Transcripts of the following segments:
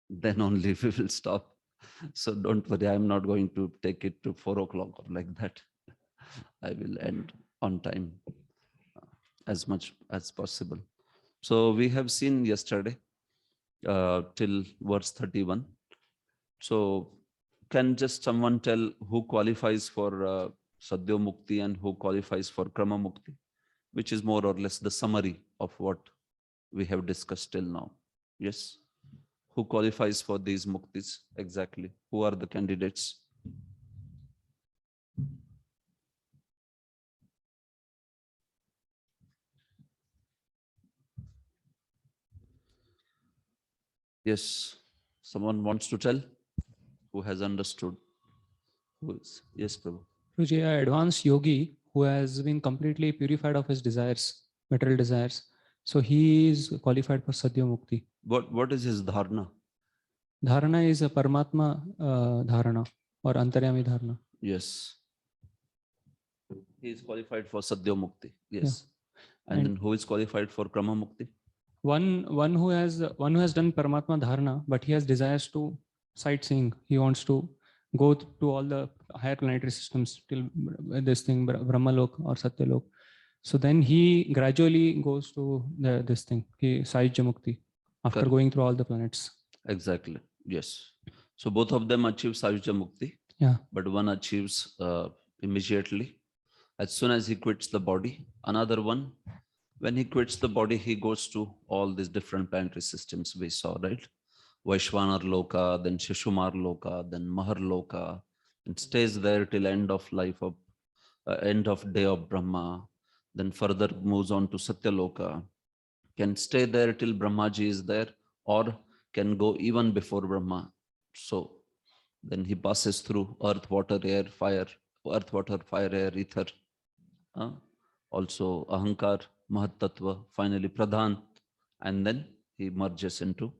then only we will stop. So don't worry, I'm not going to take it to 4 o'clock or like that. I will end on time as much as possible. So we have seen yesterday till verse 31. So can just someone tell who qualifies for Sadhya Mukti and who qualifies for Krama Mukti, which is more or less the summary of what we have discussed till now? Yes. Who qualifies for these muktis exactly? Who are the candidates? Yes. Someone wants to tell who has understood? Who is? Yes, Prabhu. Guruji, an advanced yogi who has been completely purified of his desires, material desires. So he is qualified for Sadhya Mukti. What is his dharana? Dharana is a Paramatma dharana or Antaryami dharana. Yes. He is qualified for Sadhya Mukti. Yes. Yeah. And then who is qualified for Krama Mukti? One who has done Paramatma dharana, but he has desires to sightseeing. He wants to go to all the higher planetary systems till this thing, Brahmalok or Satyalok. So then he gradually goes to this thing, Sahyajya Mukti, after Correct. going through all the planets. Exactly. Yes. So both of them achieve Sahyajya Mukti. Yeah. But one achieves immediately as soon as he quits the body. Another one, when he quits the body, he goes to all these different planetary systems we saw, right? Vaishwanar Loka, then Shishumar Loka, then Mahar Loka, and stays there till end of life of end of day of Brahma. Then further moves on to Satya Loka. Can stay there till Brahmaji is there, or can go even before Brahma. So then he passes through earth, water, air, fire, earth, water, fire, air, ether. Also Ahankar, Mahatattva, finally Pradhan, and then he merges into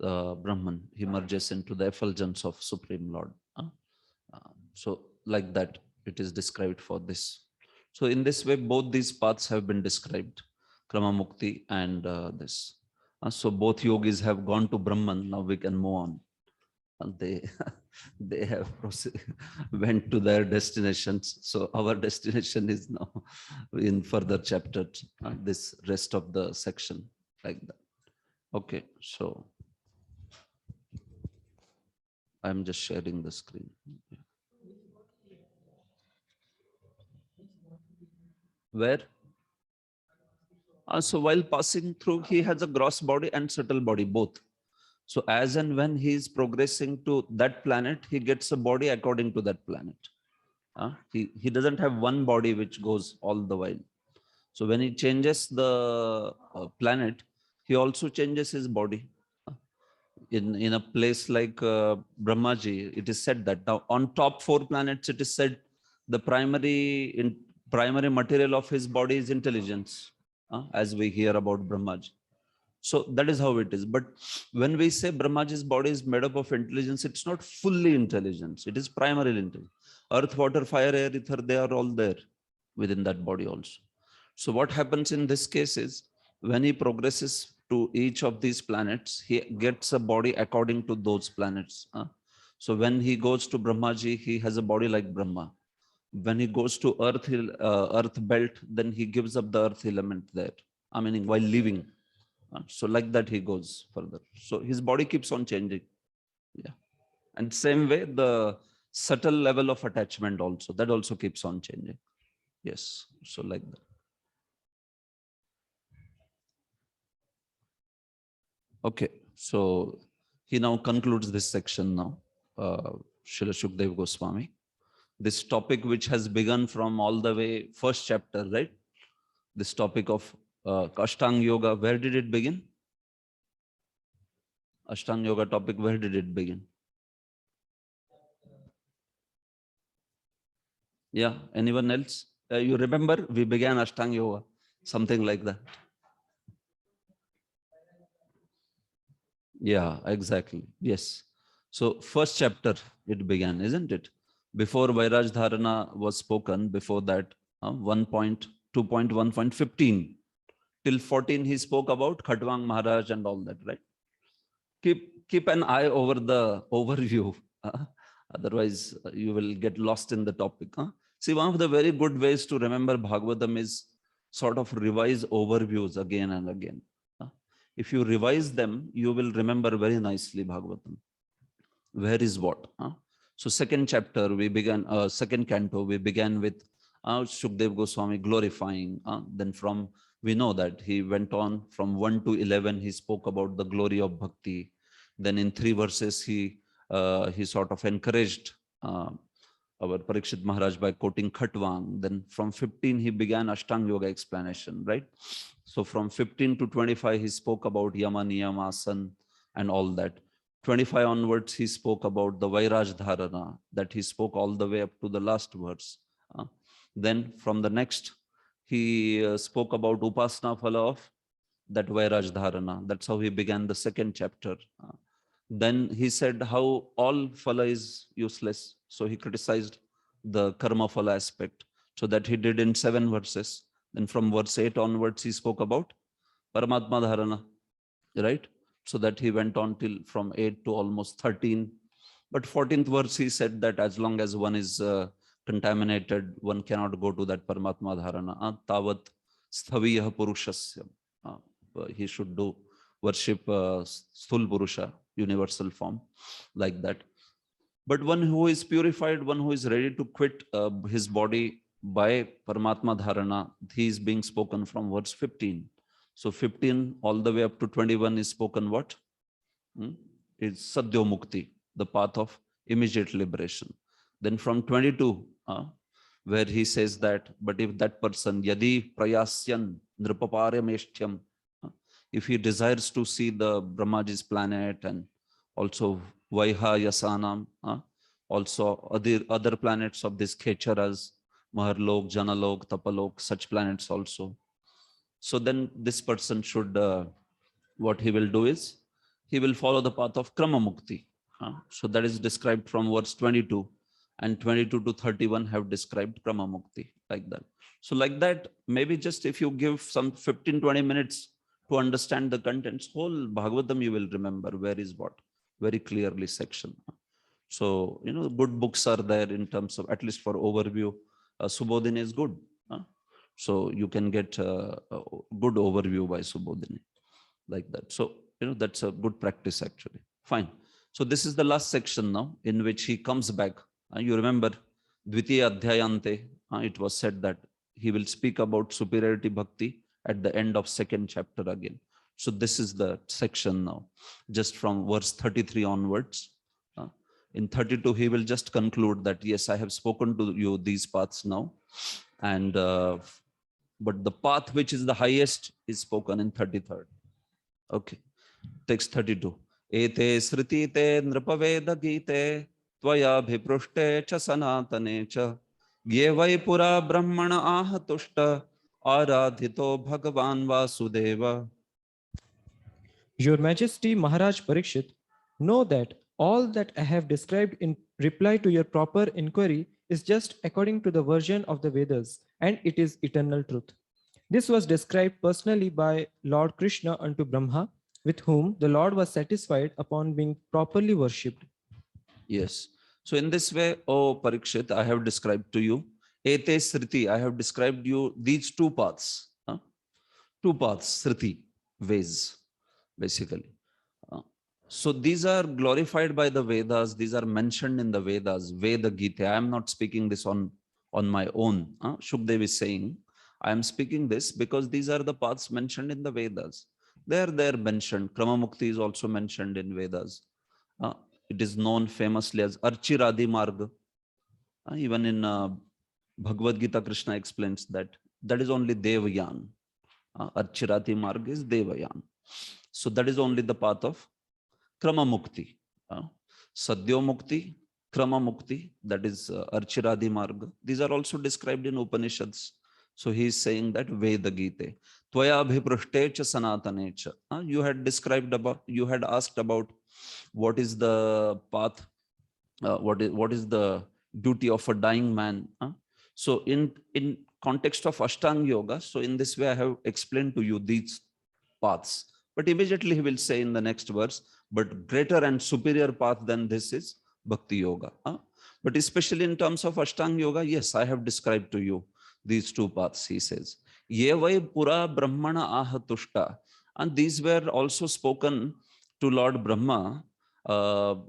Brahman. He merges into the effulgence of Supreme Lord. So like that, it is described for this. So in this way, both these paths have been described, Krama Mukti and this. So both yogis have gone to Brahman. Now we can move on. And they have went to their destinations. So our destination is now in further chapter, this rest of the section like that. Okay, so I'm just sharing the screen. Where? So while passing through, he has a gross body and subtle body, both. So as and when he is progressing to that planet, he gets a body according to that planet. He doesn't have one body which goes all the while. So when he changes the planet, he also changes his body. In a place like Brahmaji, it is said that now on top 4 planets, it is said the primary material of his body is intelligence, as we hear about Brahmaji. So that is how it is. But when we say Brahmaji's body is made up of intelligence, it's not fully intelligence. It is primarily intelligence. Earth, water, fire, air, ether, they are all there within that body also. So what happens in this case is when he progresses to each of these planets, he gets a body according to those planets. So when he goes to Brahmaji, he has a body like Brahma. When he goes to earth belt, then he gives up the earth element there. I mean, while leaving. So like that he goes further. So his body keeps on changing. Yeah. And same way, the subtle level of attachment also, that also keeps on changing. Yes. So like that. Okay. So he now concludes this section now. Srila Shukdev Goswami. This topic which has begun from all the way first chapter, right? This topic of Ashtanga Yoga, where did it begin? Ashtanga Yoga topic, where did it begin? Yeah, anyone else? You remember we began Ashtanga Yoga, something like that. Yeah, exactly. Yes. So first chapter it began, isn't it? Before Vairaj Dharana was spoken, before that 1.2.1.15 till 14 he spoke about Khatwang Maharaj and all that, right? keep an eye over the overview. Otherwise, you will get lost in the topic. See, one of the very good ways to remember Bhagavatam is sort of revise overviews again and again. If you revise them, you will remember very nicely Bhagavatam. Where is what? So second chapter, we began, second canto, we began with Shukdev Goswami glorifying. Then we know that he went on from 1 to 11, he spoke about the glory of bhakti. Then in 3 verses, he sort of encouraged our Parikshit Maharaj by quoting Khatvang. Then from 15, he began Ashtanga Yoga explanation, right? So from 15 to 25, he spoke about Yama, Niyama, Asana and all that. 25 onwards, he spoke about the Vairaj Dharana, that he spoke all the way up to the last verse. Then from the next, he spoke about Upasana Phala of that Vairaj Dharana. That's how he began the second chapter. Then he said how all Phala is useless. So he criticized the Karma Phala aspect. So that he did in 7 verses. Then from verse 8 onwards, he spoke about Paramatma Dharana, right? So that he went on till from 8 to almost 13. But 14th verse, he said that as long as one is contaminated, one cannot go to that Paramatma Dharana. Tavat sthaviyah purushasya. He should do worship Sthul Purusha, universal form, like that. But one who is purified, one who is ready to quit his body by Paramatma Dharana, he is being spoken from verse 15. So 15 all the way up to 21 is spoken what? It's Sadhyo Mukti, the path of immediate liberation. Then from 22, where he says that, but if that person, Yadi Prayasyan Nripaparyameshtyam, if he desires to see the Brahmaji's planet and also Vaiha Yasanam, also other planets of this Khecharas, Maharlok, Janalok, Tapalok, such planets also. So then this person should, what he will do is, he will follow the path of Krama Mukti. So that is described from verse 22, and 22 to 31 have described Krama Mukti, like that. So like that, maybe just if you give some 15-20 minutes to understand the contents, whole Bhagavatam you will remember where is what, very clearly section. So, good books are there in terms of, at least for overview. Subodhini is good. So you can get a good overview by Subodhini, like that. So, that's a good practice actually. Fine. So this is the last section now in which he comes back. You remember Dvitiya Adhyayante, it was said that he will speak about superiority bhakti at the end of second chapter again. So this is the section now, just from verse 33 onwards. In 32, he will just conclude that, yes, I have spoken to you these paths now. And but the path which is the highest is spoken in 33rd. Okay, text 32. Ete sriti te nripaveda gite tvaya bhiprushte cha sanatane cha gyevai pura brahmana ahatushta aradhito bhagavan vasudeva. Your Majesty Maharaj Parikshit, know that all that I have described in reply to your proper inquiry is just according to the version of the Vedas, and it is eternal truth. This was described personally by Lord Krishna unto Brahma, with whom the Lord was satisfied upon being properly worshipped. Yes. So in this way, O Parikshit, I have described to you, Ete Sriti, I have described you these 2 paths. 2 paths, Sriti, ways, basically. So these are glorified by the Vedas. These are mentioned in the Vedas, Veda Gita. I am not speaking this on my own. Shukdev is saying, I am speaking this because these are the paths mentioned in the Vedas. They are mentioned. Krama Mukti is also mentioned in Vedas. It is known famously as Archiradi Marga. Even in Bhagavad Gita, Krishna explains that is only Devayan. Archiradi Marga is Devayan. So that is only the path of Krama Mukti. Sadhyo Mukti, Krama Mukti, that is Archiradi Marga. These are also described in Upanishads. So he is saying that Veda Gita. Tvaya bhiprushte cha sanatane cha. You had described about, you had asked about what is the path, what is the duty of a dying man. So in context of Ashtanga Yoga, so in this way I have explained to you these paths. But immediately he will say in the next verse, but greater and superior path than this is Bhakti Yoga. But especially in terms of Ashtanga Yoga, yes, I have described to you these two paths, he says. Yevai pura brahmana ahatushta. And these were also spoken to Lord Brahma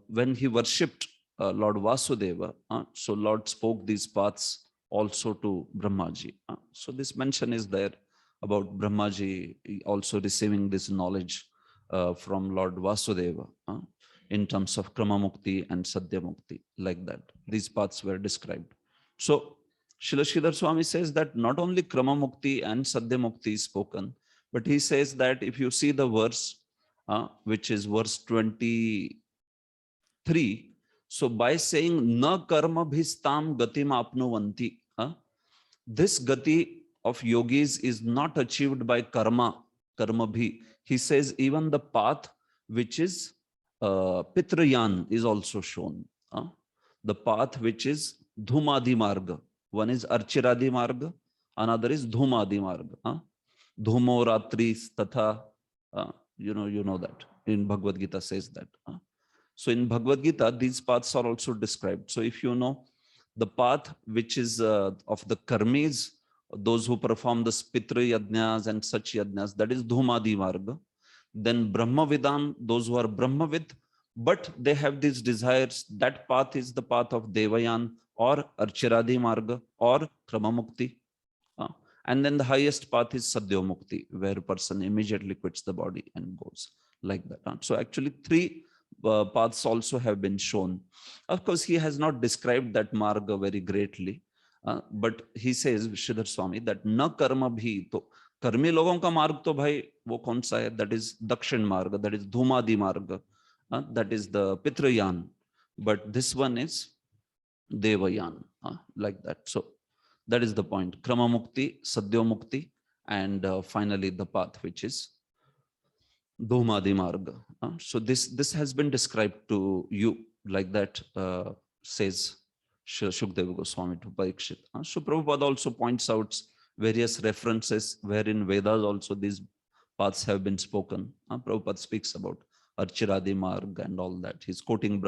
when he worshipped Lord Vasudeva. So Lord spoke these paths also to Brahmaji. So this mention is there about Brahmaji also receiving this knowledge from Lord Vasudeva in terms of Krama Mukti and Sadhya Mukti, like that. These paths were described. So Srila Sridhar Swami says that not only Krama Mukti and Sadhya Mukti is spoken, but he says that if you see the verse, which is verse 23, so by saying na karma bhistam gatim apnuvanti, this gati of yogis is not achieved by karma bhi. He says even the path which is Pitrayan is also shown. The path which is Dhumadi Marga. One is Archiradi Marga, another is Dhumadi Marga. Dhumo Ratris Tatha, you know that. In Bhagavad Gita says that. So in Bhagavad Gita, these paths are also described. So if you know the path which is of the karmis, those who perform the Pitra Yajnas and such Yajnas, that is Dhumadi Marga. Then Brahmavidam, those who are Brahmavid, but they have these desires, that path is the path of Devayan or Archiradi Marga or Kramamukti. And then the highest path is Sadhya Mukti, where a person immediately quits the body and goes like that. So actually three paths also have been shown. Of course, he has not described that Marga very greatly, but he says, Sridhar Swami, that na karma bhi, to कर्मी लोगों का मार्ग तो भाई वो कौन सा है? That is Dakshin Marga, that is Dhumadi Marga, that is the Pitrayan, but this one is Devayan, like that. So that is the point. Krama Mukti, Sadhya Mukti, and finally the path which is Dhumadi Marga. So this has been described to you like that, says Shukdeva Goswami to Parikshit. So Prabhupada also points out various references wherein Vedas also these paths have been spoken. Prabhupada speaks about Archiradi Marg and all that. He's quoting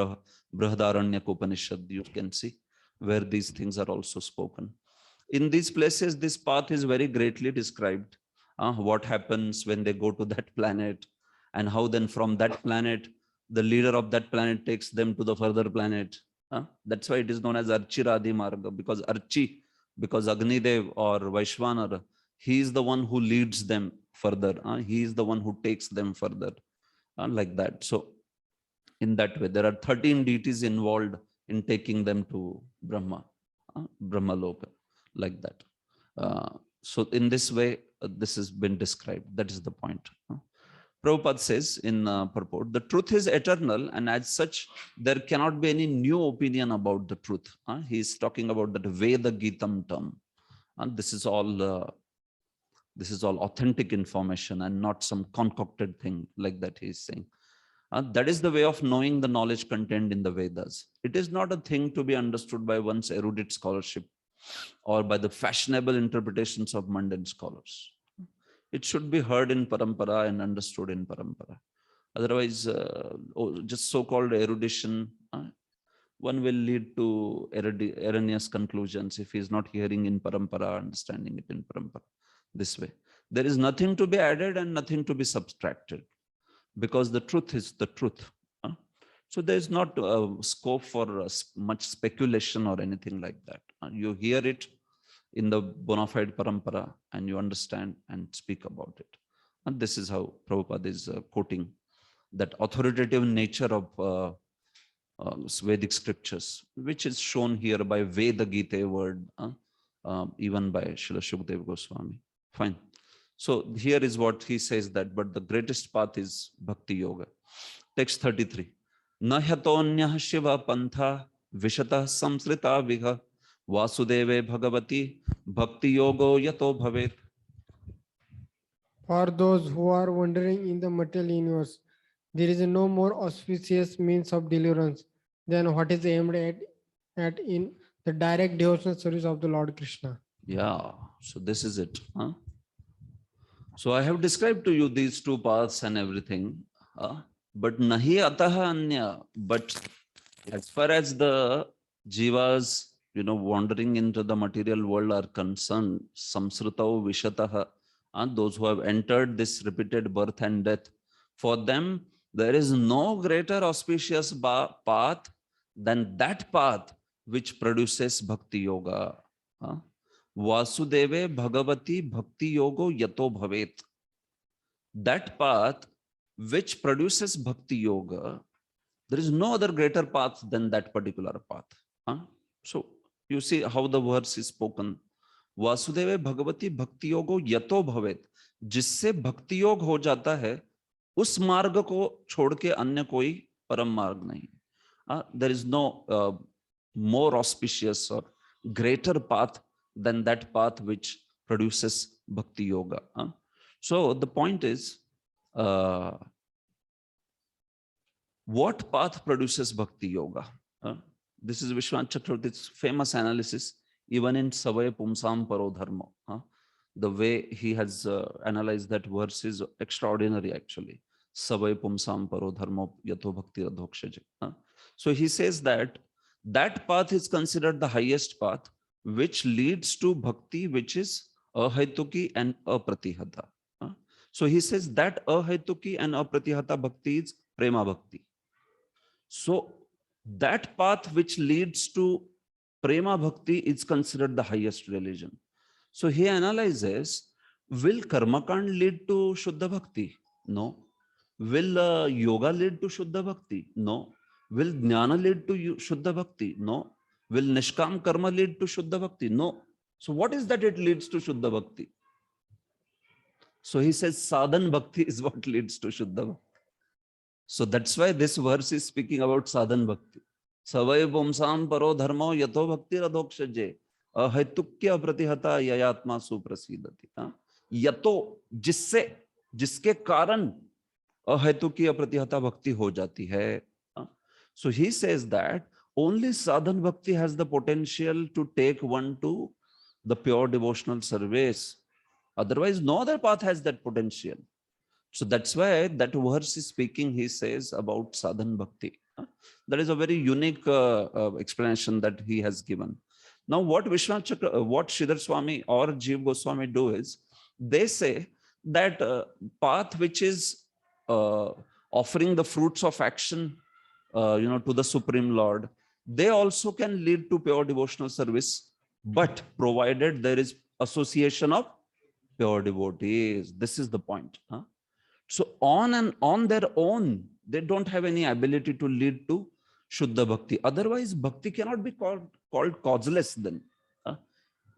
Brihadaranyaka Upanishad, you can see, where these things are also spoken. In these places, this path is very greatly described. What happens when they go to that planet, and how then from that planet, the leader of that planet takes them to the further planet. That's why it is known as Archiradi Marga, because Archi, because Agnidev or Vaishwanar, he is the one who leads them further. He is the one who takes them further, like that. So in that way, there are 13 deities involved in taking them to Brahma, Brahma Loka, like that. So in this way, this has been described. That is the point. Prabhupada says in purport, the truth is eternal, and as such, there cannot be any new opinion about the truth. He is talking about that Veda Gitam term. This is all authentic information and not some concocted thing like that he is saying. That is the way of knowing the knowledge contained in the Vedas. It is not a thing to be understood by one's erudite scholarship or by the fashionable interpretations of mundane scholars. It should be heard in parampara and understood in parampara. Otherwise, just so-called erudition, one will lead to erroneous conclusions if he is not hearing in parampara, understanding it in parampara. This way, there is nothing to be added and nothing to be subtracted, because the truth is the truth. So there is not scope for much speculation or anything like that. You hear it in the bona fide parampara and you understand and speak about it. And this is how Prabhupada is quoting that authoritative nature of Vedic scriptures, which is shown here by Veda Gita word, even by Srila Shukdeva Goswami. Fine. So here is what he says, that, but the greatest path is Bhakti Yoga. Text 33. Nahyatonyah Shiva Pantha Vishatah Samsrita Viha Vasudeve Bhagavati Bhakti Yogo Yato Bhavet. For those who are wandering in the material universe, there is no more auspicious means of deliverance than what is aimed at in the direct devotional service of the Lord Krishna. Yeah, so this is it. So I have described to you these two paths and everything, but nahi ataha anya. But as far as the jivas, wandering into the material world are concerned, samsrutau vishataha, those who have entered this repeated birth and death, for them there is no greater auspicious path than that path which produces bhakti yoga. Vasudeve Bhagavati Bhakti Yogo Yato Bhavet. That path which produces Bhakti Yoga, there is no other greater path than that particular path. So you see how the verse is spoken. Vasudeve Bhagavati Bhakti Yogo Yato Bhavet. जिससे भक्ति योग हो जाता है, उस मार्ग को छोड़ के अन्य कोई परम मार्ग नहीं. There is no more auspicious or greater path than that path which produces bhakti yoga. So the point is, what path produces bhakti yoga? This is Vishwanath Chakravarti's famous analysis, even in Savaya Pumsam Paro Dharma. The way he has analyzed that verse is extraordinary, actually. Savaya Pumsam Paro Dharma Yato Bhakti Radhokshaje. So he says that path is considered the highest path, which leads to bhakti, which is ahaituki and apratihata. So he says that ahaituki and apratihata bhakti is prema bhakti. So that path which leads to prema bhakti is considered the highest religion. So he analyzes, will karmakand lead to shuddha bhakti? No. Will yoga lead to shuddha bhakti? No. Will jnana lead to shuddha bhakti? No. Will nishkam karma lead to shuddha bhakti? No. So what is that it leads to shuddha bhakti? So he says sadhan bhakti is what leads to shuddha bhakti. So that's why this verse is speaking about sadhan bhakti. Savai pumsam paro dharmo yato bhakti radhokshaje ahaitukya pratihata yayatma suprasidati. Yato, जिससे, जिसके कारण ahaitukya pratihata bhakti ho jati hai. So he says that only sadhan bhakti has the potential to take one to the pure devotional service. Otherwise, no other path has that potential. So that's why that verse is speaking, he says about sadhan bhakti. That is a very unique explanation that he has given. Now, what Vishwanath Chakra, what Sridhar Swami or Jeev Goswami do is, they say that path which is offering the fruits of action, to the Supreme Lord, they also can lead to pure devotional service, but provided there is association of pure devotees. This is the point. So on their own, they don't have any ability to lead to Shuddha Bhakti. Otherwise, Bhakti cannot be called causeless then.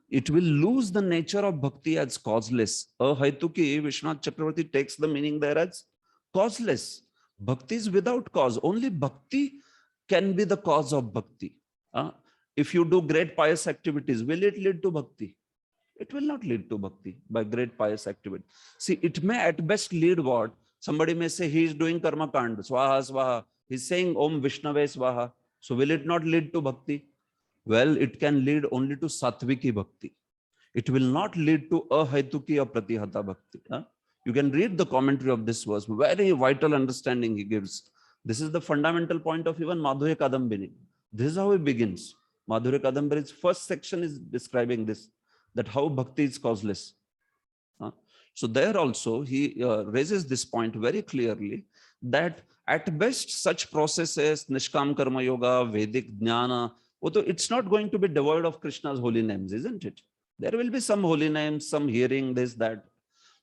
It will lose the nature of Bhakti as causeless. Ahaituki, Vishwanath Chakravarti takes the meaning there as causeless. Bhakti is without cause. Only Bhakti can be the cause of Bhakti. If you do great pious activities, will it lead to Bhakti? It will not lead to Bhakti by great pious activity. See, it may at best lead what? Somebody may say he is doing karma kand, swaha, swaha. He's saying Om Vishnave Swaha. So will it not lead to Bhakti? Well, it can lead only to Satviki Bhakti. It will not lead to Ahaituki or Pratihata Bhakti. You can read the commentary of this verse. Very vital understanding he gives. This is the fundamental point of even Madhurya Kadambini. This is how he begins. Madhurya Kadambini's first section is describing this, that how Bhakti is causeless. So there also he raises this point very clearly, that at best such processes, Nishkam Karma Yoga, Vedic Jnana, it's not going to be devoid of Krishna's holy names, isn't it? There will be some holy names, some hearing, this, that.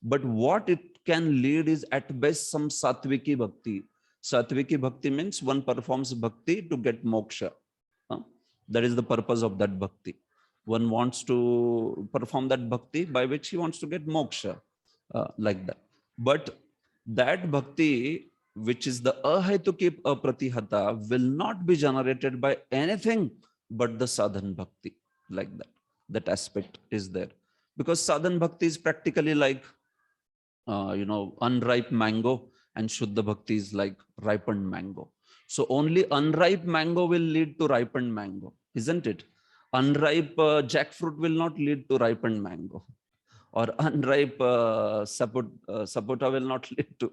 But what it can lead is at best some Satviki Bhakti. Satviki Bhakti means one performs Bhakti to get moksha. That is the purpose of that Bhakti. One wants to perform that Bhakti by which he wants to get moksha, like that. But that Bhakti, which is the Ahaituki Pratihata, will not be generated by anything but the Sadhan Bhakti, like that. That aspect is there. Because Sadhan Bhakti is practically like, unripe mango, and Shuddha Bhakti is like ripened mango. So only unripe mango will lead to ripened mango, isn't it? Unripe jackfruit will not lead to ripened mango. or unripe sapota will not lead to,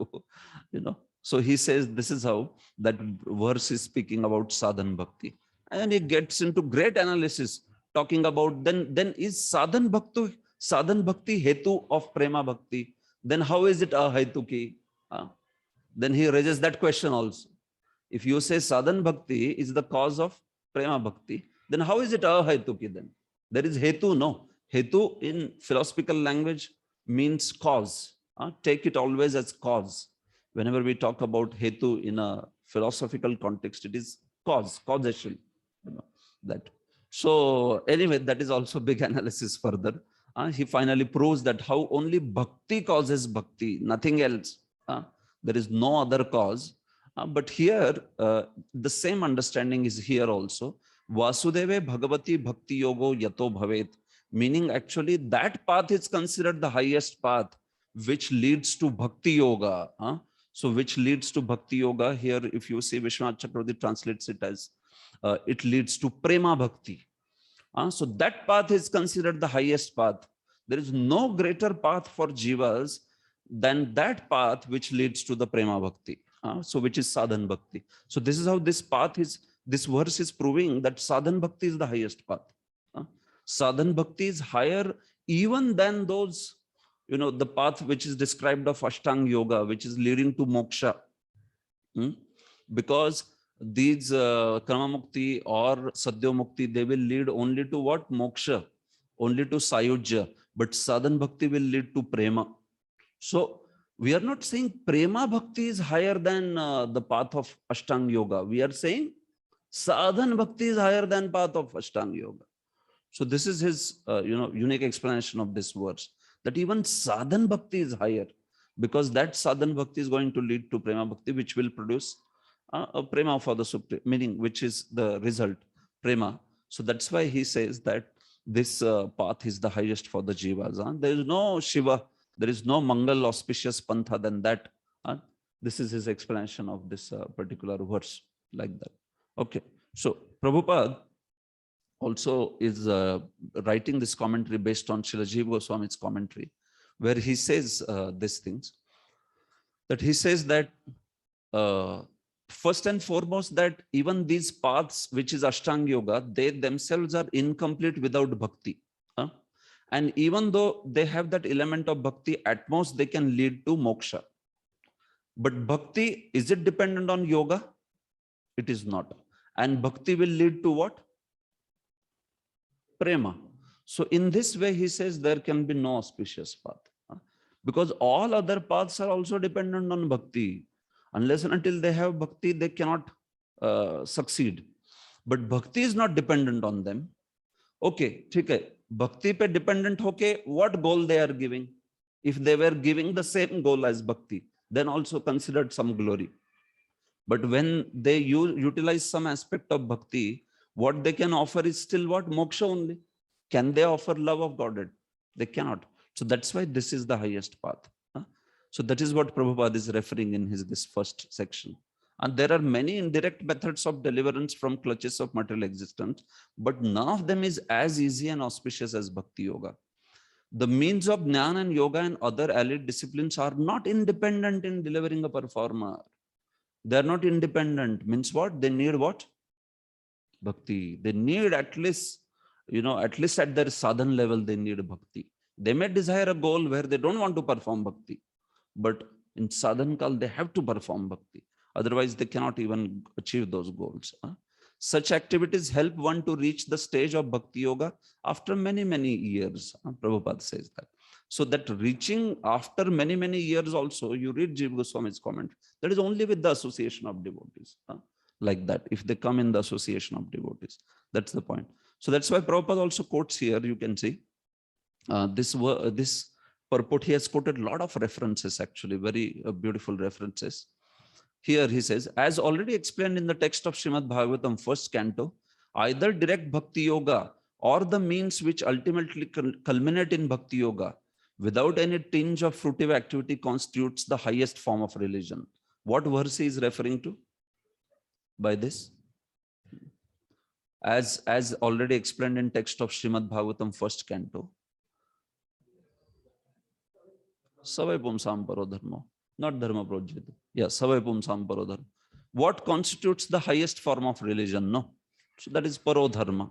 So he says this is how that verse is speaking about sadhan bhakti. And he gets into great analysis talking about then is sadhan bhakti hetu of prema bhakti? Then how is it ahetuki? Then he raises that question also. If you say sadhan bhakti is the cause of prema bhakti, then how is it ahetuki then? There is hetu, no. Hetu in philosophical language means cause. Take it always as cause. Whenever we talk about hetu in a philosophical context, it is causation. That. So anyway, that is also big analysis further. He finally proves that how only bhakti causes bhakti, nothing else. There is no other cause. But here, the same understanding is here also. Vasudeve Bhagavati Bhakti Yogo Yato Bhavet. Meaning actually that path is considered the highest path, which leads to Bhakti Yoga. So which leads to Bhakti Yoga. Here, if you see Vishwanath Chakravarti translates it as, it leads to Prema Bhakti. So that path is considered the highest path. There is no greater path for jivas than that path which leads to the Prema Bhakti. So which is Sadhan Bhakti. So this is how this path is, this verse is proving that Sadhan Bhakti is the highest path. Sadhan Bhakti is higher even than those, the path which is described of Ashtanga Yoga, which is leading to moksha. Because these Krama Mukti or Sadhya Mukti, they will lead only to what? Moksha, only to Sayujya. But Sadhan Bhakti will lead to Prema. So we are not saying Prema Bhakti is higher than the path of Ashtanga Yoga. We are saying Sadhan Bhakti is higher than path of Ashtanga Yoga. So this is his, unique explanation of this verse, that even Sadhan Bhakti is higher, because that Sadhan Bhakti is going to lead to Prema Bhakti, which will produce a Prema for the Supreme, meaning which is the result, Prema. So that's why he says that this path is the highest for the Jivas. There is no Shiva, there is no Mangal auspicious Pantha than that. This is his explanation of this particular verse, like that. Okay, so Prabhupada also is writing this commentary based on Srila Jiva Goswami's commentary, where he says these things, that he says that first and foremost, that even these paths, which is Ashtanga Yoga, they themselves are incomplete without bhakti. And even though they have that element of bhakti, at most they can lead to moksha. But bhakti, is it dependent on yoga? It is not. And bhakti will lead to what? Prema. So in this way, he says there can be no auspicious path. Because all other paths are also dependent on bhakti. Unless and until they have bhakti, they cannot succeed. But bhakti is not dependent on them. Okay, okay. Bhakti pe dependent hoke, what goal they are giving? If they were giving the same goal as bhakti, then also considered some glory. But when they utilize some aspect of bhakti, what they can offer is still what? Moksha only. Can they offer love of Godhead? They cannot. So that's why this is the highest path. So that is what Prabhupada is referring in this first section. And there are many indirect methods of deliverance from clutches of material existence, but none of them is as easy and auspicious as Bhakti Yoga. The means of Jnana and Yoga and other allied disciplines are not independent in delivering a performer. They are not independent. Means what? They need what? Bhakti. They need at least, at least at their sadhan level, they need bhakti. They may desire a goal where they don't want to perform bhakti, but in sadhan kal, they have to perform bhakti. Otherwise, they cannot even achieve those goals. Such activities help one to reach the stage of Bhakti Yoga after many, many years. Prabhupada says that. So that reaching after many, many years also, you read Jiva Goswami's comment, that is only with the association of devotees. Like that, if they come in the association of devotees. That's the point. So that's why Prabhupada also quotes here, you can see, this purport, he has quoted a lot of references, actually, very beautiful references. Here he says, as already explained in the text of Srimad Bhagavatam, first canto, either direct Bhakti Yoga or the means which ultimately culminate in Bhakti Yoga without any tinge of fruitive activity constitutes the highest form of religion. What verse he is referring to by this? As already explained in text of Srimad Bhagavatam, first canto. Savai pumsam paro dharma, not dharma projita. Yeah, savai pumsam paro dharma. What constitutes the highest form of religion? No. So that is paro dharma.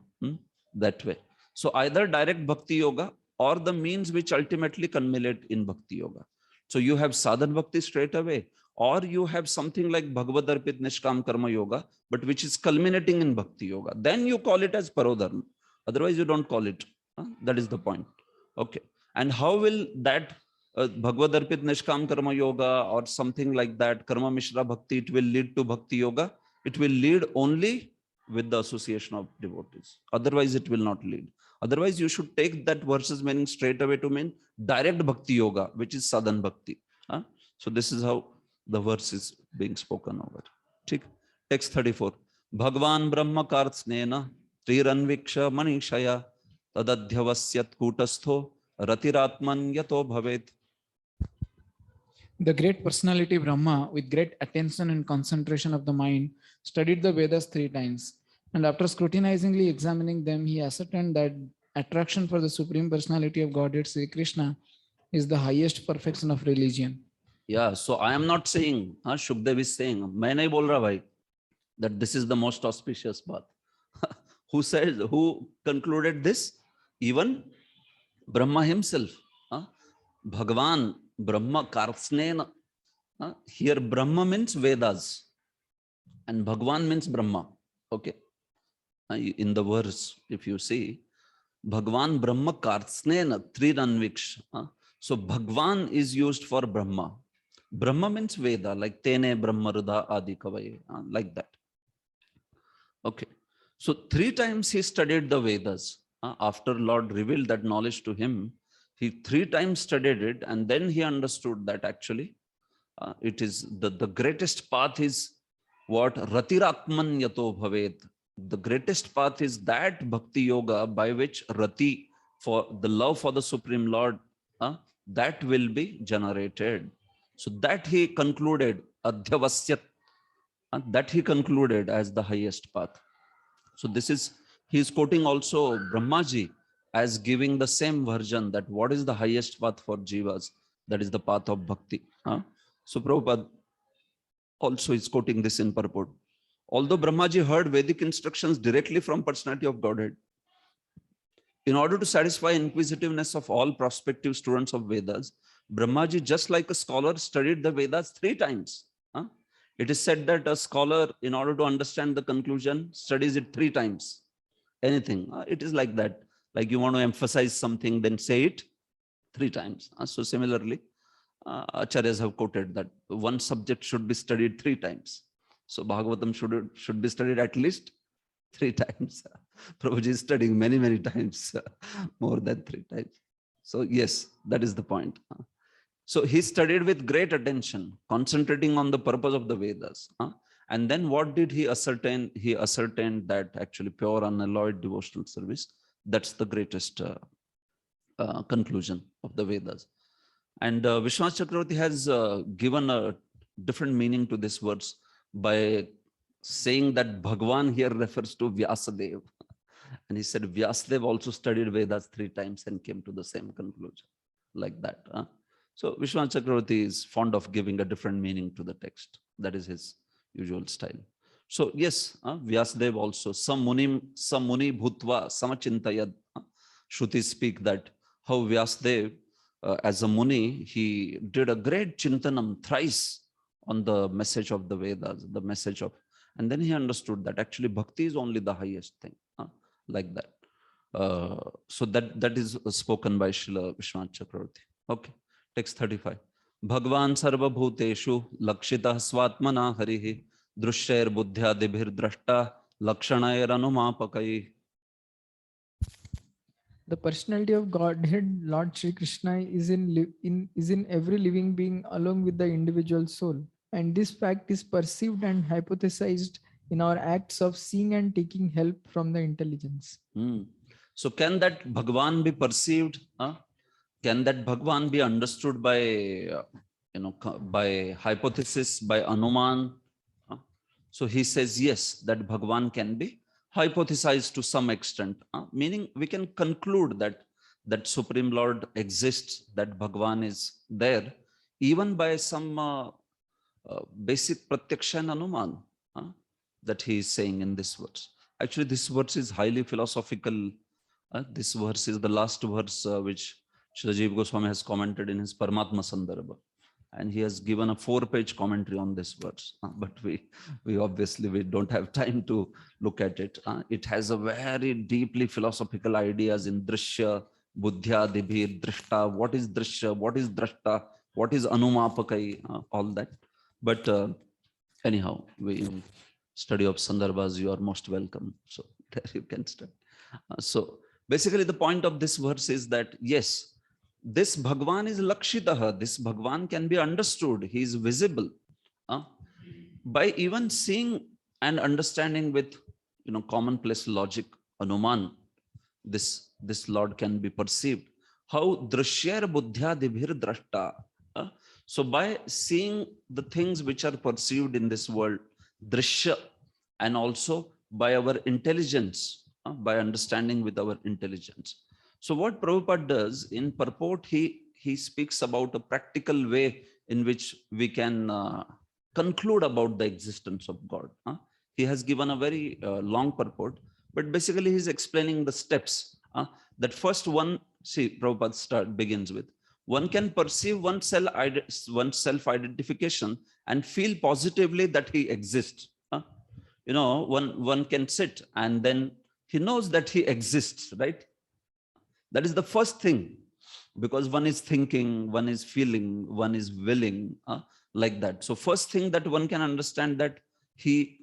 That way. So either direct bhakti yoga or the means which ultimately culminate in bhakti yoga. So you have sadhan bhakti straight away, or you have something like Bhagavad Arpit Nishkam Karma Yoga, but which is culminating in bhakti yoga. Then you call it as paro dharma. Otherwise, you don't call it. That is the point. Okay. And how will that Bhagavad Arpit Nishkam Karma Yoga or something like that, Karma Mishra Bhakti, it will lead to bhakti yoga? It will lead only with the association of devotees. Otherwise, it will not lead. Otherwise, you should take that verse's meaning straight away to mean direct bhakti yoga, which is sadhan bhakti. So this is how the verse is being spoken over. Text 34. Bhagwan Brahma Kartsnena Triranviksha Manishaya Tadadhyavasyat Kutastho Ratiratman Yato Bhavet. The great personality Brahma, with great attention and concentration of the mind, studied the Vedas 3 times. And after scrutinizingly examining them, he ascertained that attraction for the Supreme Personality of Godhead, Sri Krishna, is the highest perfection of religion. Yeah, so I am not saying, Shukdev is saying, main nahi bol raha bhai, that this is the most auspicious path. Who says, who concluded this? Even Brahma himself. Bhagavan Brahma Karsnena. Here Brahma means Vedas and Bhagwan means Brahma. Okay. In the verse, if you see, Bhagwan Brahma Karsnena Triranviksh. So Bhagwan is used for Brahma. Brahma means Veda, like Tene Brahma Rudha Adi Kavaye, like that. Okay. So 3 times he studied the Vedas. After Lord revealed that knowledge to him, he 3 times studied it, and then he understood that actually it is the greatest path is what? Ratiratman Yato Bhavet. The greatest path is that bhakti yoga by which Rati, for the love for the Supreme Lord, that will be generated. So that he concluded, Adhyavasyat, that he concluded as the highest path. So this is, he is quoting also Brahmaji as giving the same version, that what is the highest path for jivas, that is the path of bhakti. So Prabhupada also is quoting this in purport. Although Brahmaji heard Vedic instructions directly from Personality of Godhead, in order to satisfy inquisitiveness of all prospective students of Vedas, Brahmaji, just like a scholar, studied the Vedas 3 times. It is said that a scholar, in order to understand the conclusion, studies it 3 times. Anything. It is like that. Like you want to emphasize something, then say it 3 times. So similarly, Acharyas have quoted that one subject should be studied 3 times. So Bhagavatam should be studied at least 3 times. Prabhuji is studying many times, more than 3 times. So yes, that is the point. So he studied with great attention, concentrating on the purpose of the Vedas. And then what did he ascertain? He ascertained that actually pure unalloyed devotional service, that's the greatest conclusion of the Vedas. And Vishwanath Chakravarti has given a different meaning to this verse by saying that Bhagwan here refers to Vyasadeva. And he said Vyasadeva also studied Vedas 3 times and came to the same conclusion, like that. So Vishwanath Chakravarti is fond of giving a different meaning to the text. That is his usual style. So yes, Vyasadeva also, some muni bhutva samachintayad. Shruti speak that how Vyasadeva, as a muni, he did a great chintanam thrice on the message of the Vedas, the message of, and then he understood that actually bhakti is only the highest thing, like that. So that is spoken by Srila Vishwanath Chakravarti. Okay, text 35. Bhagwan sarva bhuteshu lakshitah swatmana harihi drushyair buddhya dibhir drashta lakshanair anumapakai. The personality of Godhead, Lord Shri Krishna, is in every living being along with the individual soul. And this fact is perceived and hypothesized in our acts of seeing and taking help from the intelligence. So can that Bhagwan be perceived? Can that Bhagwan be understood by, by hypothesis, by Anuman? So he says, yes, that Bhagwan can be hypothesized to some extent, meaning we can conclude that that Supreme Lord exists, that Bhagwan is there, even by some basic pratyaksha and anuman that he is saying in this verse. Actually, this verse is highly philosophical. This verse is the last verse which Srila Jiva Goswami has commented in his Paramatma Sandarbha. And he has given a 4-page commentary on this verse. But we obviously, we don't have time to look at it. It has a very deeply philosophical ideas in Drishya, Buddhya, Dibhir, Drishta. What is Drishya? What is Drashta? What is Anumapakai? All that. But anyhow, in study of Sandarbhas, you are most welcome. So there you can start. So basically the point of this verse is that, yes, this Bhagwan is Lakshitaha. This Bhagwan can be understood. He is visible. By even seeing and understanding with, commonplace logic, Anuman, this Lord can be perceived. How Drishyar Buddhya Dibhir Drashta. So by seeing the things which are perceived in this world, Drishya, and also by our intelligence, by understanding with our intelligence. So what Prabhupada does in purport, he speaks about a practical way in which we can conclude about the existence of God. He has given a very long purport, but basically he's explaining the steps. That first one, see, Prabhupada begins with, one can perceive one's self-identification and feel positively that he exists. One can sit and then he knows that he exists, right? That is the first thing, because one is thinking, one is feeling, one is willing, like that. So first thing that one can understand that he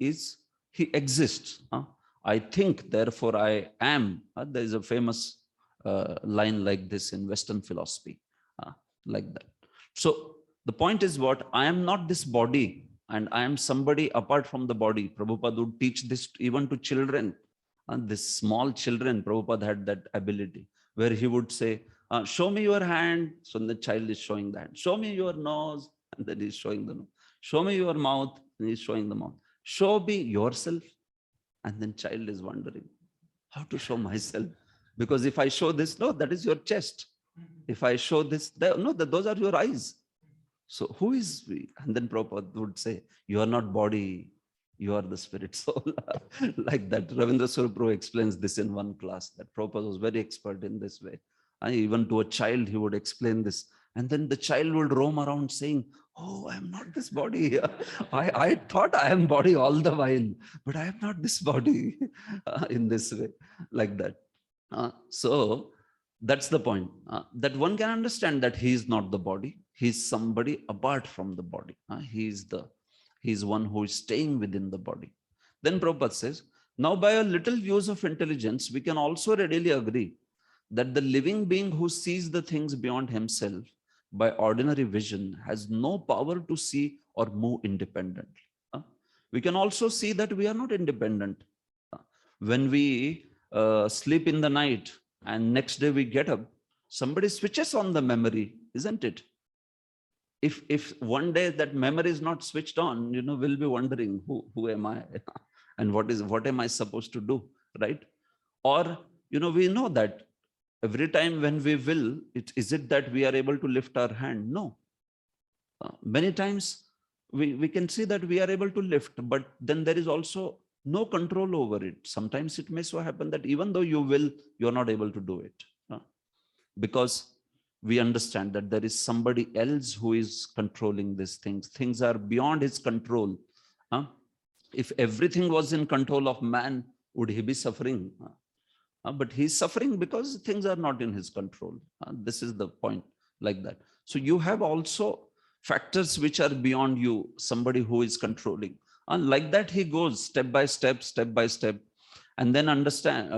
exists. I think, therefore I am. There is a famous line like this in Western philosophy, like that. So the point is what? I am not this body and I am somebody apart from the body. Prabhupada would teach this even to children. This small children, Prabhupada had that ability, where he would say, show me your hand. So the child is showing the hand. Show me your nose. And then he's showing the nose. Show me your mouth. And he's showing the mouth. Show me yourself. And then child is wondering how to show myself. Because if I show this, no, that is your chest. If I show this, no, those are your eyes. So who is we? And then Prabhupada would say, you are not body, you are the spirit soul. Like that. Ravindra Swarup explains this in one class, that Prabhupada was very expert in this way. And even to a child, he would explain this. And then the child would roam around saying, oh, I am not this body. I thought I am body all the while, but I am not this body. In this way, like that. So that's the point, that one can understand that he is not the body. He is somebody apart from the body. He is one who is staying within the body. Then Prabhupada says, now by a little use of intelligence, we can also readily agree that the living being who sees the things beyond himself by ordinary vision has no power to see or move independently. We can also see that we are not independent. When we sleep in the night and next day we get up, somebody switches on the memory, isn't it? If one day that memory is not switched on, we'll be wondering, who am I? And what am I supposed to do, right? Or, we know that every time when we will, is it that we are able to lift our hand? No. Many times we can see that we are able to lift, but then there is also no control over it. Sometimes it may so happen that even though you will, you're not able to do it. Because we understand that there is somebody else who is controlling these things. Things are beyond his control. If everything was in control of man, would he be suffering? But he's suffering because things are not in his control. This is the point, like that. So you have also factors which are beyond you, somebody who is controlling. Like that he goes step by step, and then understand,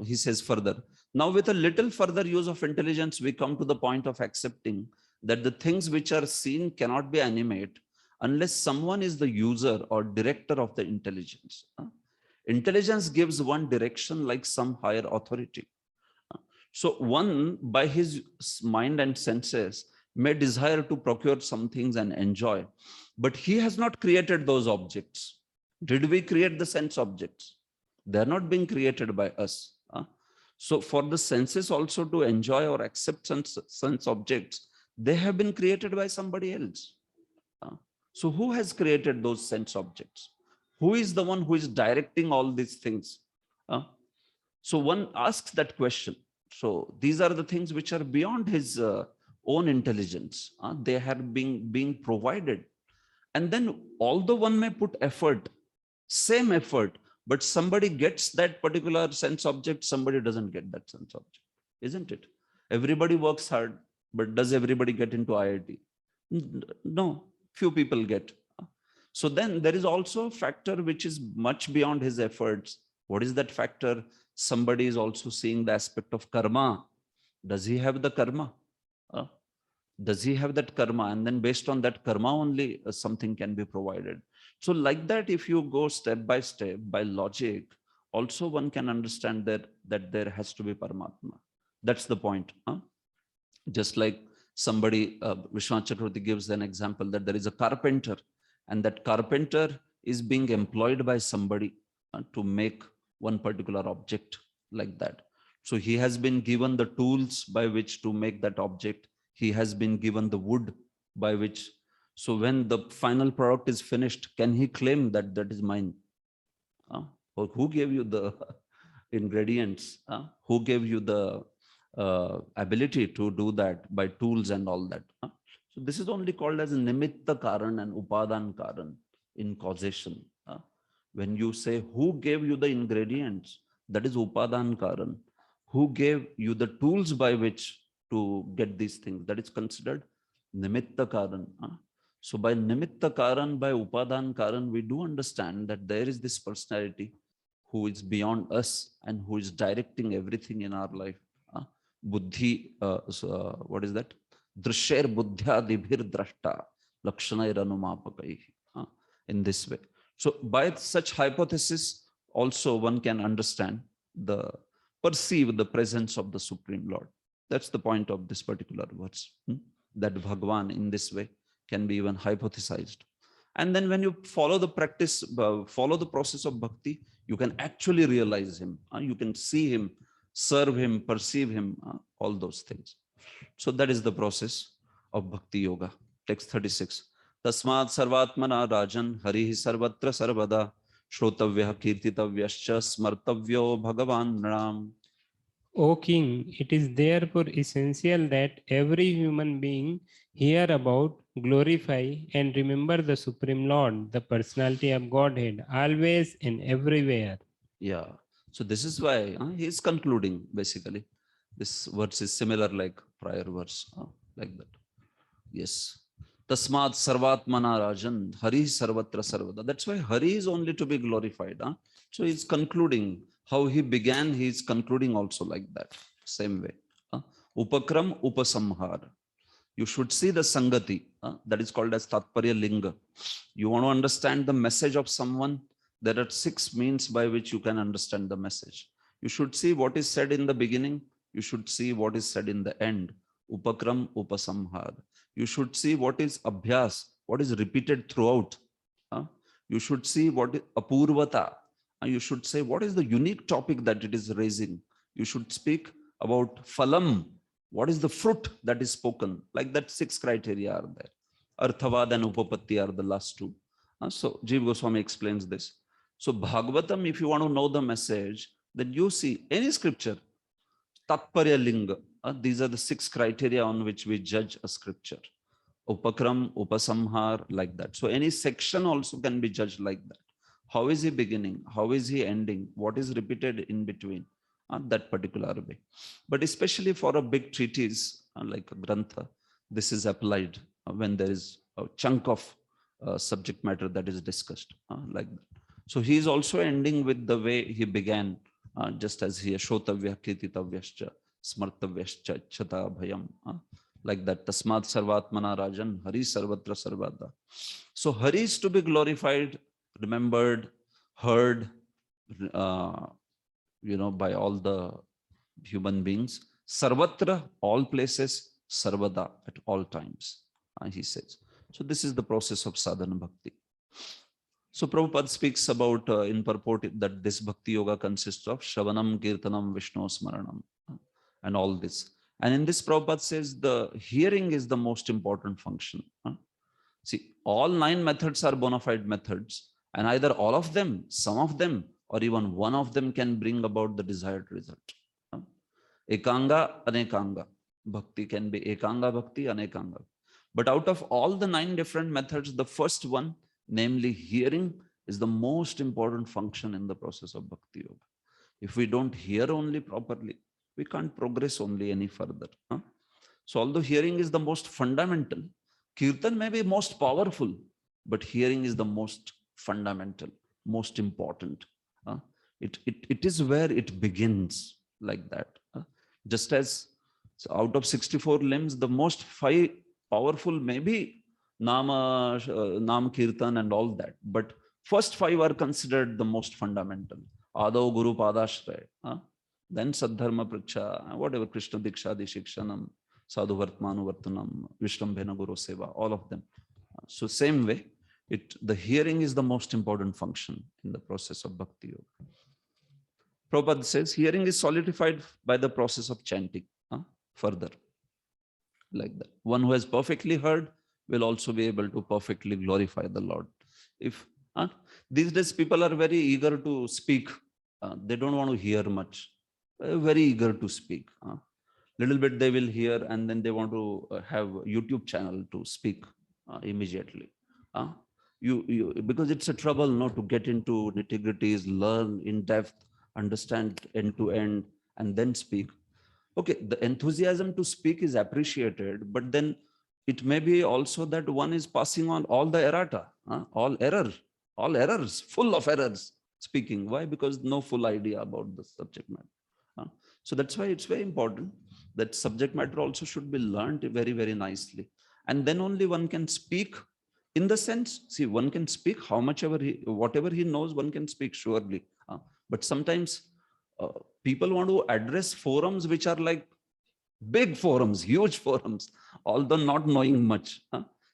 he says further. Now with a little further use of intelligence, we come to the point of accepting that the things which are seen cannot be animate unless someone is the user or director of the intelligence. Intelligence gives one direction like some higher authority. So one, by his mind and senses, may desire to procure some things and enjoy, but he has not created those objects. Did we create the sense objects? They are not being created by us. So for the senses also to enjoy or accept sense objects, they have been created by somebody else. So who has created those sense objects? Who is the one who is directing all these things? So one asks that question. So these are the things which are beyond his own intelligence. They have being provided. And then although one may put effort, same effort, but somebody gets that particular sense object, somebody doesn't get that sense object, isn't it? Everybody works hard, but does everybody get into IIT? No, few people get. So then there is also a factor which is much beyond his efforts. What is that factor? Somebody is also seeing the aspect of karma. Does he have the karma? Does he have that karma? And then based on that karma only something can be provided. So like that, if you go step by step by logic, also one can understand that there has to be Paramatma. That's the point. Just like somebody, Vishwanath Chakravarti gives an example that there is a carpenter, and that carpenter is being employed by somebody to make one particular object like that. So he has been given the tools by which to make that object. He has been given the wood by which. So when the final product is finished, can he claim that that is mine? Or who gave you the ingredients? Who gave you the ability to do that by tools and all that? So this is only called as nimitta karan and upadan karan in causation. When you say who gave you the ingredients, that is upadan karan. Who gave you the tools by which to get these things, that is considered nimitta karan. So by nimitta karan, by upadan karan, we do understand that there is this personality who is beyond us and who is directing everything in our life. Buddhi, what is that? Drishyer buddhya dibhir drashta lakshanai ranumapakai. In this way. So by such hypothesis, also one can understand perceive the presence of the Supreme Lord. That's the point of this particular verse, that Bhagwan in this way can be even hypothesized. And then when you follow the practice, follow the process of bhakti, you can actually realize him. You can see him, serve him, perceive him, all those things. So that is the process of bhakti yoga. Text 36. Tasmat sarvatmana rajan harihi sarvatra sarvada shrotavya kirtitavyascha smartavyo bhagavan nram. O king, it is therefore essential that every human being hear about, glorify, and remember the Supreme Lord, the personality of Godhead, always and everywhere. Yeah. So this is why he is concluding basically. This verse is similar like prior verse, like that. Yes. Tasmat sarvatmana rajan hari sarvatra sarvada. That's why Hari is only to be glorified. So he's concluding how he began, he is concluding also like that, same way. Upakram upasamhar. You should see the sangati, that is called as tatparya linga. You want to understand the message of someone, there are 6 means by which you can understand the message. You should see what is said in the beginning. You should see what is said in the end. Upakram upasamhar. You should see what is abhyas, what is repeated throughout. You should see what is apurvata. You should say what is the unique topic that it is raising. You should speak about phalam. What is the fruit that is spoken? Like that 6 criteria are there. Arthavad and upapatti are the last 2. So Jiva Goswami explains this. So Bhagavatam, if you want to know the message, then you see any scripture, tatparya linga. These are the 6 criteria on which we judge a scripture. Upakram, upasamhar, like that. So any section also can be judged like that. How is he beginning? How is he ending? What is repeated in between? That particular way. But especially for a big treatise like a Grantha, this is applied when there is a chunk of subject matter that is discussed like that. So he is also ending with the way he began, just as he Shotavya Kirtitavyascha Smartavyascha Chata Bhayam, like that. Tasmat Sarvatmana Rajan Hari Sarvatra Sarvada. So Hari is to be glorified, remembered, heard, by all the human beings. Sarvatra, all places, sarvada, at all times, he says. So this is the process of sadhana bhakti. So Prabhupada speaks about in purport that this bhakti yoga consists of Shravanam, Kirtanam, Vishnu Smaranam, and all this. And in this Prabhupada says the hearing is the most important function. See, all 9 methods are bona fide methods, and either all of them, some of them, or even one of them can bring about the desired result. Ekanga, anekanga. Bhakti can be ekanga bhakti, anekanga. But out of all the 9 different methods, the first one, namely hearing, is the most important function in the process of bhakti yoga. If we don't hear only properly, we can't progress only any further. So although hearing is the most fundamental, kirtan may be most powerful, but hearing is the most fundamental, most important. It is where it begins, like that. Just as out of 64 limbs, the most 5 powerful may be Nama, Nam Kirtan and all that. But first 5 are considered the most fundamental. Adav Guru Padashraya. Then Sadharma Pracha, whatever, Krishna Diksha Dishikshanam, Sadhu Vartmanu Vartanam, Vishrambhena Guru Seva, all of them. So same way, the hearing is the most important function in the process of Bhakti Yoga. Prabhupada says hearing is solidified by the process of chanting further. Like that. One who has perfectly heard will also be able to perfectly glorify the Lord. If these days people are very eager to speak, they don't want to hear much. Very eager to speak. Little bit they will hear, and then they want to have a YouTube channel to speak immediately. Because it's a trouble not to get into nitty-gritties, learn in depth, understand end to end, and then speak. Okay, the enthusiasm to speak is appreciated, but then it may be also that one is passing on all the errata, all errors, full of errors speaking. Why? Because no full idea about the subject matter. So that's why it's very important that subject matter also should be learned very, very nicely. And then only one can speak in the sense, see, one can speak whatever he knows, one can speak surely. But sometimes people want to address forums which are like big forums, huge forums, although not knowing much.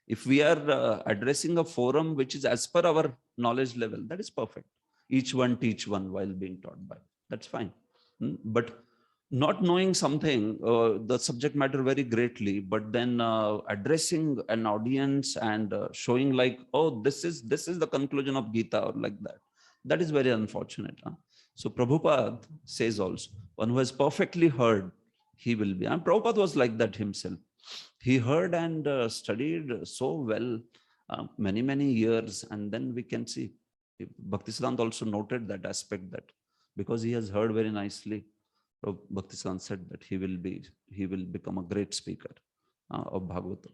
If we are addressing a forum which is as per our knowledge level, that is perfect. Each one teach one while being taught by. That's fine. But not knowing something, the subject matter very greatly, but then addressing an audience and showing like, oh, this is the conclusion of Gita or like that. That is very unfortunate. So Prabhupada says also, one who has perfectly heard, he will be. And Prabhupada was like that himself. He heard and studied so well many, many years. And then we can see, Bhaktisiddhanta also noted that aspect, that because he has heard very nicely, Bhaktisiddhanta said that he will become a great speaker of Bhagavatam.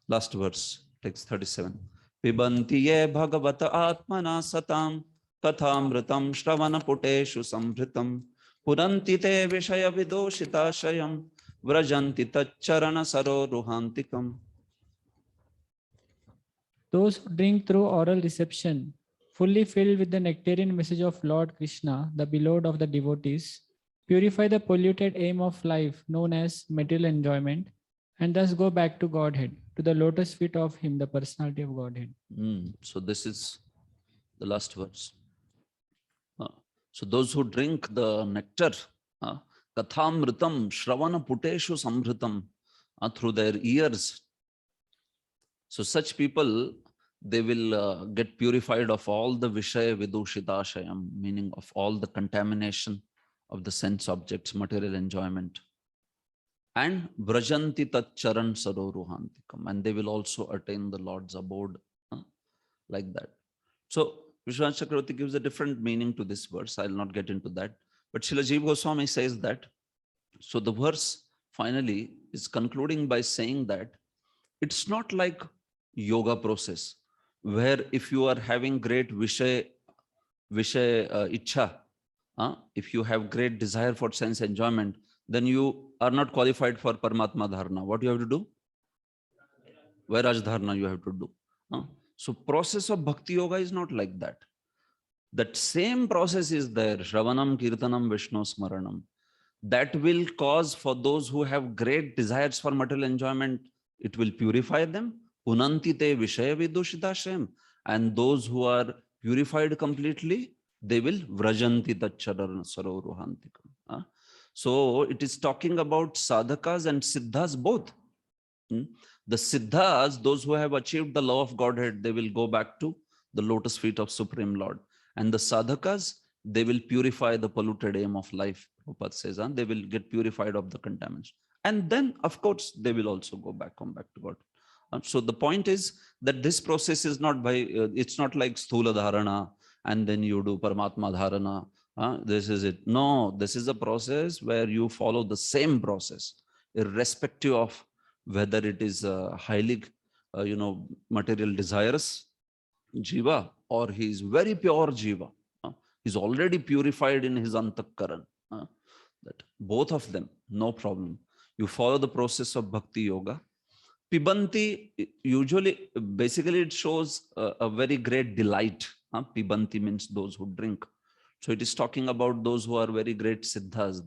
Last verse, text 37. Pibanti ye bhagavata atmana satam kathamritam shravana puteshu samhritam puranti te vishaya vidoshitashayam vrajanti tacharana saroruhantikam. Those who drink through oral reception, fully filled with the nectarian message of Lord Krishna, the beloved of the devotees, purify the polluted aim of life known as material enjoyment, and thus go back to Godhead, to the lotus feet of Him, the personality of Godhead. So this is the last verse. So those who drink the nectar, kathamritam shravana puteshu samhritam, through their ears. So such people, they will get purified of all the vishaya vidushitashayam, meaning of all the contamination of the sense objects, material enjoyment. And vrajanti tat charan saroruhantikam, and they will also attain the Lord's abode, like that. So Vishwanath Chakravarti gives a different meaning to this verse. I'll not get into that. But Srila Jiva Goswami says that, so the verse finally is concluding by saying that it's not like yoga process, where if you are having great vishaya ichha, if you have great desire for sense enjoyment, then you are not qualified for Paramatma Dharana. What you have to do? Vairaj Dharana you have to do. So process of Bhakti Yoga is not like that. That same process is there, Shravanam, Kirtanam, Vishnu Smaranam. That will cause for those who have great desires for material enjoyment, it will purify them. Punanti te vishaya vidushitashayam. And those who are purified completely, they will vrajanti tacharana saroruhantikam. So it is talking about sadhakas and siddhas both. The siddhas, those who have achieved the law of Godhead, they will go back to the lotus feet of Supreme Lord. And the sadhakas, they will purify the polluted aim of life. Prabhupada says, they will get purified of the contamination. And then, of course, they will also come back to God. So the point is that this process is not by, it's not like sthula dharana, and then you do Paramatma dharana. This is it. No, this is a process where you follow the same process, irrespective of whether it is highly, material desirous jiva, or he is very pure jiva. He's already purified in his antakaran. That both of them, no problem. You follow the process of bhakti yoga. Pibanti, usually, basically it shows a very great delight. Pibanti means those who drink. So it is talking about those who are very great siddhas,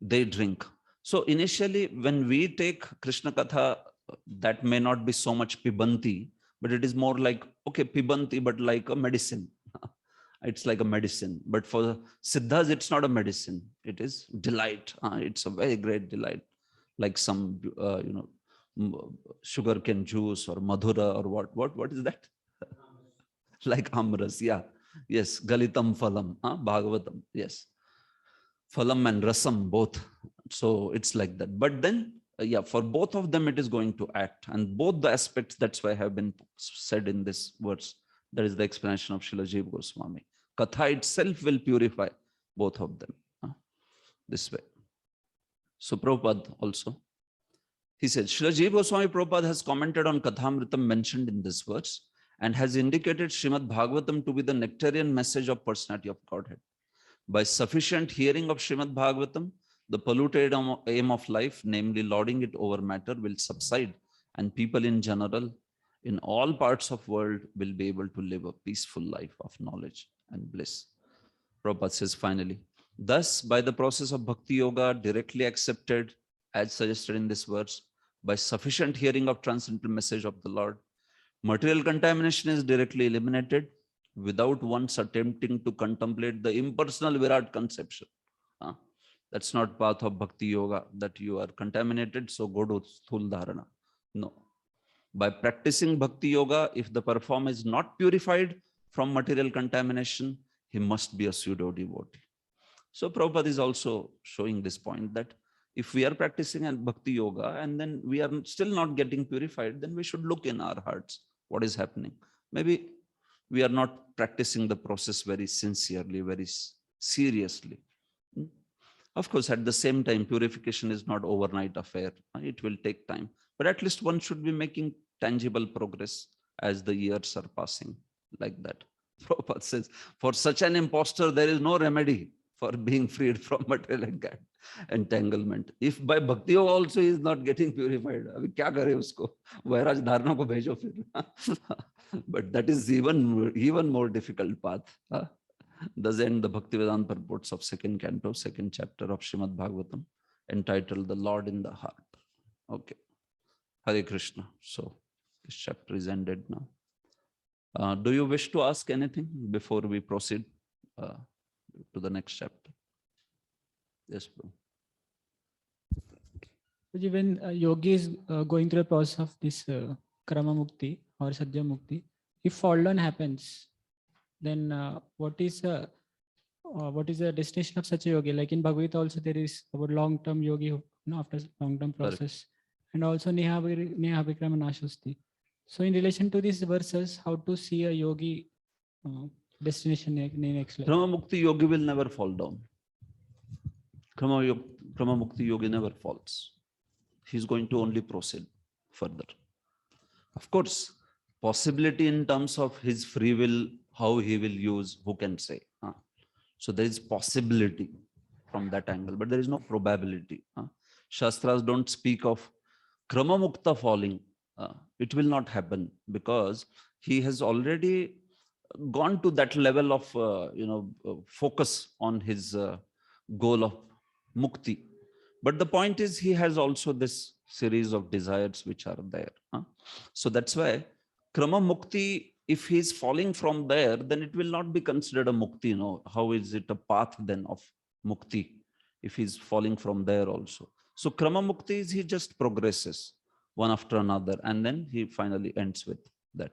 they drink. So initially, when we take Krishna Katha, that may not be so much pibanti, but it is more like, okay, pibanti, but like a medicine. It's like a medicine. But for siddhas, it's not a medicine. It is delight. It's a very great delight, like some, sugarcane juice or madhura or what is that? Like amras, yeah. Yes, galitam phalam, bhagavatam, yes. Phalam and rasam, both. So it's like that. But then, for both of them, it is going to act. And both the aspects, that's why have been said in this verse. That is the explanation of Srila Jiva Goswami. Katha itself will purify both of them this way. So Prabhupada also, he said, Srila Jiva Goswami Prabhupada has commented on Kathamritam mentioned in this verse and has indicated Srimad Bhagavatam to be the nectarian message of personality of Godhead. By sufficient hearing of Srimad Bhagavatam, the polluted aim of life, namely lording it over matter, will subside, and people in general, in all parts of world, will be able to live a peaceful life of knowledge and bliss. Prabhupada says finally, thus by the process of bhakti yoga directly accepted as suggested in this verse, by sufficient hearing of transcendental message of the Lord, material contamination is directly eliminated without once attempting to contemplate the impersonal Virat conception. That's not path of bhakti yoga, that you are contaminated, so go to sthul dharana. No. By practicing bhakti yoga, if the performer is not purified from material contamination, he must be a pseudo devotee. So Prabhupada is also showing this point that if we are practicing bhakti yoga and then we are still not getting purified, then we should look in our hearts what is happening. Maybe we are not practicing the process very sincerely, very seriously. Of course, at the same time, purification is not overnight affair. It will take time, but at least one should be making tangible progress as the years are passing, like that. Prabhupada says, for such an impostor, there is no remedy for being freed from material entanglement. If by bhakti yoga also he is not getting purified, abhi kya kare usko? Vairaj dharna ko bhejo fir. But that is even more difficult path. Thus end the Bhaktivedanta purports of second canto, second chapter of Srimad Bhagavatam, entitled The Lord in the Heart. Okay. Hare Krishna. So this chapter is ended now. Do you wish to ask anything before we proceed to the next chapter? Yes, bro. When yogi is going through the process of this Krama Mukti or Sadhya Mukti, if fall down happens, then what is the destination of such a yogi? Like in Bhagavad Gita also there is about long-term yogi after long-term process. Correct. And also Neha Vikrama Nashasti. So in relation to these verses, how to see a yogi destination in next life? Krama Mukti yogi will never fall down. Krama Mukti yogi never falls. He's going to only proceed further. Of course, possibility in terms of his free will, how he will use, who can say? So there is possibility from that angle, but there is no probability. Shastras don't speak of Krama Mukta falling. It will not happen because he has already gone to that level of focus on his goal of mukti. But the point is he has also this series of desires which are there. So that's why Krama Mukti if he's falling from there, then it will not be considered a mukti. No, how is it a path then of mukti if he's falling from there also? So krama mukti is he just progresses one after another, and then he finally ends with that.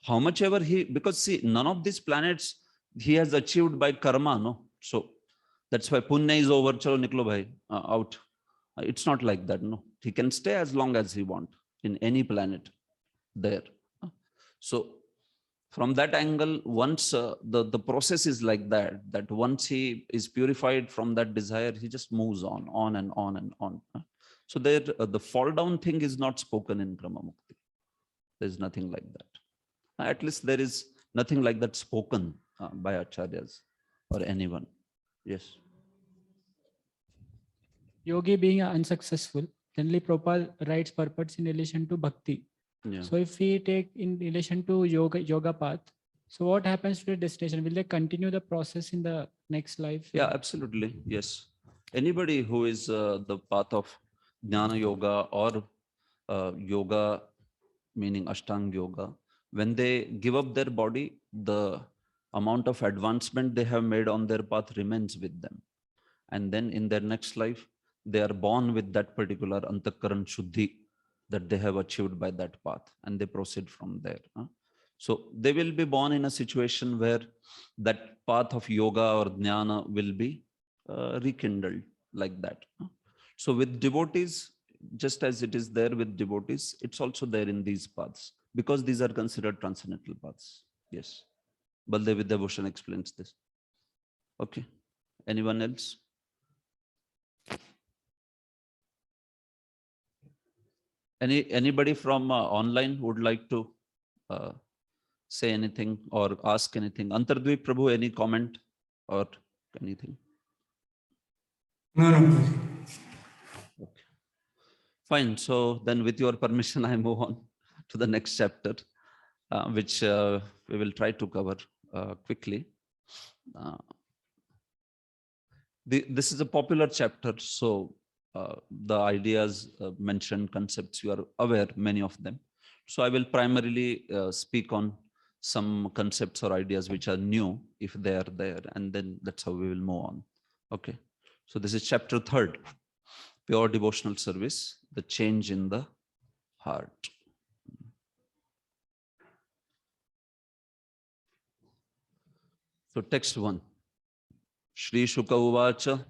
How much ever he, because see, none of these planets he has achieved by karma, no. So that's why punya is over, chalo niklo bhai, out. It's not like that, no. He can stay as long as he want in any planet there. So from that angle, once the process is like that, that once he is purified from that desire, he just moves on and on and on. So there, the fall down thing is not spoken in Krama Mukti. There's nothing like that. At least there is nothing like that spoken by acharyas or anyone. Yes. Yogi being unsuccessful, generally Prabhupada writes purports in relation to bhakti. Yeah. So if we take in relation to yoga path, so what happens to the destination? Will they continue the process in the next life? Yeah, absolutely. Yes. Anybody who is the path of Jnana Yoga or yoga, meaning Ashtanga Yoga, when they give up their body, the amount of advancement they have made on their path remains with them. And then in their next life, they are born with that particular Antakaran Shuddhi that they have achieved by that path, and they proceed from there. So they will be born in a situation where that path of yoga or jnana will be rekindled like that. So with devotees, just as it is there with devotees, it's also there in these paths, because these are considered transcendental paths. Yes. Baldev Vidyabhushan explains this. Okay. Anyone else? Anybody from online would like to say anything or ask anything? Antardvip Prabhu, any comment or anything? No. Okay. Fine. So then with your permission, I move on to the next chapter, which we will try to cover quickly. This is a popular chapter, so the ideas mentioned, concepts, you are aware, many of them. So I will primarily speak on some concepts or ideas which are new, if they are there, and then that's how we will move on. Okay. So this is chapter 3rd, pure devotional service, the change in the heart. So text 1. Shri Shuka Uvacha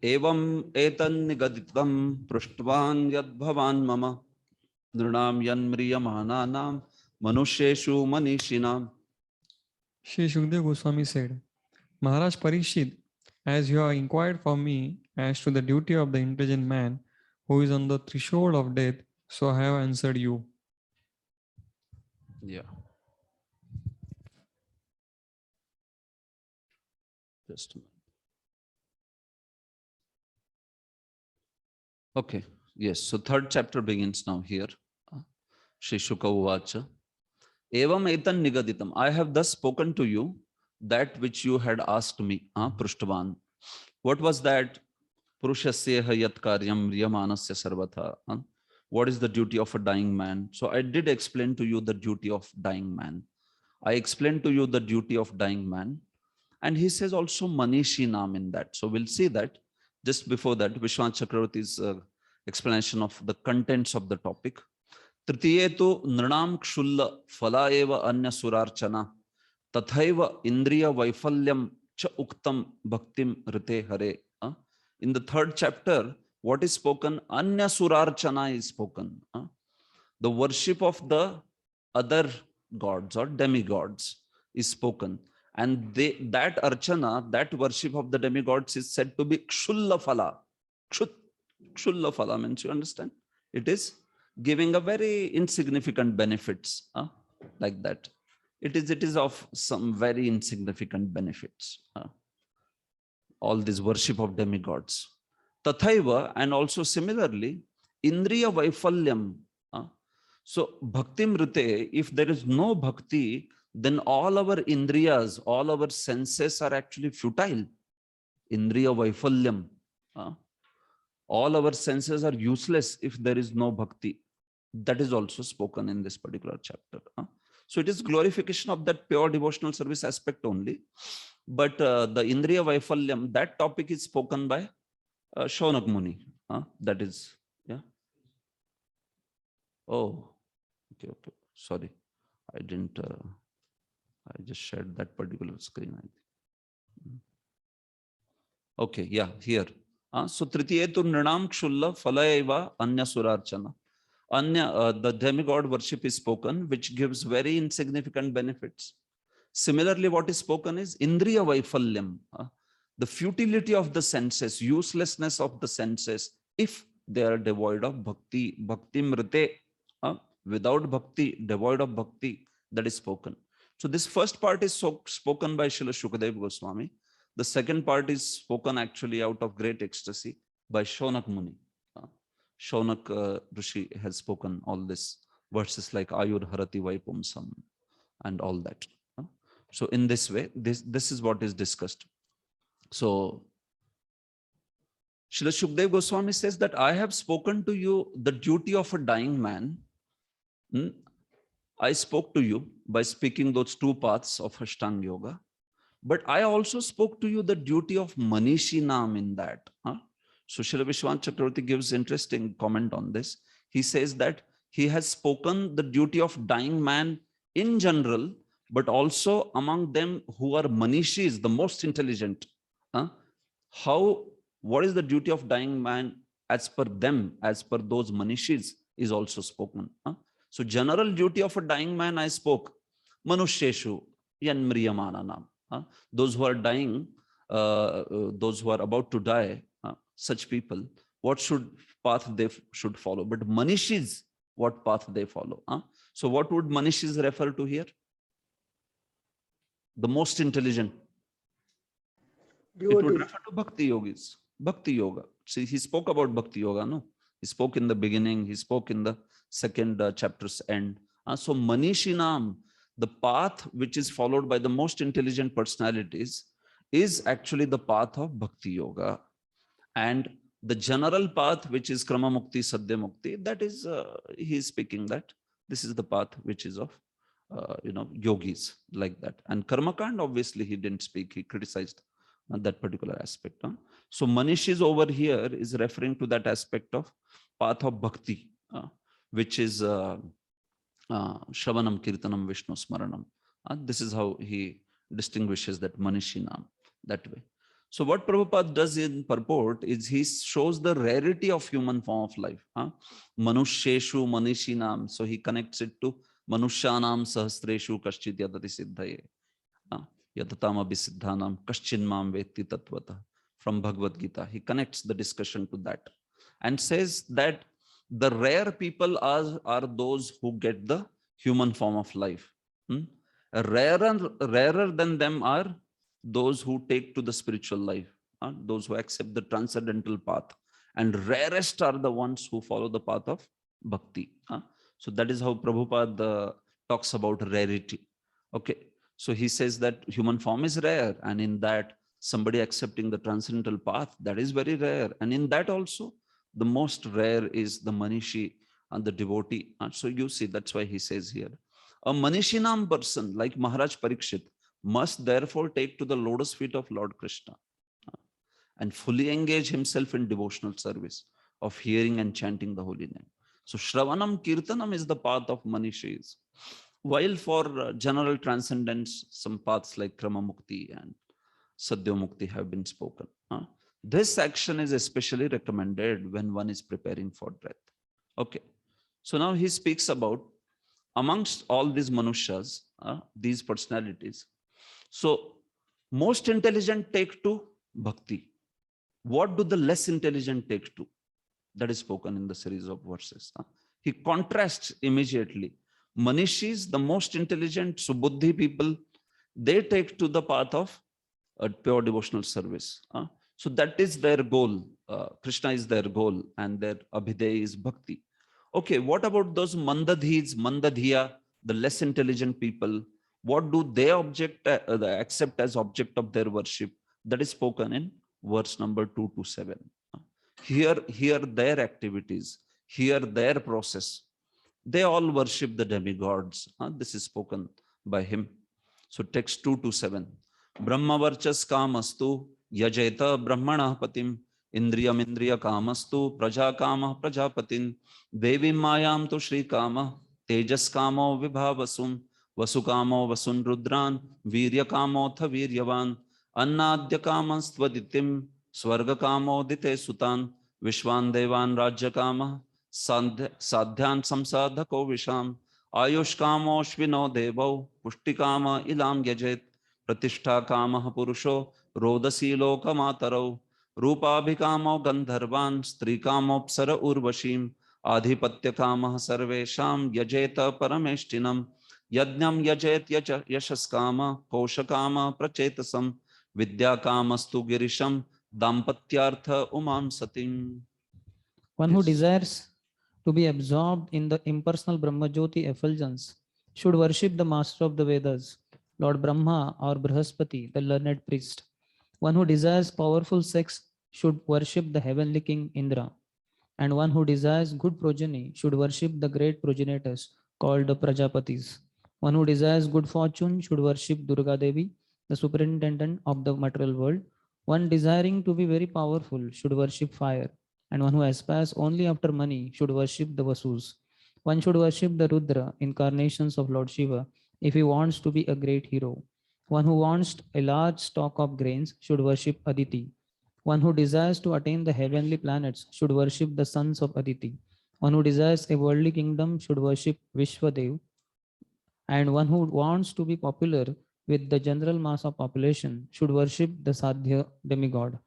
Evam etan nigaditam prushtvan yad bhavan mama nrinam yanmriyamananam manusheshu manishinam. Shri Shukdev Goswami said, Maharaj Parikshit, as you have inquired for me as to the duty of the intelligent man who is on the threshold of death, so I have answered you. Yeah. Just a minute. Okay. Yes. So 3rd chapter begins now here. Shri Shuka Uvacha. Evam etan nigaditam. I have thus spoken to you that which you had asked me. Prushtavan. What was that? Purushasya yat karyam riyamanasya sarvatha. What is the duty of a dying man? So I did explain to you the duty of dying man. I explained to you the duty of dying man. And he says also Manishi Nam in that. So we'll see that. Just before that, Vishwanath Chakravarti's explanation of the contents of the topic. Tritiyetu nrinam kshulla phala eva anya surarchana tathaiva indriya vaifalyam cha uktam bhaktim rite hare. In the 3rd chapter, what is spoken? Anya surarchana is spoken. The worship of the other gods or demigods is spoken. And that archana, that worship of the demigods is said to be kshulla phala. Kshulla phala means, you understand? It is giving a very insignificant benefits, like that. It is of some very insignificant benefits. All this worship of demigods. Tathaiva, and also similarly, indriya vaifalyam. So bhaktim rite, if there is no bhakti, then all our indriyas, all our senses are actually futile. Indriya vaifalyam. All our senses are useless if there is no bhakti. That is also spoken in this particular chapter. So it is glorification of that pure devotional service aspect only. But the Indriya Vaifalyam, that topic is spoken by Shaunak Muni. That is, yeah. Oh, okay. Sorry, I didn't. I just shared that particular screen. I think. Okay, yeah, here. So Tritiyetu Nrinam Kshulla Falayeva Anya Surarchana. Anya, the demigod worship is spoken, which gives very insignificant benefits. Similarly, what is spoken is Indriya Vaifalyam, the futility of the senses, uselessness of the senses, if they are devoid of bhakti, bhakti mrite, without bhakti, devoid of bhakti, that is spoken. So this first part is spoken by Srila Shukadeva Goswami. The second part is spoken actually out of great ecstasy by Shaunak Muni. Shaunak Rishi has spoken all this verses like Ayur Harati Vaipumsam and all that. So in this way, this is what is discussed. So Srila Shukadeva Goswami says that I have spoken to you the duty of a dying man. I spoke to you by speaking those two paths of Ashtanga Yoga. But I also spoke to you the duty of Manishinam in that. So Srila Vishwan Chakravarti gives interesting comment on this. He says that he has spoken the duty of dying man in general, but also among them who are Manishis, the most intelligent. What is the duty of dying man as per them, as per those Manishis is also spoken. So general duty of a dying man I spoke. Manusheshu Yanmriyamananam. Those who are dying, those who are about to die, such people, what path they should follow? But Manishis, what path they follow? So what would Manishis refer to here? The most intelligent. It would refer to Bhakti Yogis, Bhakti Yoga. See, he spoke about Bhakti Yoga, no? He spoke in the beginning, he spoke in the second chapter's end. So Manishinam, the path which is followed by the most intelligent personalities, is actually the path of Bhakti Yoga. And the general path, which is Krama Mukti, Sadhya Mukti, that is, he is speaking that this is the path which is of, yogis like that. And Karmakand, obviously, he didn't speak, he criticized that particular aspect. So Manishis over here is referring to that aspect of path of Bhakti, which is Shravanam, Kirtanam, Vishnu Smaranam. This is how he distinguishes that Manishinam that way. So what Prabhupada does in purport is he shows the rarity of human form of life. Manusheshu Manishinam. So he connects it to Manushyanam Sahasreshu Kaschid Yadati Siddhaye. Yadatam Abhisiddhanam Kaschinmam Vetti Tatvata. From Bhagavad Gita. He connects the discussion to that and says that the rare people are those who get the human form of life. Rarer than them are those who take to the spiritual life, those who accept the transcendental path. And rarest are the ones who follow the path of bhakti. So that is how Prabhupada talks about rarity. Okay, so he says that human form is rare, and in that somebody accepting the transcendental path, that is very rare. And in that also, the most rare is the Manishi and the devotee. So you see, that's why he says here, a Manishinam person like Maharaj Parikshit must therefore take to the lotus feet of Lord Krishna and fully engage himself in devotional service of hearing and chanting the holy name. So Shravanam Kirtanam is the path of Manishis. While for general transcendence, some paths like Krama Mukti and Sadhya Mukti have been spoken. This action is especially recommended when one is preparing for death. Okay, so now he speaks about amongst all these Manushas, these personalities. So most intelligent take to bhakti. What do the less intelligent take to? That is spoken in the series of verses. He contrasts immediately. Manishis, the most intelligent, Subuddhi people, they take to the path of pure devotional service. So that is their goal. Krishna is their goal, and their abhideya is bhakti. Okay, what about those mandadhis, mandadhiya, the less intelligent people? What do they accept as object of their worship? That is spoken in verse number 2 to 7. Here their activities, here their process. They all worship the demigods. This is spoken by him. So text 2 to 7. Brahma varchas kamastu yajeta brahmana patim indriyam indriya kamastu praja kama prajapatin devim mayam tu shri kama tejas kamo vibhavasum vasukamo vasun rudran virya kamo tha viryavan annadya kamastvaditim swarga kamo dite sutan vishwan devan rajya kama sadhyan samsadhako visham Ayush कामोश्विनो देवौ पुष्टि काम इलाम यजेत प्रतिष्ठा काम पुरुषो रोदसी लोकमातरौ रूपाभिकामो गंधर्वान् स्त्री कामोप्सर उर्वशीम आधिपत्य काम सर्वेषां यजेत परमेष्टिनम यज्ञम यजेत यशस काम कोश काम प्रचेतसम विद्या कामस्तु गिरिशम दाम्पत्यार्थ उमां सतीम. One who Yes. desires to be absorbed in the impersonal Brahma Jyoti effulgence should worship the master of the Vedas, Lord Brahma or Brihaspati, the learned priest. One who desires powerful sex should worship the heavenly king Indra. And one who desires good progeny should worship the great progenitors called the Prajapatis. One who desires good fortune should worship Durga Devi, the superintendent of the material world. One desiring to be very powerful should worship fire. And one who aspires only after money should worship the Vasus. One should worship the Rudra, incarnations of Lord Shiva, if he wants to be a great hero. One who wants a large stock of grains should worship Aditi. One who desires to attain the heavenly planets should worship the sons of Aditi. One who desires a worldly kingdom should worship Vishwadev. And one who wants to be popular with the general mass of population should worship the Sadhya demigod.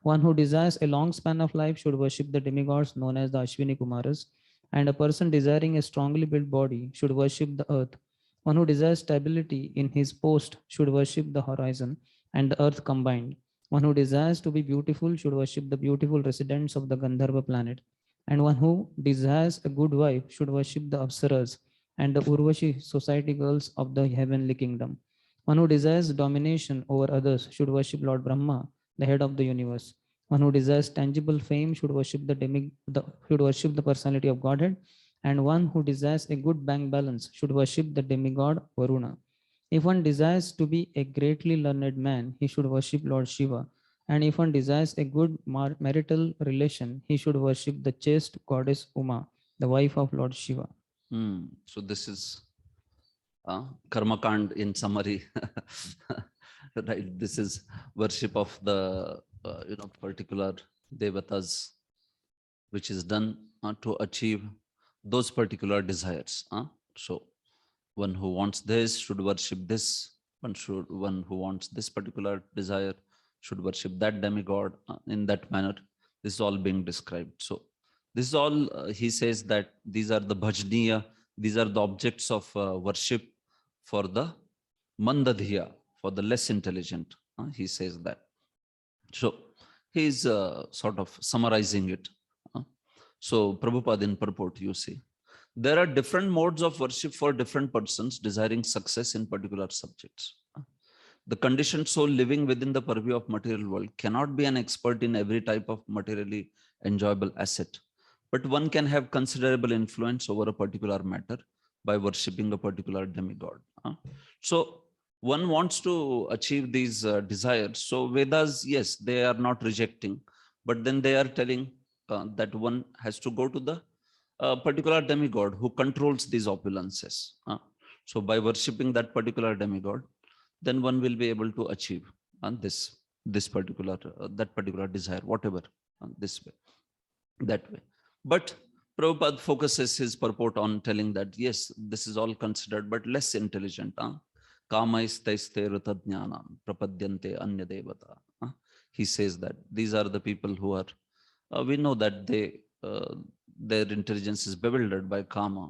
One who desires a long span of life should worship the demigods known as the Ashwini Kumaras. And a person desiring a strongly built body should worship the earth. One who desires stability in his post should worship the horizon and the earth combined. One who desires to be beautiful should worship the beautiful residents of the Gandharva planet. And one who desires a good wife should worship the Apsaras and the Urvashi society girls of the heavenly kingdom. One who desires domination over others should worship Lord Brahma, the head of the universe. One who desires tangible fame should worship the personality of Godhead. And one who desires a good bank balance should worship the demigod Varuna. If one desires to be a greatly learned man, he should worship Lord Shiva. And if one desires a good marital relation, he should worship the chaste goddess Uma, the wife of Lord Shiva. So this is Karma Kand in summary. Right, this is worship of the particular devatas, which is done to achieve those particular desires. So one who wants this should worship this. One who wants this particular desire should worship that demigod in that manner. This is all being described. So this is all he says that these are the bhajniya, these are the objects of worship for the mandadhiya, for the less intelligent. He says that. So he is sort of summarizing it. So Prabhupada in purport, you see, there are different modes of worship for different persons desiring success in particular subjects. The conditioned soul living within the purview of material world cannot be an expert in every type of materially enjoyable asset, but one can have considerable influence over a particular matter by worshipping a particular demigod. So one wants to achieve these desires. So Vedas, yes, they are not rejecting, but then they are telling that one has to go to the particular demigod who controls these opulences. So by worshipping that particular demigod, then one will be able to achieve this particular that particular desire, whatever, this way, that way. But Prabhupada focuses his purport on telling that yes, this is all considered, but less intelligent. Kamaiste rutadnyanam prapadyante anya devata. He says that these are the people who are, we know that their intelligence is bewildered by kama.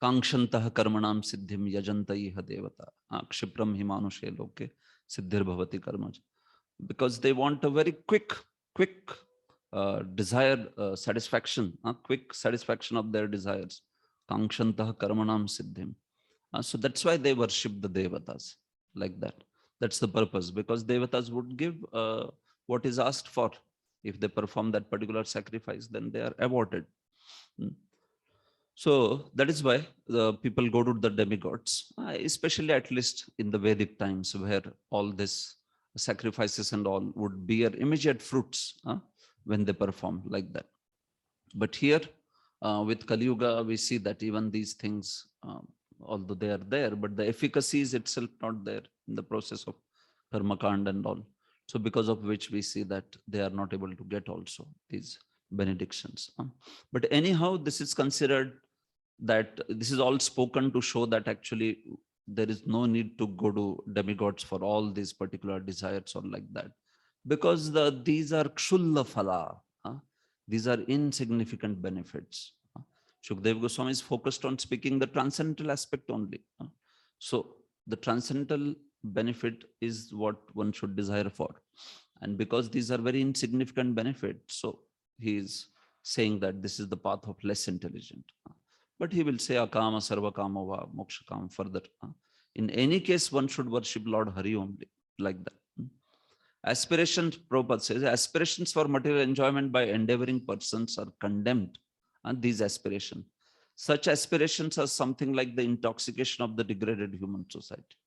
Kangshantah karmanam siddhim yajanta iha devata. Kshipram himanushe loke siddhir bhavati karmaj. Because they want a very quick desired satisfaction, quick satisfaction of their desires. Kangshantah karmanam siddhim. So that's why they worship the devatas like that. That's the purpose, because devatas would give what is asked for. If they perform that particular sacrifice, then they are awarded. So that is why the people go to the demigods, especially at least in the Vedic times where all this sacrifices and all would bear immediate fruits when they perform like that. But here with Kali Yuga, we see that even these things, although they are there, but the efficacy is itself not there in the process of Karma Kand and all. So because of which we see that they are not able to get also these benedictions. But anyhow, this is considered that this is all spoken to show that actually there is no need to go to demigods for all these particular desires or like that, because these are kshulla phala. These are insignificant benefits. Shukdev Goswami is focused on speaking the transcendental aspect only. So the transcendental benefit is what one should desire for. And because these are very insignificant benefits, so he is saying that this is the path of less intelligent. But he will say akama sarva kama va moksha kama further. In any case, one should worship Lord Hari only, like that. Aspirations, Prabhupada says, aspirations for material enjoyment by endeavoring persons are condemned. And these aspirations. Such aspirations are something like the intoxication of the degraded human society.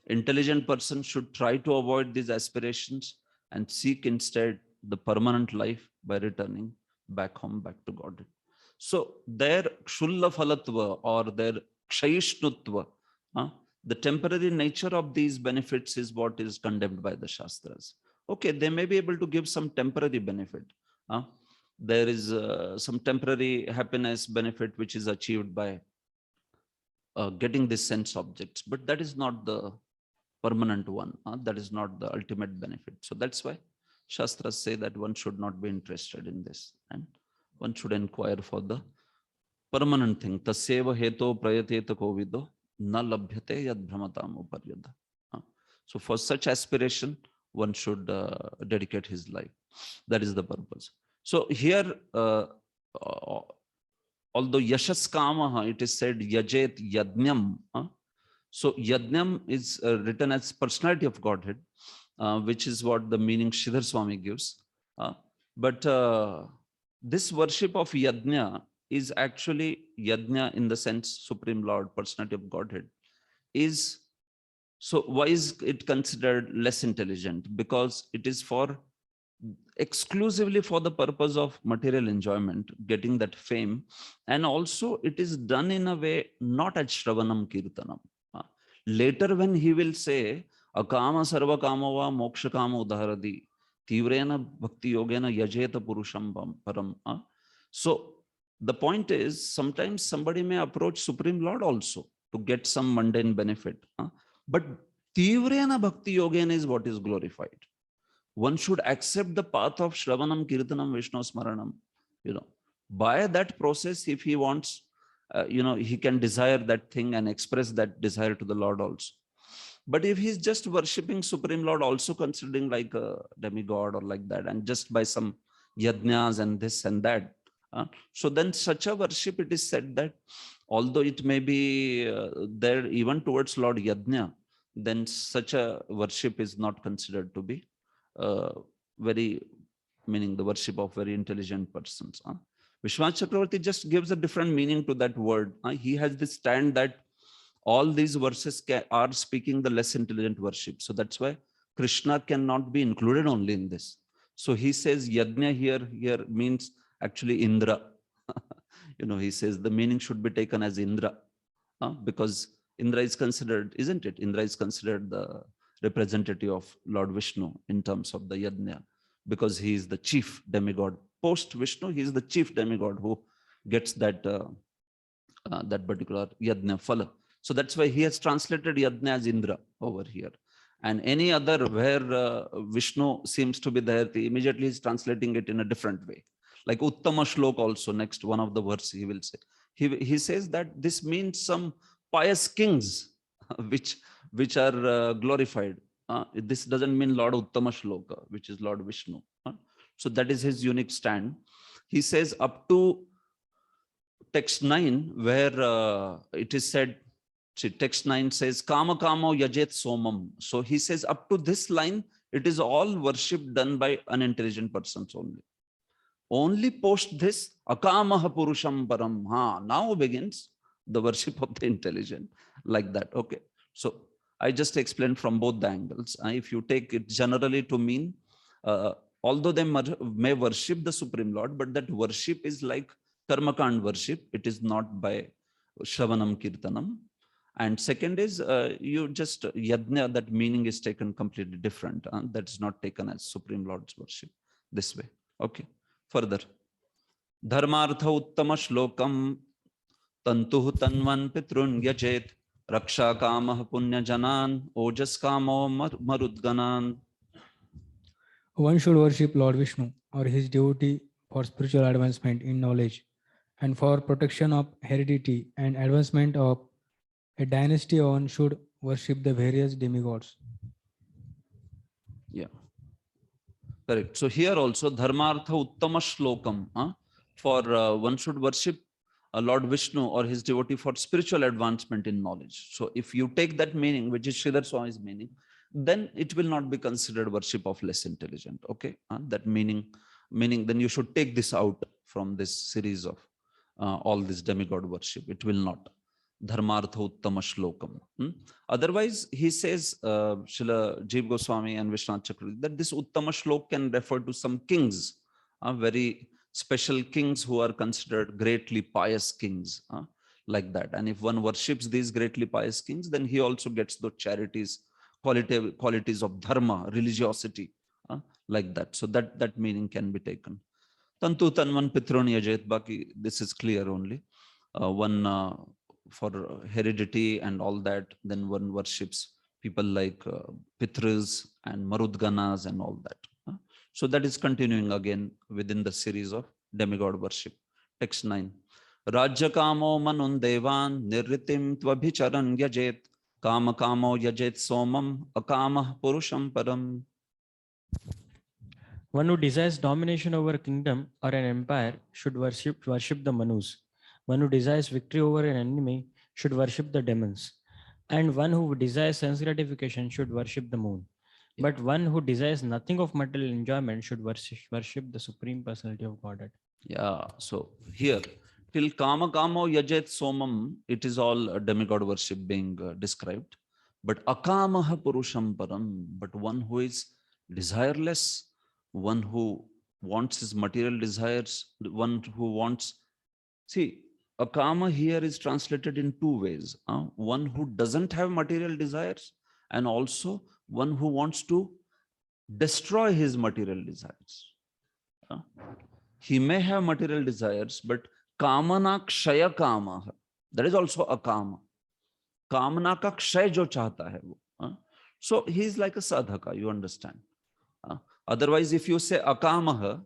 Intelligent persons should try to avoid these aspirations and seek instead the permanent life by returning back home, back to God. So their kshulla phalatva or their kshayishnutva, the temporary nature of these benefits is what is condemned by the Shastras. Okay, they may be able to give some temporary benefit. There is some temporary happiness benefit which is achieved by getting these sense objects, but that is not the permanent one. That is not the ultimate benefit. So that's why Shastras say that one should not be interested in this and one should inquire for the permanent thing. Tasyeva heto prayateta kovido na labhyate yad brahmatam uparyada. So for such aspiration, one should dedicate his life. That is the purpose. So here, although yashas kama, it is said yajet yadnyam. So yadnyam is written as personality of Godhead, which is what the meaning Sridhar Swami gives. But this worship of yajna is actually yajna in the sense Supreme Lord, personality of Godhead, is. So why is it considered less intelligent? Because it is for exclusively for the purpose of material enjoyment, getting that fame, and also it is done in a way not as Shravanam Kirtanam. Later when he will say akama sarva kamava moksha kama udharadi tivrena bhakti yogena yajeta purusham param. So the point is, sometimes somebody may approach Supreme Lord also to get some mundane benefit, but tivrena bhakti yogena is what is glorified. One should accept the path of Shravanam, Kirtanam, Vishnu Smaranam. By that process, if he wants, he can desire that thing and express that desire to the Lord also. But if he's just worshipping Supreme Lord, also considering like a demigod or like that, and just by some yajnas and this and that, so then such a worship, it is said that although it may be there even towards Lord Yajna, then such a worship is not considered to be meaning the worship of very intelligent persons. Vishwanath Chakravarti just gives a different meaning to that word. He has this stand that all these verses are speaking the less intelligent worship. So that's why Krishna cannot be included only in this. So he says yajna here means actually Indra. He says the meaning should be taken as Indra, because Indra is considered, isn't it? Indra is considered the representative of Lord Vishnu in terms of the yajna, because he is the chief demigod. Post Vishnu, he is the chief demigod who gets that that particular yajna phala. So that's why he has translated yajna as Indra over here. And any other where Vishnu seems to be there, immediately is translating it in a different way. Like Uttama Shlok also, next one of the verse he will say. He says that this means some pious kings which are glorified. This doesn't mean Lord Uttama Shloka, which is Lord Vishnu. So that is his unique stand. He says up to text 9, where it is said, see, text 9 says, Kama Kamo Yajet Somam. So he says up to this line, it is all worship done by unintelligent persons only. Only post this, akamaha purusham param. Now begins the worship of the intelligent, like that. Okay. So I just explained from both the angles. If you take it generally to mean, although they may worship the Supreme Lord, but that worship is like Karmakand worship. It is not by Shravanam Kirtanam. And second is, you just yajna, that meaning is taken completely different. That's not taken as Supreme Lord's worship this way. Okay. Further. Dharmartha uttama shlokam tantuh tanvan pitrun yajet raksha kamah punya janan ojas kamo marudganan. One should worship Lord Vishnu or his devotee for spiritual advancement in knowledge and for protection of heredity and advancement of a dynasty. One should worship the various demigods. Yeah, correct. So here also dharmartha uttama shlokam, for one should worship Lord Vishnu or his devotee for spiritual advancement in knowledge. So if you take that meaning, which is Sridhar Swami's meaning, then it will not be considered worship of less intelligent. Okay, that meaning then you should take this out from this series of all this demigod worship. It will not. Dharmartha uttama shlokam. Otherwise, he says, Srila Jiva Goswami and Vishwanath Chakravarti, that this uttama shlok can refer to some kings, very special kings who are considered greatly pious kings, like that. And if one worships these greatly pious kings, then he also gets the charities, qualities of dharma, religiosity, like that. So that meaning can be taken. Tantu tanvan pitrun yajet, baki, this is clear only. One for heredity and all that, then one worships people like Pitras and Marudganas and all that. So that is continuing again within the series of demigod worship. Text 9. Rajya kamo manun devan nirritim tvabhicharan yajet kama kamo yajet somam akama purusham param. One who desires domination over a kingdom or an empire should worship the Manus. One who desires victory over an enemy should worship the demons. And one who desires sense gratification should worship the moon. But one who desires nothing of material enjoyment should worship the Supreme Personality of Godhead. Yeah, so here, till kama kamo yajet somam, it is all demigod worship being described. But akamaha purusham param, but one who is desireless, one who wants his material desires, one who wants, see, akama here is translated in two ways. One who doesn't have material desires, and also one who wants to destroy his material desires. He may have material desires, but kamana kshaya kama, that is also akama. Kamana ka kshay jo chahta hai wo. So he is like a sadhaka, you understand. Otherwise, if you say akamaha,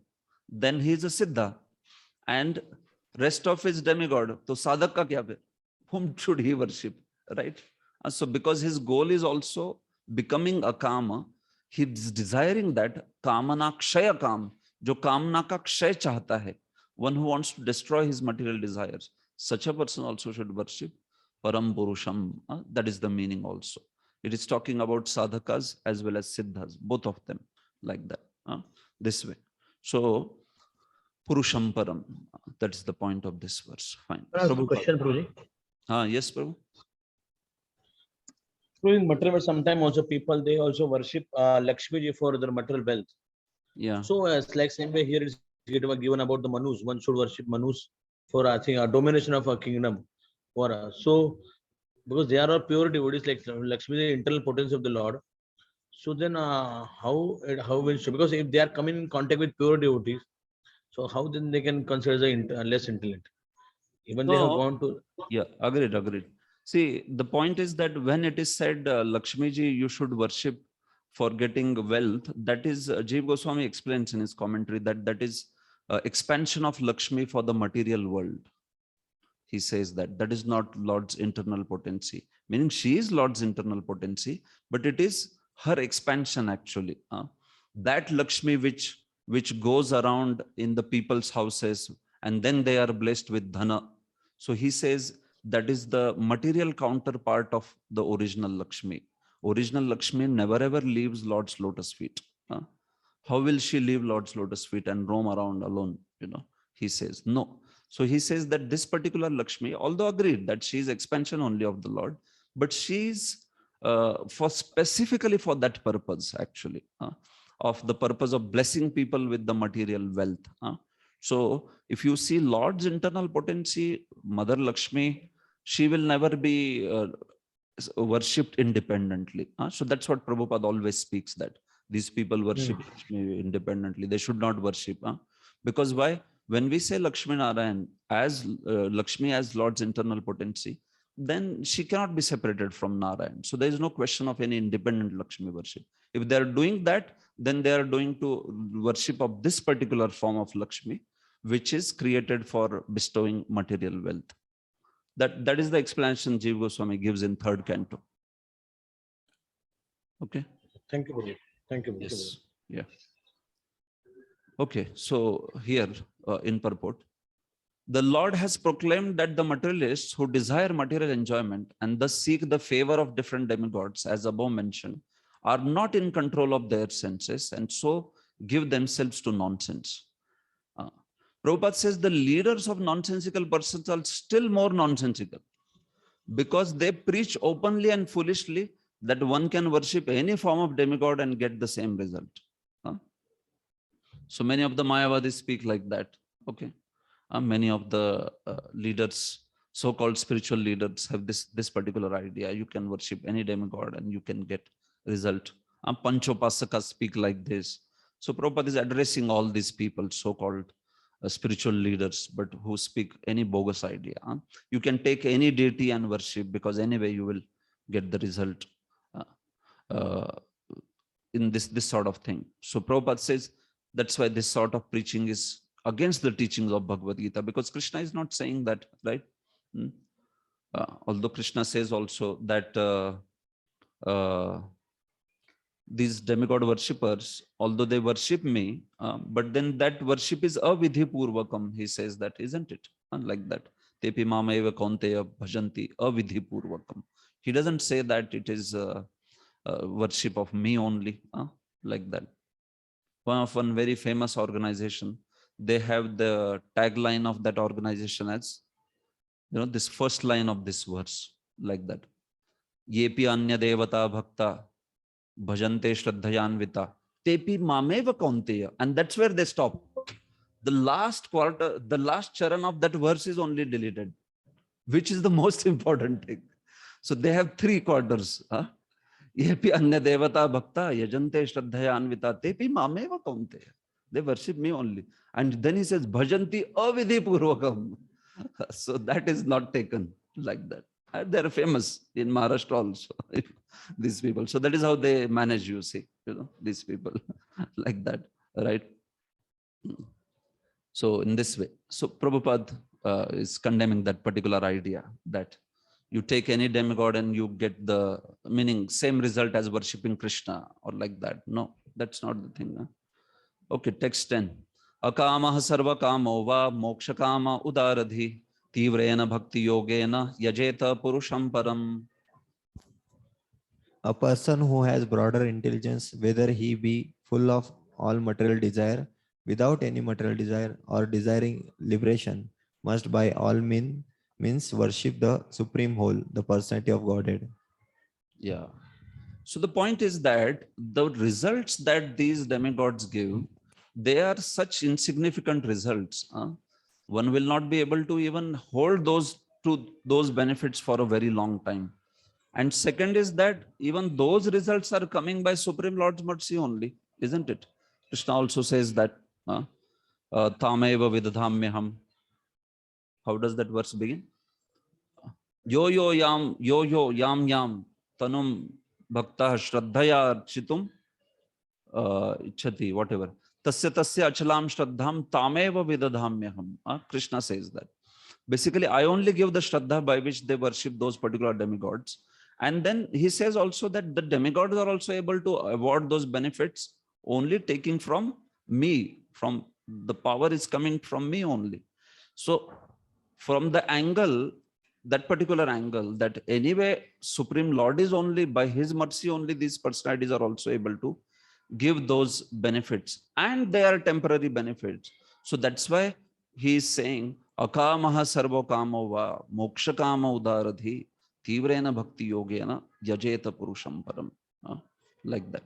then he is a siddha, and rest of his demigod. So sadhak ka kya hai? Whom should he worship, right? So because his goal is also becoming a kama, he is desiring that kamana kshaya kam, jo kamna ka kshay chahta hai, one who wants to destroy his material desires. Such a person also should worship param purusham. That is the meaning also. It is talking about sadhakas as well as siddhas, both of them, like that, this way. So purusham param, that is the point of this verse. Fine. Question, Prabhuji. Yes, Prabhu. In material, sometimes also people, they also worship Lakshmi ji for their material wealth. Yeah. So it's like same way here it's given about the Manus. One should worship Manus for, I think, a domination of a kingdom. So because they are all pure devotees, like Lakshmi, the internal potency of the Lord. So then how will, because if they are coming in contact with pure devotees, so how then they can consider the less intelligent? Even they have gone to. Yeah, agreed. See, the point is that when it is said, Lakshmi ji, you should worship for getting wealth, that is, Jiva Goswami explains in his commentary that is expansion of Lakshmi for the material world. He says that is not Lord's internal potency, meaning she is Lord's internal potency, but it is her expansion actually. That Lakshmi which goes around in the people's houses and then they are blessed with dhana. So he says that is the material counterpart of the original Lakshmi. Original Lakshmi never ever leaves Lord's lotus feet. How will she leave Lord's lotus feet and roam around alone he says no. So he says that this particular Lakshmi, although agreed that she is expansion only of the Lord, but she's for specifically for that purpose, actually, of the purpose of blessing people with the material wealth. So if you see Lord's internal potency, Mother Lakshmi, she will never be worshipped independently. So that's what Prabhupada always speaks, that these people worship Lakshmi independently. They should not worship. Because why? When we say Lakshmi Narayan as Lakshmi as Lord's internal potency, then she cannot be separated from Narayan. So there is no question of any independent Lakshmi worship. If they are doing that, then they are doing to worship of this particular form of Lakshmi, which is created for bestowing material wealth. That is the explanation Jiva Goswami gives in 3rd canto. Okay. Thank you, Prabhu. Thank you. Yes. Yeah. Okay. So here in purport, the Lord has proclaimed that the materialists who desire material enjoyment and thus seek the favor of different demigods, as above mentioned, are not in control of their senses and so give themselves to nonsense. Prabhupada says the leaders of nonsensical persons are still more nonsensical because they preach openly and foolishly that one can worship any form of demigod and get the same result. So many of the Mayavadis speak like that. Okay. Many of the leaders, so-called spiritual leaders, have this particular idea. You can worship any demigod and you can get result. Panchopasaka speak like this. So Prabhupada is addressing all these people, so-called spiritual leaders, but who speak any bogus idea. You can take any deity and worship because anyway you will get the result in this sort of thing. So Prabhupada says that's why this sort of preaching is against the teachings of Bhagavad Gita, because Krishna is not saying that, right? Although Krishna says also that these demigod worshippers, although they worship me, but then that worship is avidhi purvakam, he says that, isn't it? Like that. Tepi mamaeva kaunteya bhajanti avidhi purvakam. He doesn't say that it is worship of me only, like that. One very famous organization, they have the tagline of that organization as, this first line of this verse, like that. Yepi anya devata bhakta bhajante shraddhayanvita tepi mameva kaunteya. And that's where they stop. The last charan of that verse is only deleted, which is the most important thing. So they have 3 quarters. Yepi anya devata bhakta yajante shraddhayanvita tepi mameva kaunteya. They worship me only. And then he says, bhajanti avidhi purvakam. So that is not taken like that. They're famous in Maharashtra also, these people. So that is how they manage, you see, these people like that, right? So in this way, so Prabhupada is condemning that particular idea that you take any demigod and you get the meaning, same result as worshipping Krishna or like that. No, that's not the thing. Okay, text 10. Akamaha sarva kamo va moksha kama udaradhi tivrena bhakti yogena yajeta purusham param. A person who has broader intelligence, whether he be full of all material desire, without any material desire, or desiring liberation, must by all means worship the Supreme Whole, the personality of Godhead. Yeah. So the point is that the results that these demigods give, they are such insignificant results. One will not be able to even hold those benefits for a very long time. And second is that even those results are coming by Supreme Lord's mercy only, isn't it? Krishna also says that, Tameva vidadhamyaham. How does that verse begin? Yo yam yam tanum bhakta shraddhaya architum ichhati, whatever. Tasya achalam shraddham tameva vidadhamyaham. Krishna says that. Basically, I only give the shraddha by which they worship those particular demigods. And then he says also that the demigods are also able to award those benefits only taking from me, from the power is coming from me only. So from the angle, that particular angle, that anyway, Supreme Lord is only by his mercy only these personalities are also able to give those benefits, and they are temporary benefits. So that's why he is saying, Akamaha sarva kamo va moksha kama udaradhi tivrena bhakti yogena yajeta purusham param. Like that.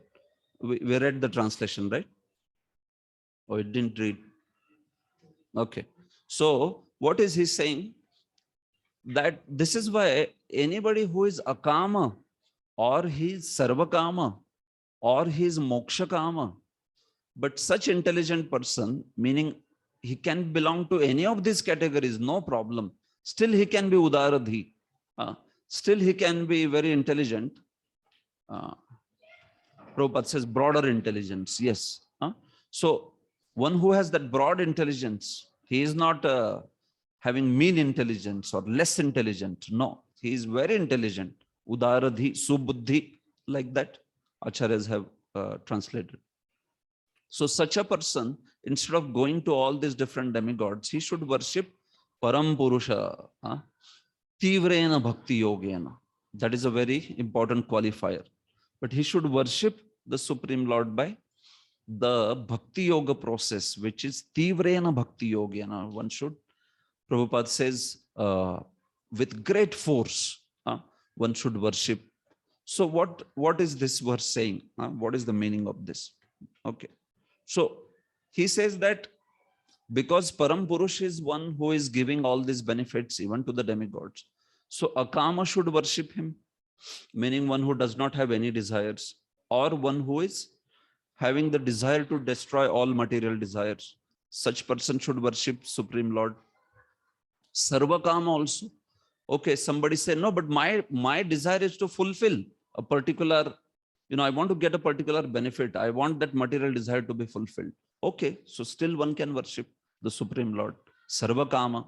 We read the translation, right? Or it didn't read? Okay. So what is he saying? That this is why anybody who is akama, or he is sarvakama, or he is moksha kama, but such intelligent person, meaning he can belong to any of these categories, no problem. Still he can be udaradhi. Still he can be very intelligent. Prabhupada says broader intelligence. Yes. So one who has that broad intelligence, he is not having mean intelligence or less intelligent. No, he is very intelligent. Udaradhi, subuddhi, like that acharyas have translated. So such a person, instead of going to all these different demigods, he should worship Param Purusha, Tivrena Bhakti Yogena. That is a very important qualifier. But he should worship the Supreme Lord by the Bhakti Yoga process, which is Tivrena Bhakti Yogena. One should, Prabhupada says, with great force, one should worship. So what is this verse saying? What is the meaning of this? Okay. So he says that because Param Purush is one who is giving all these benefits even to the demigods. So Akama should worship him, meaning one who does not have any desires, or one who is having the desire to destroy all material desires. Such person should worship Supreme Lord. Sarvakama also. Okay, somebody say, no, but my desire is to fulfill a particular, I want to get a particular benefit. I want that material desire to be fulfilled. Okay, so still one can worship the Supreme Lord. Sarvakama.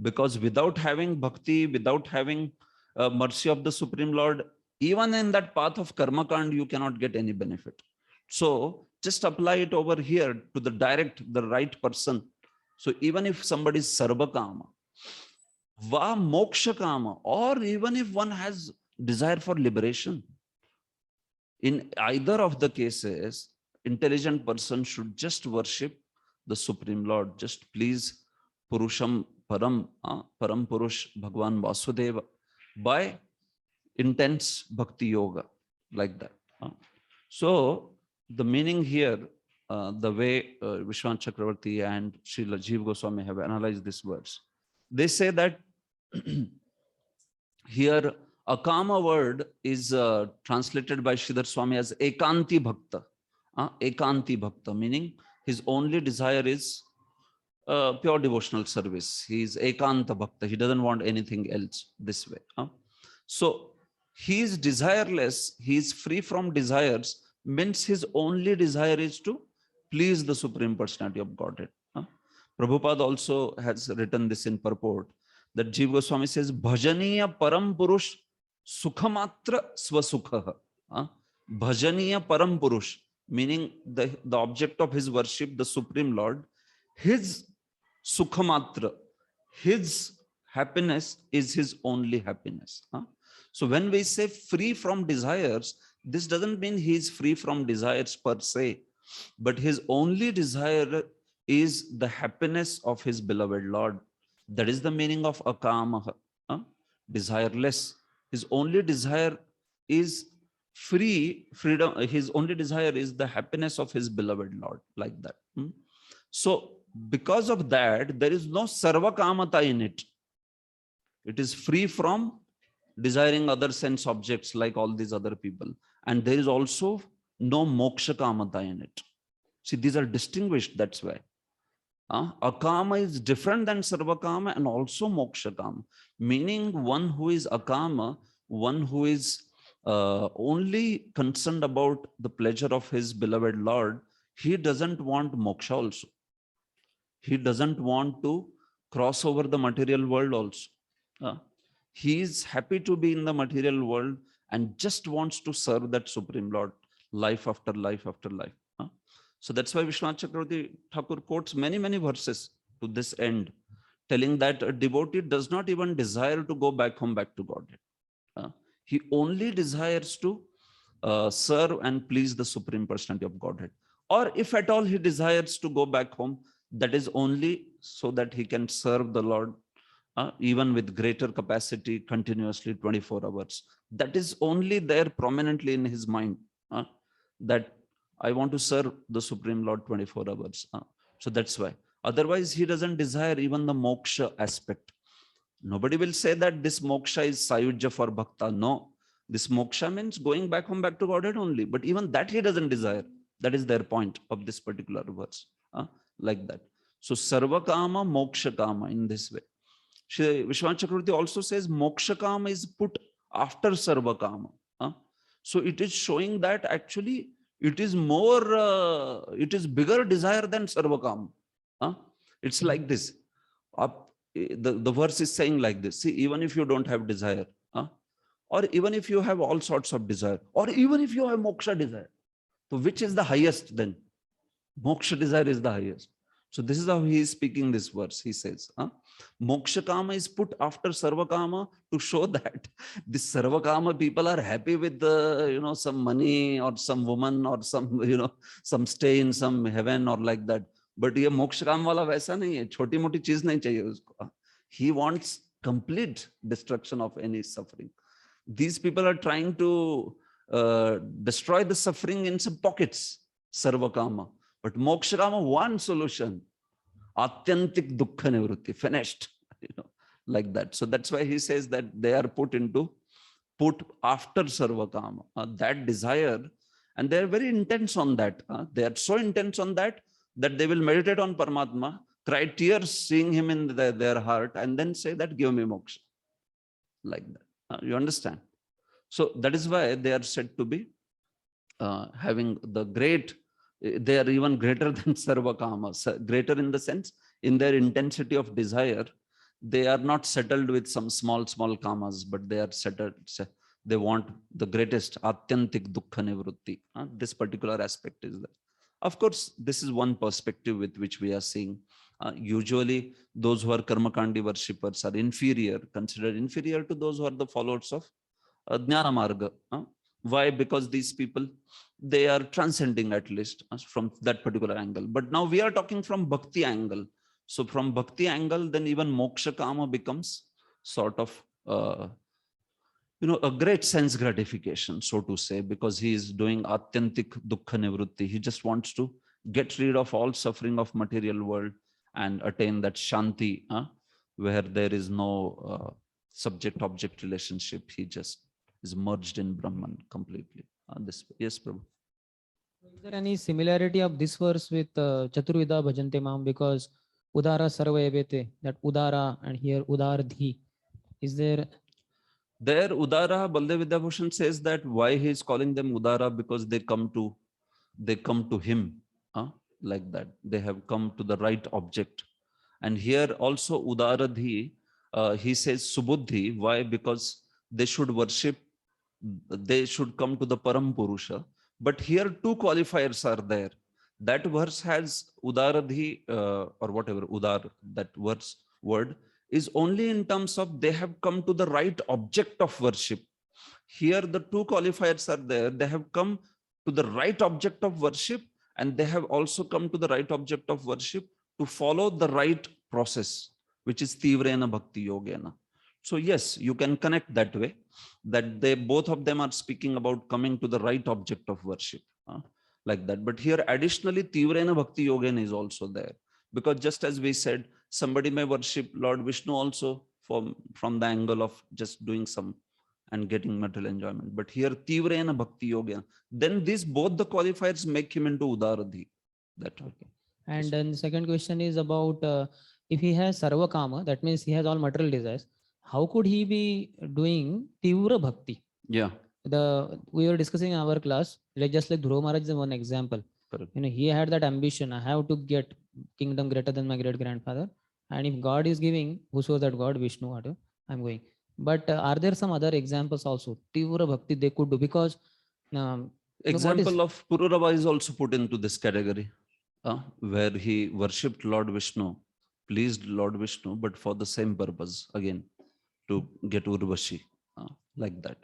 Because without having bhakti, without having mercy of the Supreme Lord, even in that path of karma kand, you cannot get any benefit. So just apply it over here to the right person. So even if somebody is sarvakama, va moksha kama, or even if one has desire for liberation, in either of the cases, intelligent person should just worship the Supreme Lord. Just please Purusham Param, Param Purush Bhagwan Vasudeva by intense bhakti yoga, like that. So the meaning here, the way Vishwanath Chakravarti and Srila Jiva Goswami have analyzed this verse, they say that here Akama word is translated by Sridhar Swami as Ekanti Bhakta. Ekanti Bhakta, meaning his only desire is pure devotional service. He is Ekanta Bhakta. He doesn't want anything else this way. So he is desireless. He is free from desires, means his only desire is to please the Supreme Personality of Godhead. Prabhupada also has written this in purport, that Jiva Goswami says, Bhajaniya Param Purush Sukhamatra Swasukha. Bhajaniya Param Purush, meaning the object of his worship, the Supreme Lord, his Sukhamatra, his happiness is his only happiness. So when we say free from desires, this doesn't mean he is free from desires per se, but his only desire is the happiness of his beloved Lord. That is the meaning of akama, desireless. His only desire is freedom. His only desire is the happiness of his beloved Lord, like that. So because of that, there is no sarva kamata in it. It is free from desiring other sense objects like all these other people. And there is also no moksha kamata in it. See, these are distinguished, that's why. Akama is different than sarvakama and also moksha kama, meaning one who is akama, one who is only concerned about the pleasure of his beloved Lord. He doesn't want moksha also. He doesn't want to cross over the material world also. He is happy to be in the material world and just wants to serve that Supreme Lord life after life after life. So that's why Vishwanath Chakravarti Thakur quotes many, many verses to this end, telling that a devotee does not even desire to go back home, back to Godhead. He only desires to serve and please the Supreme Personality of Godhead. Or if at all he desires to go back home, that is only so that he can serve the Lord even with greater capacity continuously 24 hours. That is only there prominently in his mind, that I want to serve the Supreme Lord 24 hours. So that's why. Otherwise, he doesn't desire even the moksha aspect. Nobody will say that this moksha is sayujya for bhakta. No, this moksha means going back home, back to Godhead only. But even that he doesn't desire. That is their point of this particular verse. Like that. So sarva kama, moksha kama in this way. Shri Vishwanath Chakravarti also says moksha kama is put after sarva kama. So it is showing that actually it is more, it is bigger desire than sarva kama. It's like this. The verse is saying like this. See, even if you don't have desire, or even if you have all sorts of desire, or even if you have moksha desire, so which is the highest then? Moksha desire is the highest. So this is how he is speaking this verse. He says, moksha kama is put after sarva kama to show that this sarva kama people are happy with the, some money or some woman or some, some stay in some heaven or like that. But ये मोक्ष काम वाला वैसा नहीं है, छोटी मोटी चीज नहीं चाहिए उसको. He wants complete destruction of any suffering. These people are trying to destroy the suffering in some pockets, sarva kama. But moksha kama, one solution, atyantik dukkha nivrutti, finished, like that. So that's why he says that they are put after sarva kama, that desire, and they are very intense on that. They are so intense on that they will meditate on Paramatma, cry tears seeing him in their heart, and then say that give me moksha, like that. You understand? So that is why they are said to be having the great, they are even greater than sarva kama, greater in the sense, in their intensity of desire, they are not settled with some small kamas, but they are settled, they want the greatest, atyantik dukkha nivrutti. This particular aspect is there. Of course, this is one perspective with which we are seeing. Usually, those who are karmakandi worshippers are inferior, considered inferior to those who are the followers of Jnana Marga. Why? Because these people, they are transcending at least from that particular angle. But now we are talking from bhakti angle. So from bhakti angle, then even moksha kama becomes sort of a great sense gratification, so to say, because he is doing atyantik dukkha nivrutti. He just wants to get rid of all suffering of material world and attain that shanti, where there is no subject-object relationship. He just is merged in Brahman completely. This way. Yes, Prabhu. Is there any similarity of this verse with Chaturvida Bhajante Mam? Because Udara Sarva Evete, that Udara, and here Udardhi. Is there? There, Udara, Baldev Vidyabhushan says that why he is calling them Udara, because they come to him, like that. They have come to the right object. And here also Udaradhi, he says Subuddhi. Why? Because they should worship, they should come to the Param Purusha. But here two qualifiers are there. That verse has Udaradhi, or whatever, Udar, that word is only in terms of they have come to the right object of worship. Here the two qualifiers are there. They have come to the right object of worship, and they have also come to the right object of worship to follow the right process, which is Tivrena Bhakti Yogena. So yes, you can connect that way, that they both of them are speaking about coming to the right object of worship, like that. But here additionally Tivrena Bhakti Yogena is also there, because just as we said, somebody may worship Lord Vishnu also from the angle of just doing some and getting material enjoyment. But here Tivrena Bhakti Yogena, then these both the qualifiers make him into Udaradhi. That okay. And then the second question is about if he has Sarva Kama, that means he has all material desires. How could he be doing Tivra Bhakti? Yeah. We were discussing in our class, just like Dhruva Maharaj is one example. Correct. He had that ambition. I have to get kingdom greater than my great grandfather. And if God is giving, who shows that God, Vishnu, I'm going. But are there some other examples also? Tivra Bhakti they could do, because example of Pururava is also put into this category, where he worshipped Lord Vishnu, pleased Lord Vishnu, but for the same purpose, again, to get Urvashi, like that.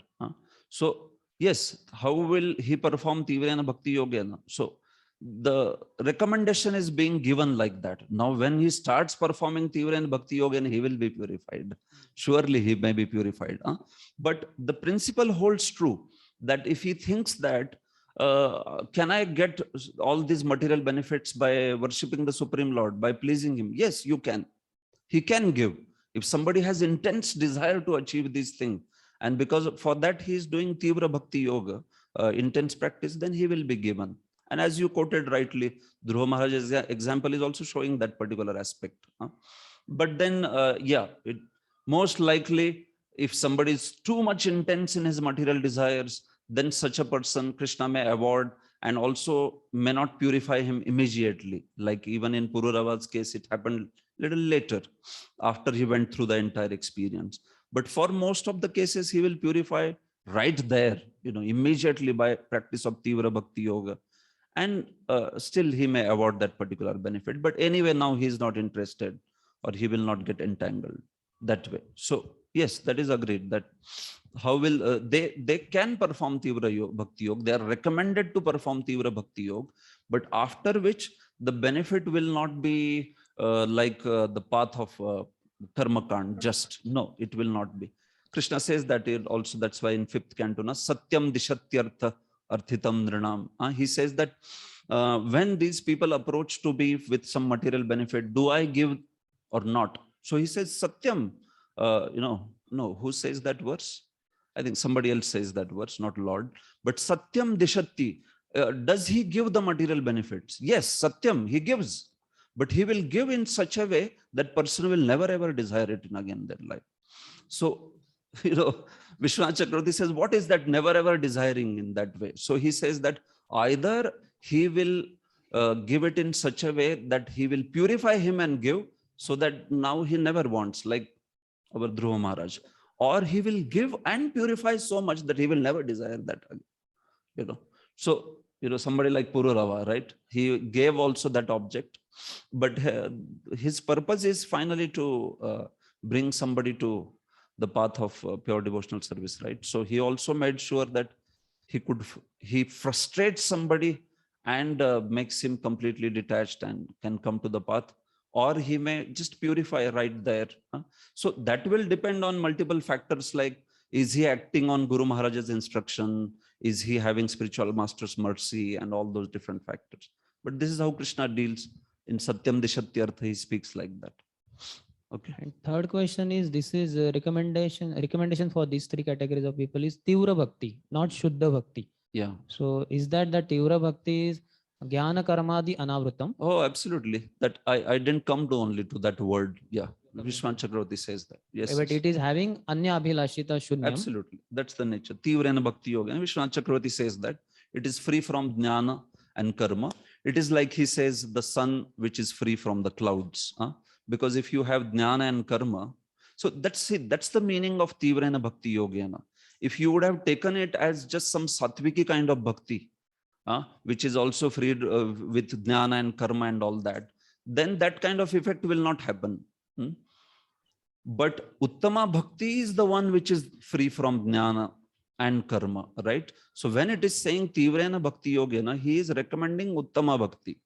So yes, how will he perform Tivrena Bhakti Yogena? So the recommendation is being given like that. Now, when he starts performing Tivra and Bhakti Yoga, and he will be purified. Surely he may be purified. But the principle holds true that if he thinks that, can I get all these material benefits by worshipping the Supreme Lord, by pleasing him? Yes, you can. He can give. If somebody has intense desire to achieve these things, and because for that he is doing Tivra Bhakti Yoga, intense practice, then he will be given. And as you quoted rightly, Dhruva Maharaj's example is also showing that particular aspect. But then, most likely, if somebody is too much intense in his material desires, then such a person Krishna may award and also may not purify him immediately. Like even in Pururava's case, it happened little later after he went through the entire experience. But for most of the cases, he will purify right there, immediately by practice of Tivra Bhakti Yoga. And still he may award that particular benefit. But anyway, now he is not interested, or he will not get entangled that way. So yes, that is agreed that how will they can perform Tivra Bhakti Yoga. They are recommended to perform Tivra Bhakti Yoga, but after which the benefit will not be like the path of Karmakand. Just no, it will not be. Krishna says that also. That's why in 5th canto, Satyam Dishatyartha Arthitam Nrinam. He says that when these people approach to be with some material benefit, do I give or not? So he says Satyam. No, who says that verse? I think somebody else says that verse, not Lord. But Satyam Dishati, does he give the material benefits? Yes, Satyam, he gives. But he will give in such a way that person will never ever desire it in again their life. So, Vishwanath Chakravarti says, what is that never ever desiring in that way? So he says that either he will give it in such a way that he will purify him and give, so that now he never wants, like our Dhruva Maharaj, or he will give and purify so much that he will never desire that again. So, somebody like Pururava, right? He gave also that object, but his purpose is finally to bring somebody to the path of pure devotional service, right? So he also made sure that he frustrates somebody and makes him completely detached and can come to the path, or he may just purify right there. So that will depend on multiple factors, like, is he acting on Guru Maharaj's instruction? Is he having spiritual master's mercy, and all those different factors? But this is how Krishna deals in Satyam Dishatyartha. He speaks like that. Okay. And third question is, this is a recommendation for these 3 categories of people is Tivra Bhakti, not Shuddha Bhakti. Yeah. So is that the Tivra Bhakti is Jnana Karmadi Anavrutam? Oh, absolutely. That I didn't come to only to that word. Yeah. Vishwanath Chakravarti says that. Yes. But it is having Anya Abhilashita Shunyam. Absolutely. That's the nature. Tivra Bhakti Yoga. And Vishwanath Chakravarti says that it is free from jnana and karma. It is like he says the sun which is free from the clouds. Because if you have jnana and karma, so that's it. That's the meaning of Tivra Bhakti Yoga. If you would have taken it as just some sattviki kind of bhakti, which is also freed with jnana and karma and all that, then that kind of effect will not happen. But Uttama Bhakti is the one which is free from jnana and karma, right? So when it is saying Tivrena Bhakti Yogena, he is recommending Uttama Bhakti.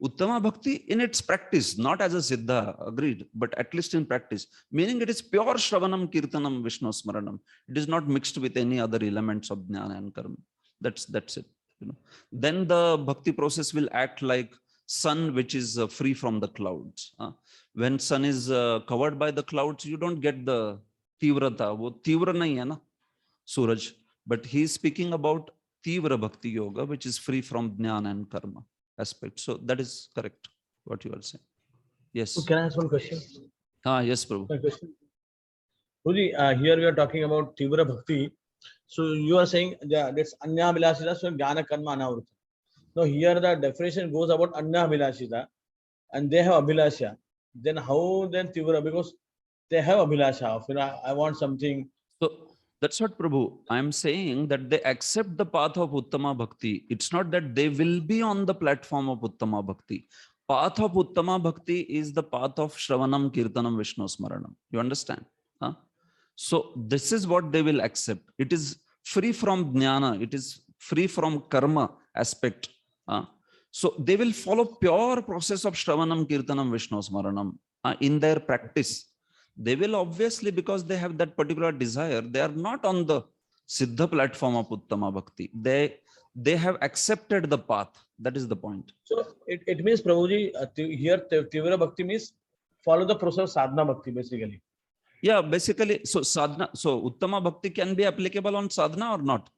Uttama Bhakti in its practice, not as a Siddha, agreed, but at least in practice, meaning it is pure Shravanam, Kirtanam, Vishnu Smaranam. It is not mixed with any other elements of jnana and karma. That's it. Then the bhakti process will act like sun which is free from the clouds. When sun is covered by the clouds, you don't get the tivrata. Wo tivra nahi hai na, Suraj. But he is speaking about Tivra Bhakti Yoga, which is free from jnana and karma aspect. So that is correct, what you are saying. Yes. So can I ask one question? Yes, Prabhu. Guruji, here we are talking about Tivra Bhakti. So you are saying that's Anya Abhilashita, so Jnana Karma Anavruta. Now here the definition goes about Anya Abhilashita, and they have Abhilasha. Then how then Tivra? Because they have Abhilasha. I want something. So that's what, Prabhu, I am saying, that they accept the path of Uttama Bhakti. It's not that they will be on the platform of Uttama Bhakti. Path of Uttama Bhakti is the path of Shravanam, Kirtanam, Vishnu Smaranam. You understand? So this is what they will accept. It is free from jnana. It is free from karma aspect. So they will follow pure process of Shravanam, Kirtanam, Vishnu Smaranam in their practice. They will obviously, because they have that particular desire, they are not on the Siddha platform of Uttama Bhakti. They have accepted the path. That is the point. So it means, Prabhuji, here Tivra Bhakti means follow the process of sadhana bhakti, basically. Yeah, basically, so sadhana, so Uttama Bhakti can be applicable on sadhana or not?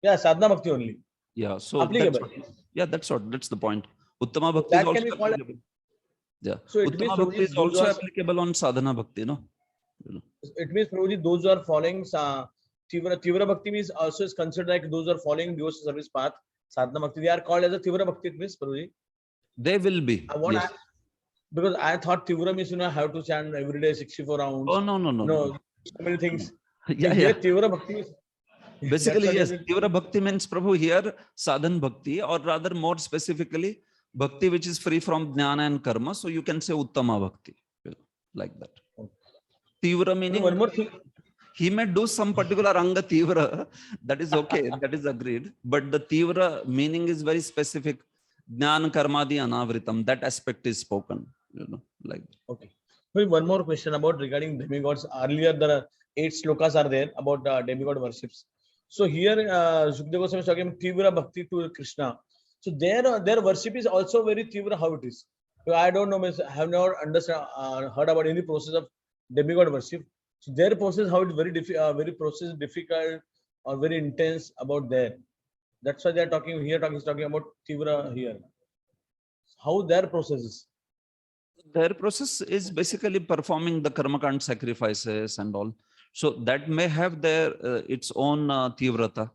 Yeah, sadhana bhakti only. Yeah, so Applicable. that's the point. Uttama Bhakti That is also can be called. applicable. Yeah, So it means, Uttama Bhakti is Prabhuji, also those are- applicable on sadhana bhakti, no? It means, Prabhuji, those who are following Tivra Bhakti means also is considered like those who are following devotional service path, sadhana bhakti. They are called as a Tivra Bhakti, it means, Prabhuji. They will be. Yes. Because I thought Tivra means, have to chant every day 64 rounds. Oh, no. So many things. Yeah, Here, yeah. Tivra Bhakti means. Basically, That's yes, what Tivra Bhakti means, Prabhu, here sadhan bhakti, or rather more specifically, bhakti which is free from jnana and karma. So you can say Uttama Bhakti, like that. Tivra meaning, One more thing. he may do some particular anga Tivra, that is okay, that is agreed. But the Tivra meaning is very specific. Jnana karmadi anavritam, that aspect is spoken, like that. Okay. One more question about regarding demigods. Earlier, there are 8 slokas are there about demigod worships. So here, Sukadeva Goswami is talking about Tivra Bhakti to Krishna. So their worship is also very Tivra, how it is. So I don't know, I have never heard about any process of demigod worship. So their process, how it's very difficult or very intense about there. That's why they are talking here. He's talking about Tivra here. How their process is. Their process is basically performing the karmakand sacrifices and all. So that may have their its own tivrata.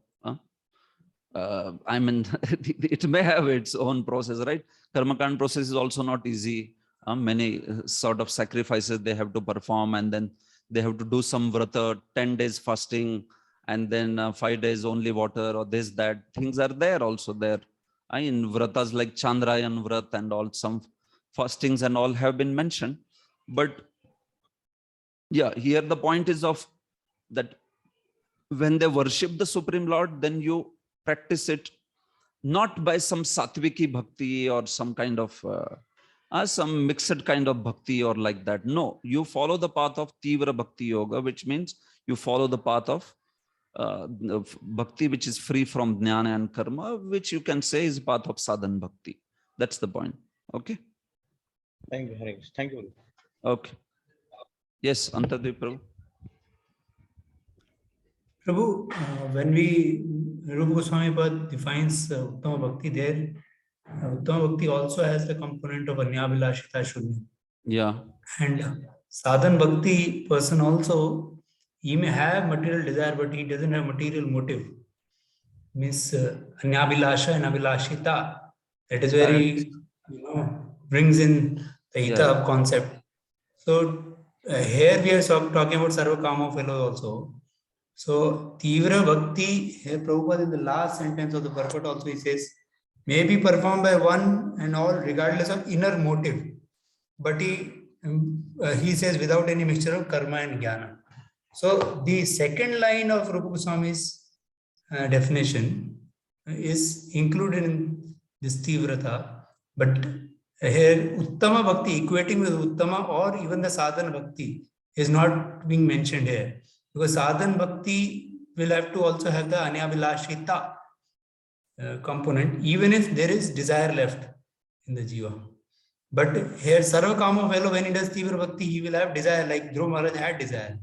I mean, it may have its own process, right? Karmakand process is also not easy. Many sort of sacrifices they have to perform, and then they have to do some vrata, 10 days fasting, and then 5 days only water, or this, that. Things are there also there. In vratas like Chandrayan Vrat and all, some fastings and all have been mentioned. But yeah, here the point is of that when they worship the Supreme Lord, then you practice it not by some Satviki bhakti or some kind of some mixed kind of bhakti or like that. No, you follow the path of Tivra Bhakti Yoga, which means you follow the path of bhakti which is free from jnana and karma, which you can say is path of sadhan bhakti. That's the point. Okay. Thank you, Hare Krishna. Thank you. Okay. Yes, Antadev Prabhu. Prabhu, when Rupa Goswami Pad defines Uttama Bhakti, there Uttama Bhakti also has the component of Anyabilashita Shunya. Yeah. And Sadhan Bhakti person also, he may have material desire, but he doesn't have material motive. Means Anyabilasha and Abilashita. That is very, brings in the Hita concept. So here we are talking about Sarva Kama fellows also. So Tivra Bhakti, here Prabhupada in the last sentence of the purport also he says, may be performed by one and all regardless of inner motive. But he says without any mixture of karma and jnana. So the second line of Rupa Goswami's definition is included in this Tivrata. But here Uttama Bhakti, equating with Uttama or even the Sadhana Bhakti is not being mentioned here. Because Sadhan Bhakti will have to also have the Anyabilashita component, even if there is desire left in the Jiva. But here Sarva Kama fellow, when he does Tivra Bhakti, he will have desire, like Dhruva Maharaj had desire.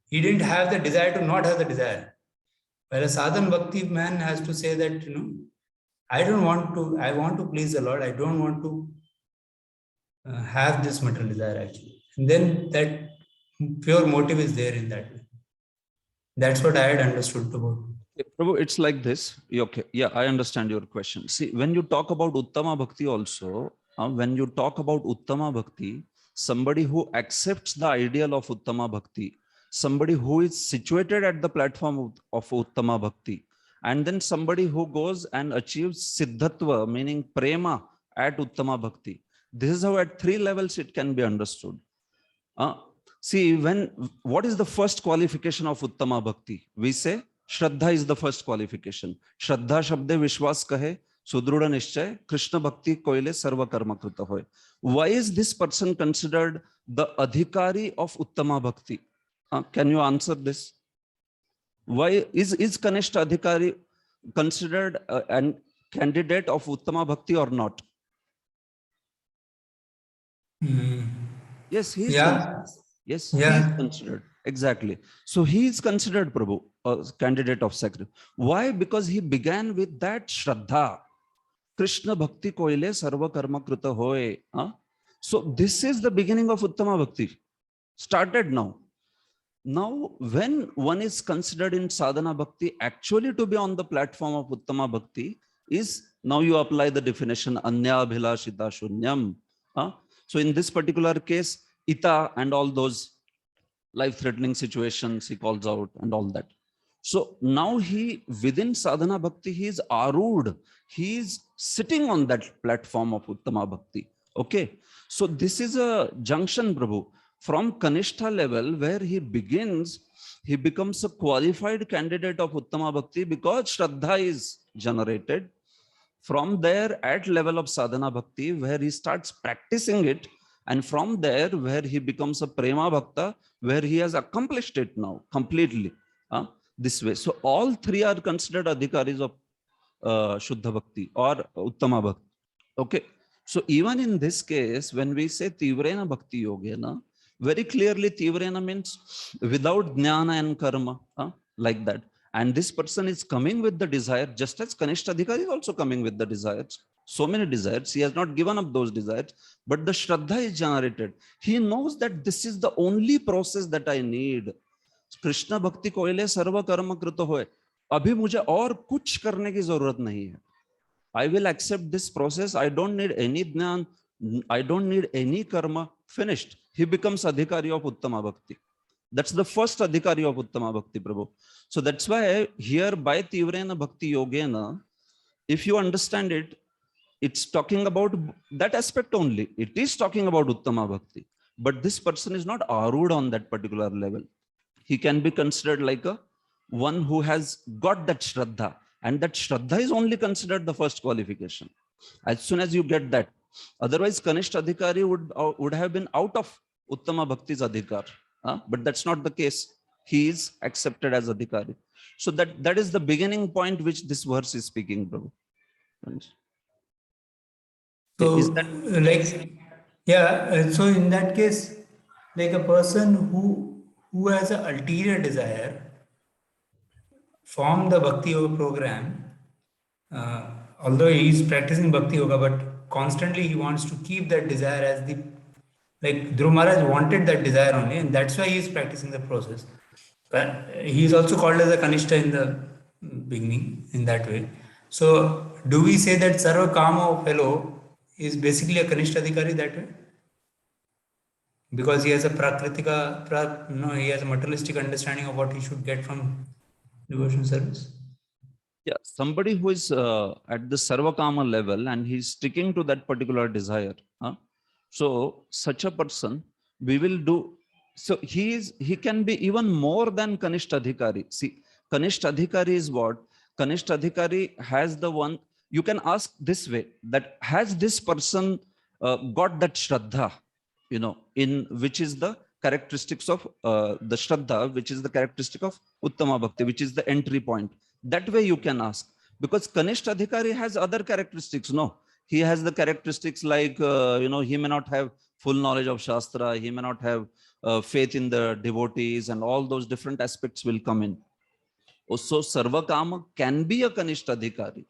He didn't have the desire to not have the desire. While a Sadhan Bhakti man has to say that, I want to please the Lord, I don't want to have this material desire actually. And then that pure motive is there in that way. That's what I had understood about. Prabhu, it's like this. Okay. Yeah, I understand your question. See, when you talk about Uttama Bhakti also, when you talk about Uttama Bhakti, somebody who accepts the ideal of Uttama Bhakti, somebody who is situated at the platform of Uttama Bhakti, and then somebody who goes and achieves Siddhatva, meaning Prema at Uttama Bhakti. This is how at 3 levels it can be understood. See, what is the first qualification of Uttama Bhakti? We say Shraddha is the first qualification. Shraddha Shabde Vishwas Kahe, Sudruda Nishchay, Krishna Bhakti Koile Sarva Karma Krita Hoy. Why is this person considered the adhikari of Uttama Bhakti? Can you answer this? Why is Kanishta Adhikari considered an candidate of Uttama Bhakti or not? Yes, he is. Yeah. Yes, Yeah. he is considered. Exactly. So he is considered Prabhu, a candidate of sacrifice. Why? Because he began with that Shraddha. Krishna Bhakti Koile Sarva Karma Krita Hoy. So this is the beginning of Uttama Bhakti. Started now. Now, when one is considered in sadhana bhakti actually to be on the platform of Uttama Bhakti, is now you apply the definition Anya Bhilashita Shunyam. So in this particular case, Ita and all those life-threatening situations he calls out and all that. So now he, within sadhana bhakti, he is arud. He is sitting on that platform of Uttama Bhakti. Okay. So this is a junction, Prabhu. From Kanishta level where he begins, he becomes a qualified candidate of Uttama Bhakti because Shraddha is generated. From there at level of Sadhana Bhakti where he starts practicing it, and from there where he becomes a Prema Bhakta where he has accomplished it now completely this way. So all three are considered adhikaris of Shuddha Bhakti or Uttama Bhakti. Okay. So even in this case, when we say Tivrena Bhakti Yogena, very clearly Tivrena means without jnana and karma, like that. And this person is coming with the desire, just as Kanishta Adhikari is also coming with the desires. So many desires, he has not given up those desires, but the Shraddha is generated. He knows that this is the only process that I need. Krishna Bhakti Koile Sarva Karma Krita Hoy. Abhi mujhe aur kuch karne ki zarurat nahi hai. I will accept this process. I don't need any jnana. I don't need any karma. Finished. He becomes adhikari of Uttama Bhakti. That's the first adhikari of Uttama Bhakti, Prabhu. So that's why here by Tivrena Bhakti Yogena, if you understand it, it's talking about that aspect only. It is talking about Uttama Bhakti. But this person is not arud on that particular level. He can be considered like a one who has got that Shraddha. And that Shraddha is only considered the first qualification. As soon as you get that. Otherwise, Kanishta Adhikari would have been out of Uttama Bhakti's Adhikar. But that's not the case. He is accepted as Adhikari. So that is the beginning point which this verse is speaking, Prabhu. So, is that so in that case, like a person who has an ulterior desire from the Bhakti Yoga program, although he is practicing Bhakti Yoga, but constantly he wants to keep that desire as the, like Dhruv Maharaj wanted that desire only, and that's why he is practicing the process. But he is also called as a Kanishta in the beginning, in that way. So, do we say that Sarva Kama fellow is basically a Kanishta Adhikari that way? Because he has a he has a materialistic understanding of what he should get from devotion service. Yeah, somebody who is at the Sarvakama level and he's sticking to that particular desire. So such a person, we will do. So he can be even more than Kanishta Adhikari. See, Kanishta Adhikari is what? Kanishta Adhikari has the one, you can ask this way, that has this person got that Shraddha, in which is the characteristics of the Shraddha, which is the characteristic of Uttama Bhakti, which is the entry point. That way you can ask. Because Kanishta Adhikari has other characteristics. No, he has the characteristics like, he may not have full knowledge of Shastra, he may not have faith in the devotees, and all those different aspects will come in. So Sarvakama can be a Kanishta Adhikari.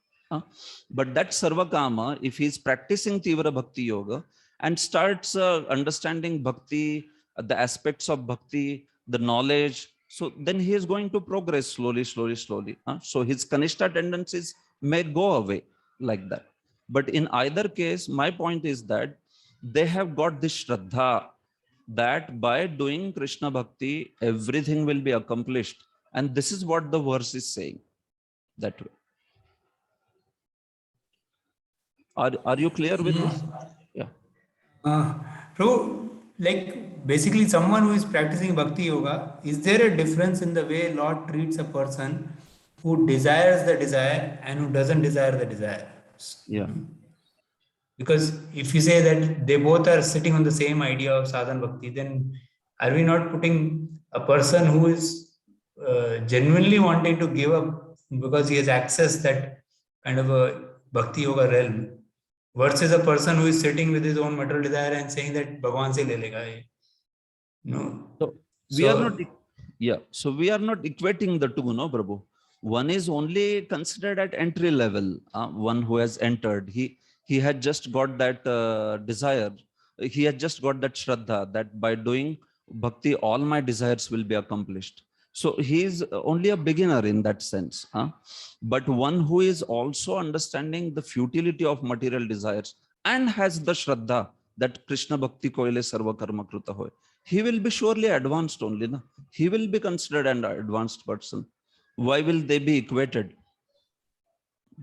But that Sarvakama, if he is practicing Tivra Bhakti Yoga and starts understanding Bhakti, the aspects of Bhakti, the knowledge, so then he is going to progress slowly. So his Kanishta tendencies may go away like that. But in either case, my point is that they have got this Shraddha that by doing Krishna Bhakti, everything will be accomplished. And this is what the verse is saying that way. Are you clear with this? Yeah. Prabhu, like basically someone who is practicing Bhakti Yoga, is there a difference in the way Lord treats a person who desires the desire and who doesn't desire the desire? Yeah. Because if you say that they both are sitting on the same idea of sadhan bhakti, then are we not putting a person who is genuinely wanting to give up because he has accessed that kind of a bhakti yoga realm versus a person who is sitting with his own material desire and saying that Bhagwan se le lega ye. No. So we are not, yeah. So we are not equating the two, no, Prabhu. One is only considered at entry level. One who has entered, he had just got that desire. He had just got that shraddha that by doing bhakti, all my desires will be accomplished. So he is only a beginner in that sense. But one who is also understanding the futility of material desires and has the shraddha that Krishna bhakti koile sarva karma kruta hoy, he will be surely advanced only. Na? He will be considered an advanced person. Why will they be equated?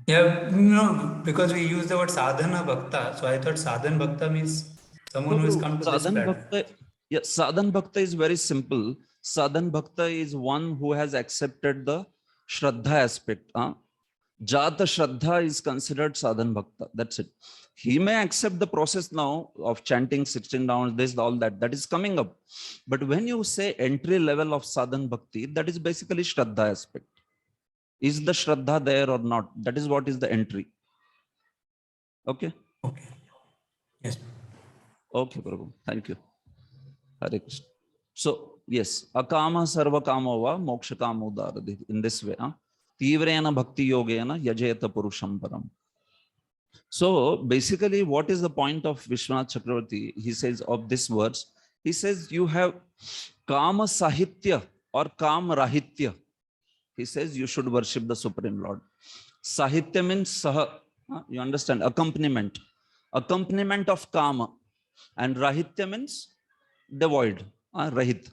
Yeah, no, because we use the word sadhana bhakta. So I thought sadhan bhakta means someone who has come to this Sadhan platform. bhakta, yeah, sadhan bhakta is very simple. Sadhan bhakta is one who has accepted the shraddha aspect. Jata shraddha is considered sadhan bhakta. That's it. He may accept the process now of chanting 16 rounds, this, all that. That is coming up. But when you say entry level of sadhan bhakti, that is basically shraddha aspect. Is the shraddha there or not? That is what is the entry. Okay. Okay. Yes. Okay, Prabhu. Thank you. Hare Krishna. So, yes, akama sarva kama va moksha kama udaradhi. In this way, tivrena bhakti yogena yajeta purusham param. So, basically, what is the point of Vishwanath Chakravarti? He says of this verse, he says you have kama sahitya or kama rahitya. He says you should worship the Supreme Lord. Sahitya means saha, you understand, accompaniment. Accompaniment of kama. And rahitya means devoid, rahit.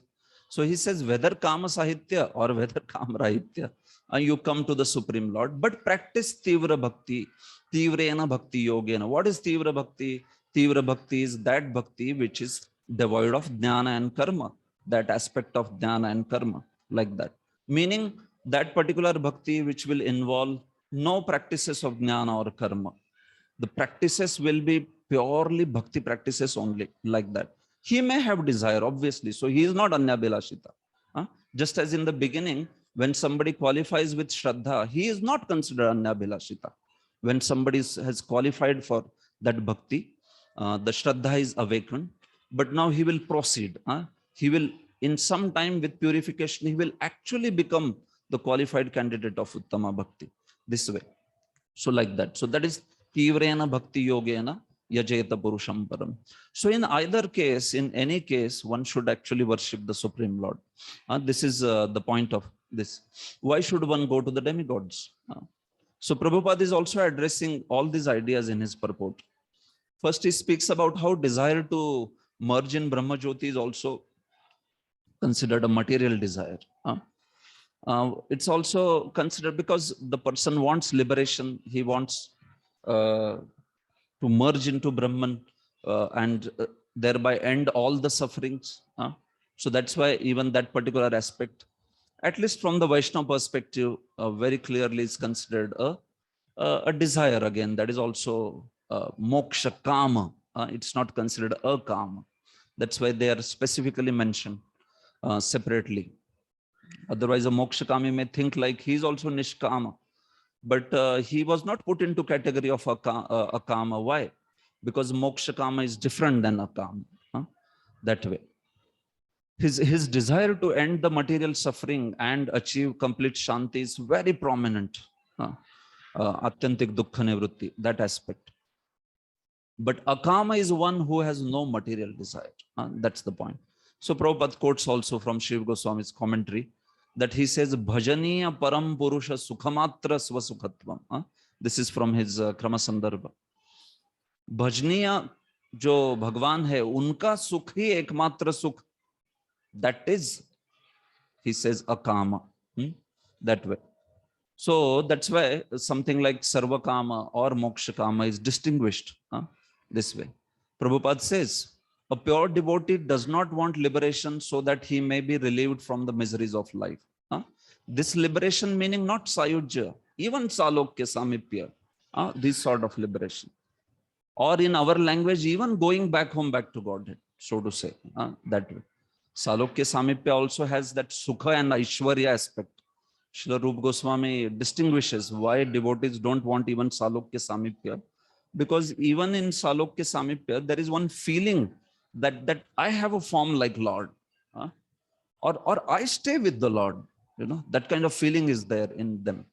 So he says whether kama sahitya or whether kama rahitya, you come to the Supreme Lord, but practice tivra bhakti, tivrena bhakti yogena. What is tivra bhakti? Tivra bhakti is that bhakti which is devoid of jnana and karma, that aspect of jnana and karma, like that. Meaning that particular bhakti which will involve no practices of jnana or karma. The practices will be purely bhakti practices only, like that. He may have desire, obviously. So he is not Anyabhilashita. Just as in the beginning, when somebody qualifies with Shraddha, he is not considered Anyabhilashita. When somebody has qualified for that bhakti, the Shraddha is awakened. But now he will proceed. He will, in some time with purification, he will actually become the qualified candidate of Uttama Bhakti. This way. So like that. So that is Tivrena Bhakti Yogena Yajeta Purusham Param. So in either case, in any case, one should actually worship the Supreme Lord. This is the point of this. Why should one go to the demigods? So Prabhupada is also addressing all these ideas in his purport. First, he speaks about how desire to merge in Brahma Jyoti is also considered a material desire. It's also considered because the person wants liberation. He wants to merge into Brahman and thereby end all the sufferings. So that's why even that particular aspect, at least from the Vaishnava perspective, very clearly is considered a desire again. That is also moksha kama. It's not considered a kama. That's why they are specifically mentioned separately. Otherwise, a moksha kami may think like he is also nishkama. But he was not put into category of a kama. Why? Because moksha kama is different than a kama. That way. His desire to end the material suffering and achieve complete shanti is very prominent. Atyantik dukkha nivrutti, that aspect. But akama is one who has no material desire. That's the point. So Prabhupada quotes also from Shiv Goswami's commentary that he says, Bhajaniya param purusha sukhamatra svasukhatvam. This is from his Krama Sandarbha. Bhajaniya jo Bhagwan hai, unka sukh hi ekmatra sukh. That is, he says, akama. That way. So that's why something like sarva kama or moksha kama is distinguished this way. Prabhupada says, a pure devotee does not want liberation so that he may be relieved from the miseries of life. This liberation meaning not sayujya, even salokya samipya. This sort of liberation. Or in our language, even going back home, back to Godhead, so to say, that way. Salokya Samipya also has that Sukha and Aishwarya aspect. Srila Rupa Goswami distinguishes why devotees don't want even Salokya Samipya. Because even in Salokya Samipya, there is one feeling that I have a form like Lord. Or I stay with the Lord. That kind of feeling is there in them.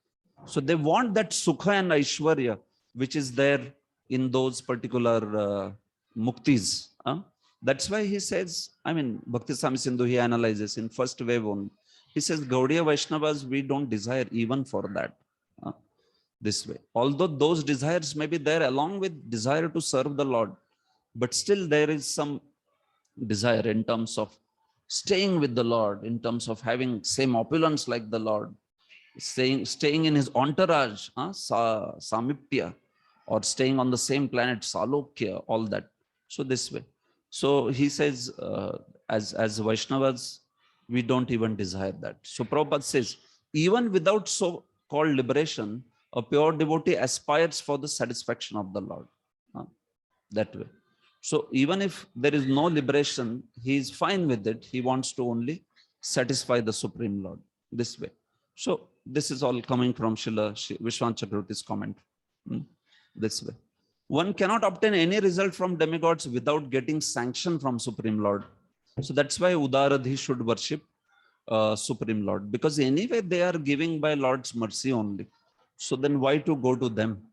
So they want that Sukha and Aishwarya, which is there in those particular muktis. That's why he says, Bhakti Swami Sindhu, he analyzes in first wave only. He says, Gaudiya Vaishnavas, we don't desire even for that. This way. Although those desires may be there along with desire to serve the Lord, but still there is some desire in terms of staying with the Lord, in terms of having same opulence like the Lord, staying in his entourage, Samipya, or staying on the same planet, Salokya, all that. So this way. So he says, as Vaishnavas, we don't even desire that. So Prabhupada says, even without so-called liberation, a pure devotee aspires for the satisfaction of the Lord. That way. So even if there is no liberation, he is fine with it. He wants to only satisfy the Supreme Lord this way. So this is all coming from Srila Vishwanath Chakravarti's comment. This way. One cannot obtain any result from demigods without getting sanction from Supreme Lord. So that's why Udaradhi should worship Supreme Lord, because anyway they are giving by Lord's mercy only. So then why to go to them?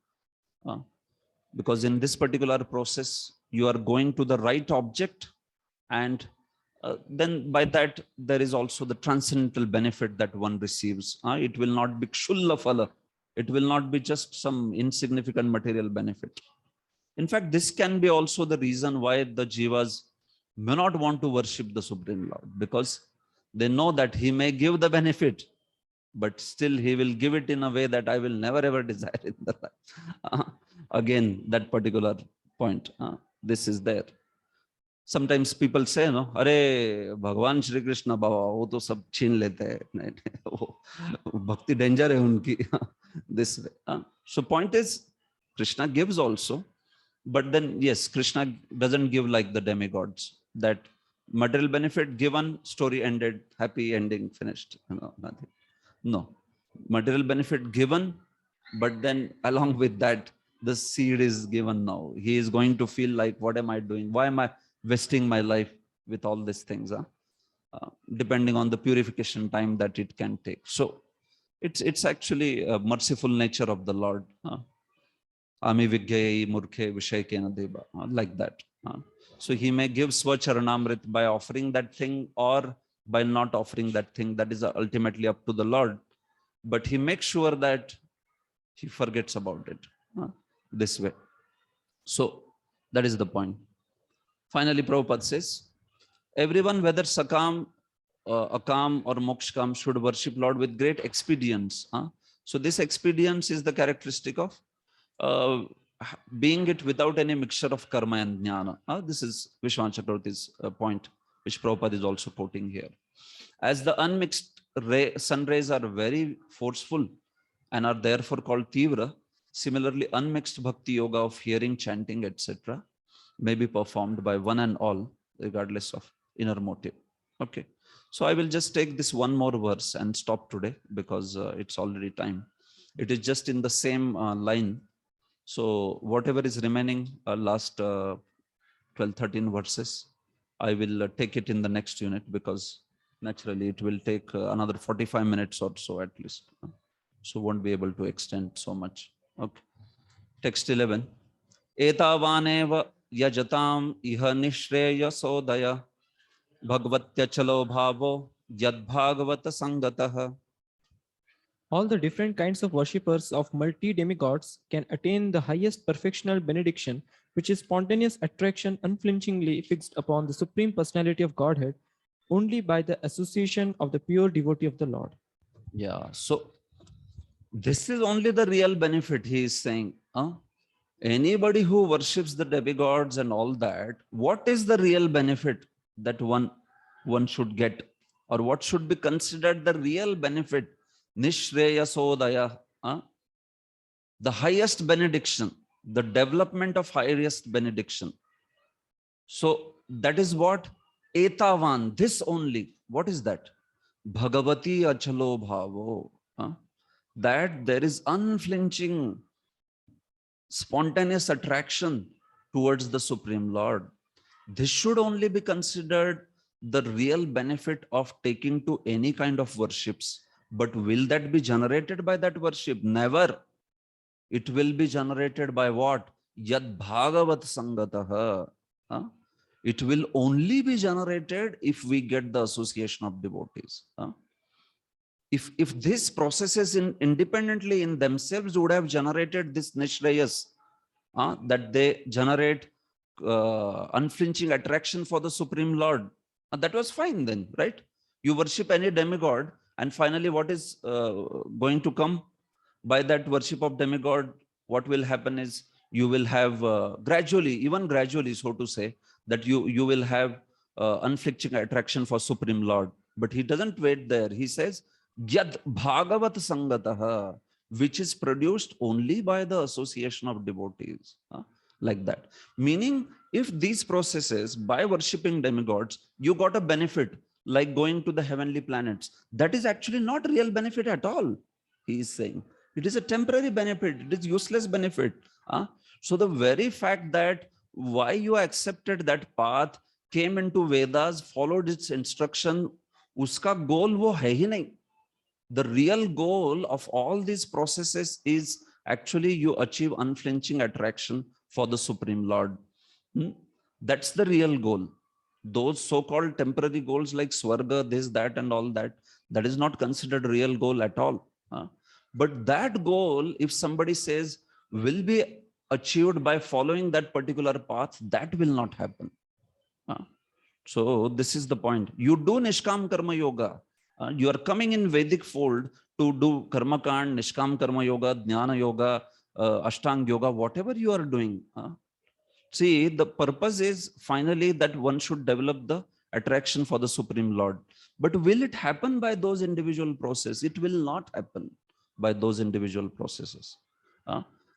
Because in this particular process, you are going to the right object, and then by that there is also the transcendental benefit that one receives. It will not be kshulla phala. It will not be just some insignificant material benefit. In fact, this can be also the reason why the jivas may not want to worship the Supreme Lord, because they know that he may give the benefit, but still he will give it in a way that I will never ever desire in the life. Again, that particular point, this is there. Sometimes people say, no, Arey, Bhagwan Shri Krishna Baba, wo to sab chhin lete hai. Bhakti danger hai unki. This way. So point is, Krishna gives also, but then yes, Krishna doesn't give like the demigods, that material benefit given, story ended, happy ending, finished. Nothing. No, material benefit given, but then along with that, the seed is given now. He is going to feel like, what am I doing? Why am I wasting my life with all these things? Depending on the purification time that it can take. So it's actually a merciful nature of the Lord. Ami Vigyai Murkhe Vishaykena Deva, like that. So he may give Swacharanamrit by offering that thing or by not offering that thing. That is ultimately up to the Lord. But he makes sure that he forgets about it this way. So that is the point. Finally, Prabhupada says, everyone, whether Sakam, Akam or Mokshkam, should worship Lord with great expedience. So this expedience is the characteristic of being it without any mixture of karma and jnana. This is Vishwanath Chakravarti's point, which Prabhupada is also quoting here. As the unmixed sun rays are very forceful and are therefore called Tivra, similarly unmixed bhakti yoga of hearing, chanting, etc. may be performed by one and all, regardless of inner motive. Okay, so I will just take this one more verse and stop today, because it's already time. It is just in the same line. So whatever is remaining, last 12-13 verses, I will take it in the next unit, because naturally it will take another 45 minutes or so at least. So won't be able to extend so much. Okay. Text 11. Etavaneva yajatam iha nishreya sodaya bhagavatya chalo bhavo yad bhagavata sangatah. All the different kinds of worshippers of multi-demigods can attain the highest perfectional benediction, which is spontaneous attraction unflinchingly fixed upon the Supreme Personality of Godhead, only by the association of the pure devotee of the Lord. Yeah, so this is only the real benefit, he is saying. Anybody who worships the demigods and all that, what is the real benefit that one should get? Or what should be considered the real benefit? Nishreya Sodaya. the highest benediction, the development of highest benediction. So that is what etavan, this only. What is that? Bhagavati achalo bhavo. That there is unflinching, spontaneous attraction towards the Supreme Lord. This should only be considered the real benefit of taking to any kind of worships. But will that be generated by that worship? Never. It will be generated by what? Yad bhagavat sangataha. It will only be generated if we get the association of devotees. If these processes independently in themselves would have generated this nishrayas, that they generate unflinching attraction for the Supreme Lord, that was fine then, right? You worship any demigod, and finally what is going to come by that worship of demigod? What will happen is you will have gradually, even gradually, so to say, that you will have unflinching attraction for Supreme Lord. But he doesn't wait there. He says, Yad Bhagavat Sangataha, which is produced only by the association of devotees. Like that. Meaning, if these processes, by worshipping demigods, you got a benefit, like going to the heavenly planets, that is actually not real benefit at all, he is saying. It is a temporary benefit. It is useless benefit. So the very fact that why you accepted that path, came into Vedas, followed its instruction, uska goal wo hai hi nahi. The real goal of all these processes is actually you achieve unflinching attraction for the Supreme Lord. That's the real goal. Those so-called temporary goals like Swarga, this, that, and all that, that is not considered real goal at all. But that goal, if somebody says, will be achieved by following that particular path, that will not happen. So this is the point. You do Nishkam Karma Yoga. You are coming in Vedic fold to do Karma Kand, Nishkam Karma Yoga, Jnana Yoga, Ashtang Yoga, whatever you are doing. See, the purpose is finally that one should develop the attraction for the Supreme Lord. But will it happen by those individual processes? It will not happen by those individual processes.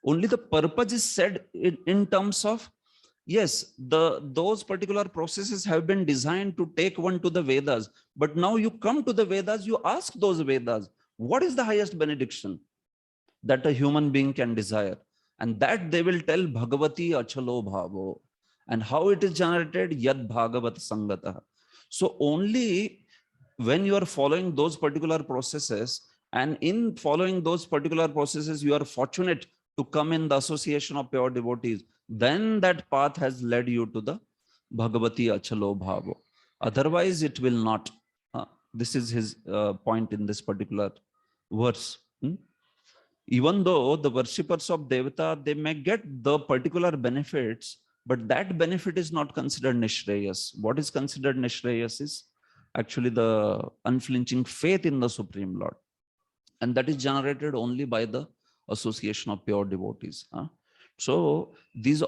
Only the purpose is said in terms of, yes, those particular processes have been designed to take one to the Vedas. But now you come to the Vedas, you ask those Vedas, what is the highest benediction that a human being can desire? And that they will tell Bhagavati Achalo Bhavo. And how it is generated? Yad Bhagavat Sangata. So only when you are following those particular processes, and in following those particular processes, you are fortunate to come in the association of pure devotees, then that path has led you to the Bhagavati Achalo Bhavo. Otherwise, it will not. This is his point in this particular verse. Even though the worshippers of Devata, they may get the particular benefits, but that benefit is not considered Nishreyas. What is considered Nishreyas is actually the unflinching faith in the Supreme Lord. And that is generated only by the association of pure devotees. So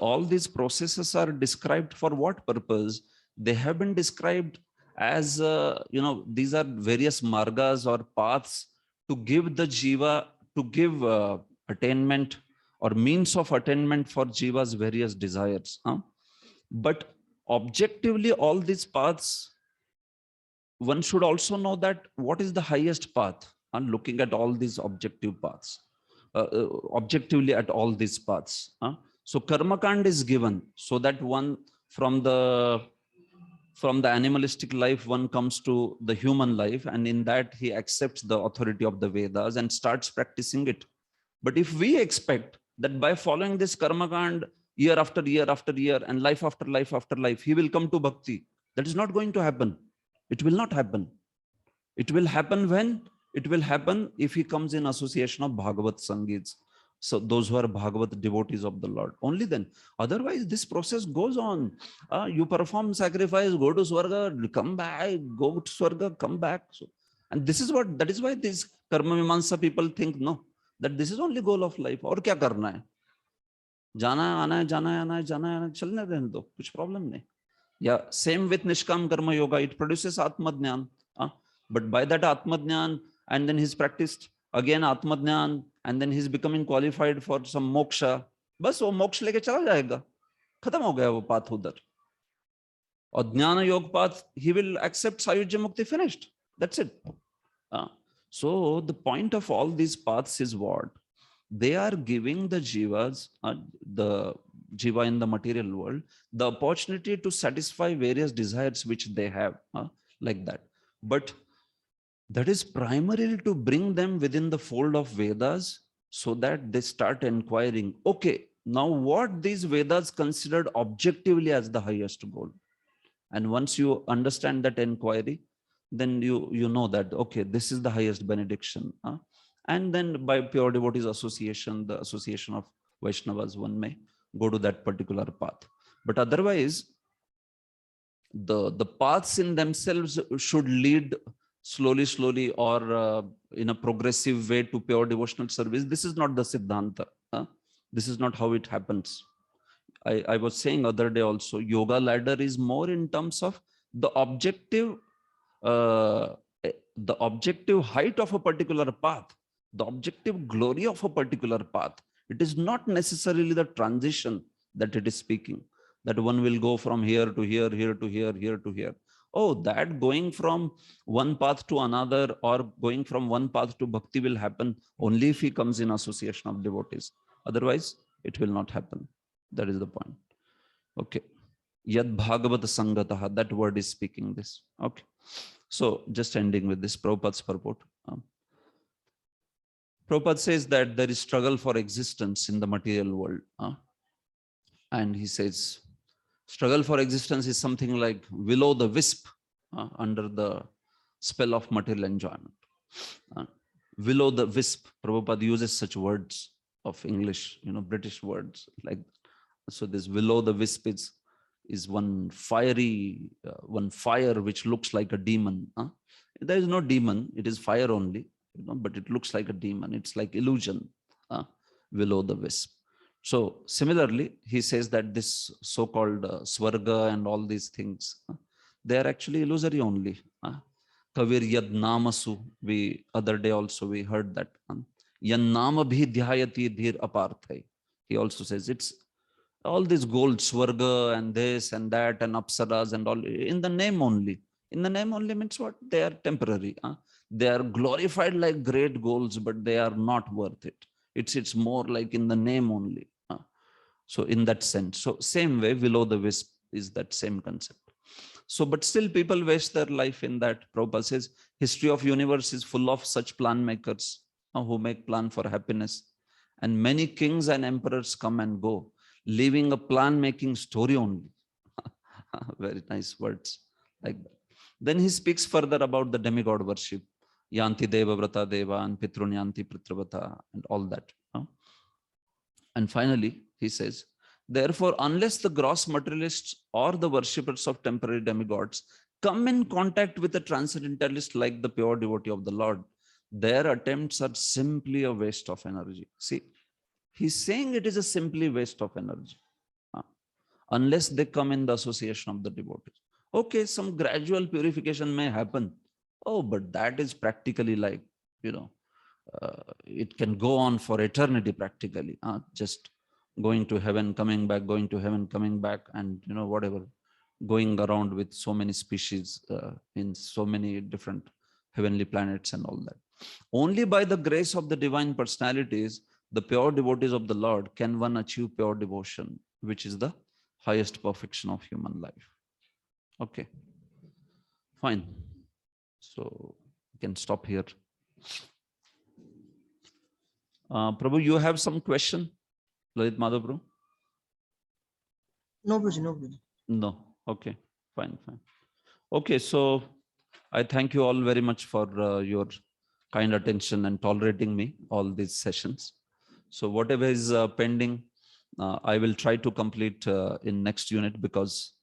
all these processes are described for what purpose? They have been described as, these are various margas or paths to give the jiva, to give attainment or means of attainment for jiva's various desires. But objectively, all these paths, one should also know that what is the highest path, and looking at all these objective paths, objectively at all these paths. So Karma Kand is given so that one from the animalistic life, one comes to the human life, and in that he accepts the authority of the Vedas and starts practicing it. But if we expect that by following this Karma Kand year after year after year and life after life after life, he will come to bhakti, that is not going to happen. It will not happen. It will happen when? It will happen if he comes in association of Bhagavat Sangits. So those who are Bhagavat devotees of the Lord, only then. Otherwise, this process goes on. You perform sacrifice, go to Swarga, come back, go to Swarga, come back. So, and that is why these Karma Mimamsa people think, no, that this is only goal of life. Aur kya karna hai? Jana hai, jana hai, chalne rehne do, kuch problem nahi. Yeah, same with Nishkam Karma Yoga, it produces Atma Jnana. But by that Atma Jnana, and then he's practiced again Atmajnan, and then he's becoming qualified for some moksha. बस वो मोक्ष लेके चला जाएगा, खत्म हो गया वो path उधर. और ज्ञान योग path, he will accept Sayujya Mukti, finished. That's it. So the point of all these paths is what? They are giving the jivas, the jiva in the material world, the opportunity to satisfy various desires which they have, like that. But that is primarily to bring them within the fold of Vedas so that they start inquiring, okay, now what these Vedas considered objectively as the highest goal. And once you understand that inquiry, then you know that, okay, this is the highest benediction. And then by pure devotees association, the association of Vaishnavas, one may go to that particular path. But otherwise, the paths in themselves should lead slowly or in a progressive way to pure devotional service. This is not the Siddhanta. This is not how it happens. I was saying other day also, yoga ladder is more in terms of the objective height of a particular path, the objective glory of a particular path. It is not necessarily the transition that it is speaking, that one will go from here to here, here to here, here to here. Oh, that going from one path to another or going from one path to bhakti will happen only if he comes in association of devotees. Otherwise, it will not happen. That is the point. Okay. Yad Bhagavata Sangataha, that word is speaking this. Okay. So just ending with this, Prabhupada's purport. Prabhupada says that there is struggle for existence in the material world. And he says, struggle for existence is something like willow the wisp under the spell of material enjoyment. Willow the wisp, Prabhupada uses such words of English, British words like that. So this willow the wisp is one fire which looks like a demon. There is no demon, it is fire only, but it looks like a demon. It's like illusion, willow the wisp. So similarly, he says that this so-called swarga and all these things, they are actually illusory only. Kavir yad namasu, other day also we heard that. Yan nama bhi dhyayati dhir aparthai. He also says it's all this gold, swarga and this and that and apsaras and all in the name only. In the name only means what? They are temporary. They are glorified like great goals, but they are not worth it. It's more like in the name only. So in that sense, so same way, willow the wisp is that same concept. So, but still people waste their life in that. Prabhupada says, history of universe is full of such plan makers who make plan for happiness. And many kings and emperors come and go, leaving a plan making story only. Very nice words like that. Then he speaks further about the demigod worship. Yanti Deva Vrata Deva and Pitrunyanti Pritravata and all that. And finally, he says, therefore, unless the gross materialists or the worshippers of temporary demigods come in contact with a transcendentalist like the pure devotee of the Lord, their attempts are simply a waste of energy. See, he's saying it is a simply waste of energy. Unless they come in the association of the devotees. Okay, some gradual purification may happen. Oh, but that is practically like, it can go on for eternity practically. Just going to heaven, coming back, going to heaven, coming back, and whatever, going around with so many species in so many different heavenly planets and all that. Only by the grace of the divine personalities, the pure devotees of the Lord, can one achieve pure devotion, which is the highest perfection of human life. Okay, fine. So we can stop here. Prabhu, you have some question? Lalit Madhav, bro? No, Prabhuji, no, Prabhuji. No. Okay, fine. Okay, so I thank you all very much for your kind attention and tolerating me all these sessions. So whatever is pending, I will try to complete in next unit, because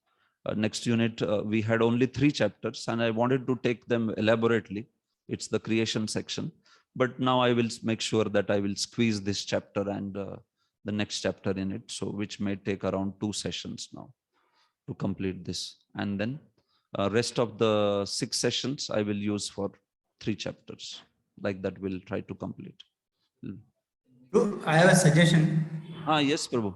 next unit we had only 3 chapters and I wanted to take them elaborately. It's the creation section, but now I will make sure that I will squeeze this chapter and the next chapter in it, so which may take around 2 sessions now to complete this. And then rest of the 6 sessions I will use for 3 chapters. like that we'll try to complete. I have a suggestion. Yes, Prabhu.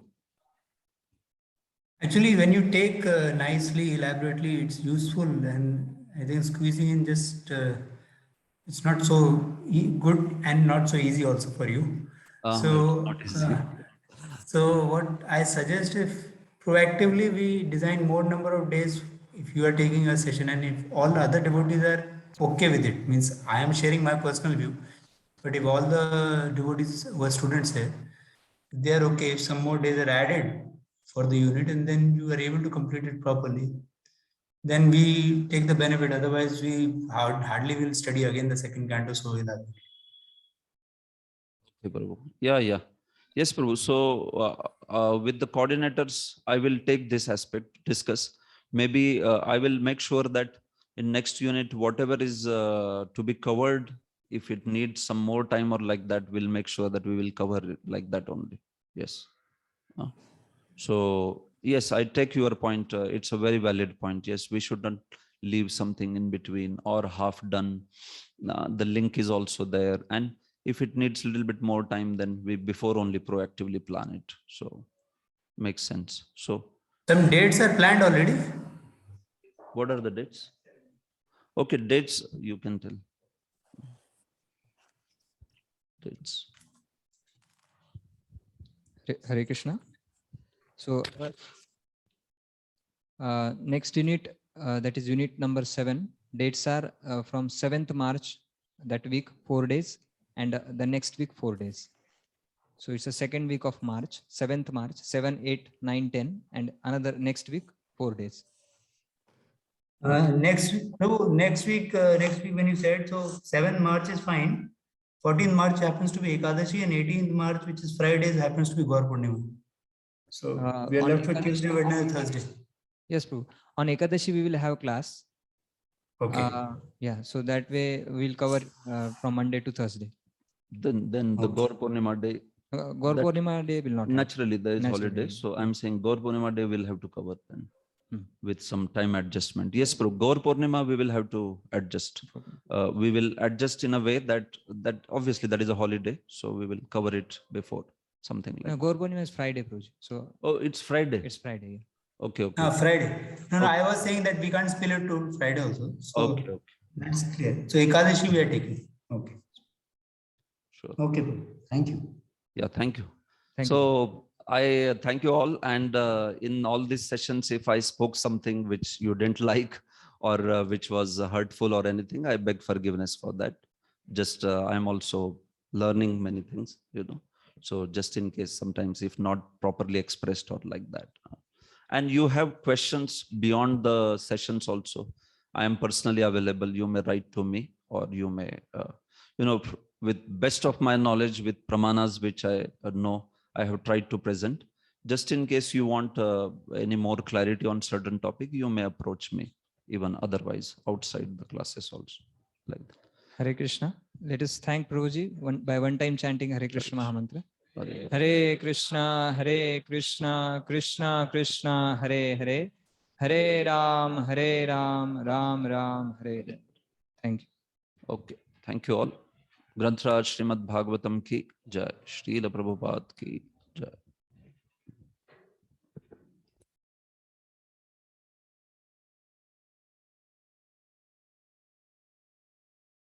Actually, when you take nicely, elaborately, it's useful, and I think squeezing in just it's not so good and not so easy also for you. So, not easy. so what I suggest, if proactively we design more number of days, if you are taking a session and if all the other devotees are okay with it, means I am sharing my personal view, but if all the devotees who are students here, they are okay, if some more days are added for the unit and then you are able to complete it properly, then we take the benefit. Otherwise, we hardly will study again the second canto so elaborately. Okay, Prabhu. Yeah. Yes, Prabhu. So with the coordinators, I will take this aspect, discuss. Maybe I will make sure that in next unit, whatever is to be covered, if it needs some more time or like that, we'll make sure that we will cover it like that only. Yes. So yes, I take your point. It's a very valid point. Yes, we shouldn't leave something in between or half done. The link is also there. And if it needs a little bit more time, then we before only proactively plan it. So makes sense. So some dates are planned already. What are the dates? Okay, dates you can tell. Dates. Hare Krishna. So next unit, that is unit number 7, dates are from 7th March, that week 4 days, and the next week 4 days. So it's the second week of March, 7th March, 7, 8, 9, 10, and another next week 4 days. Next week when you said, so 7 March is fine. 14th March happens to be Ekadashi and 18th March, which is Fridays, happens to be Gaur Purnima. So we are left with Tuesday, Wednesday, Thursday. Yes, Prabhu. On Ekadashi, we will have class. Okay. Yeah, so that way we'll cover from Monday to Thursday. Then the Gaur Purnima day. Gaur Purnima day will not have. Naturally, there is Naturally. holiday. So I'm saying Gaur Purnima day we'll have to cover then with some time adjustment. Yes, Prabhu. Gaur Purnima we will have to adjust. We will adjust in a way that obviously that is a holiday. So we will cover it before something like. No, Gaur Purnima is Friday, Prabhu. So it's Friday. It's Friday. Yeah. Okay. Friday. No, I was saying that we can't spill it to Friday also. So Okay. That's clear. So Ekadashi we are taking. Okay. Sure. Okay. Thank you. Yeah, thank you. Thank so I thank you all. And in all these sessions, if I spoke something which you didn't like or which was hurtful or anything, I beg forgiveness for that. Just I'm also learning many things, So just in case sometimes if not properly expressed or like that. And you have questions beyond the sessions also. I am personally available. You may write to me or you may, with best of my knowledge with pramanas, which I know I have tried to present. Just in case you want any more clarity on certain topic, you may approach me even otherwise outside the classes also. Like that. Hare Krishna. Let us thank Prabhuji by one time chanting Hare Krishna Mahamantra. Hare Krishna, Krishna Krishna, Hare Hare, Hare Ram, Ram Ram, Hare Hare. Thank you. Okay. Thank you all. Granth Raj Srimad Bhagavatam ki jai. Srila Prabhupada ki jai.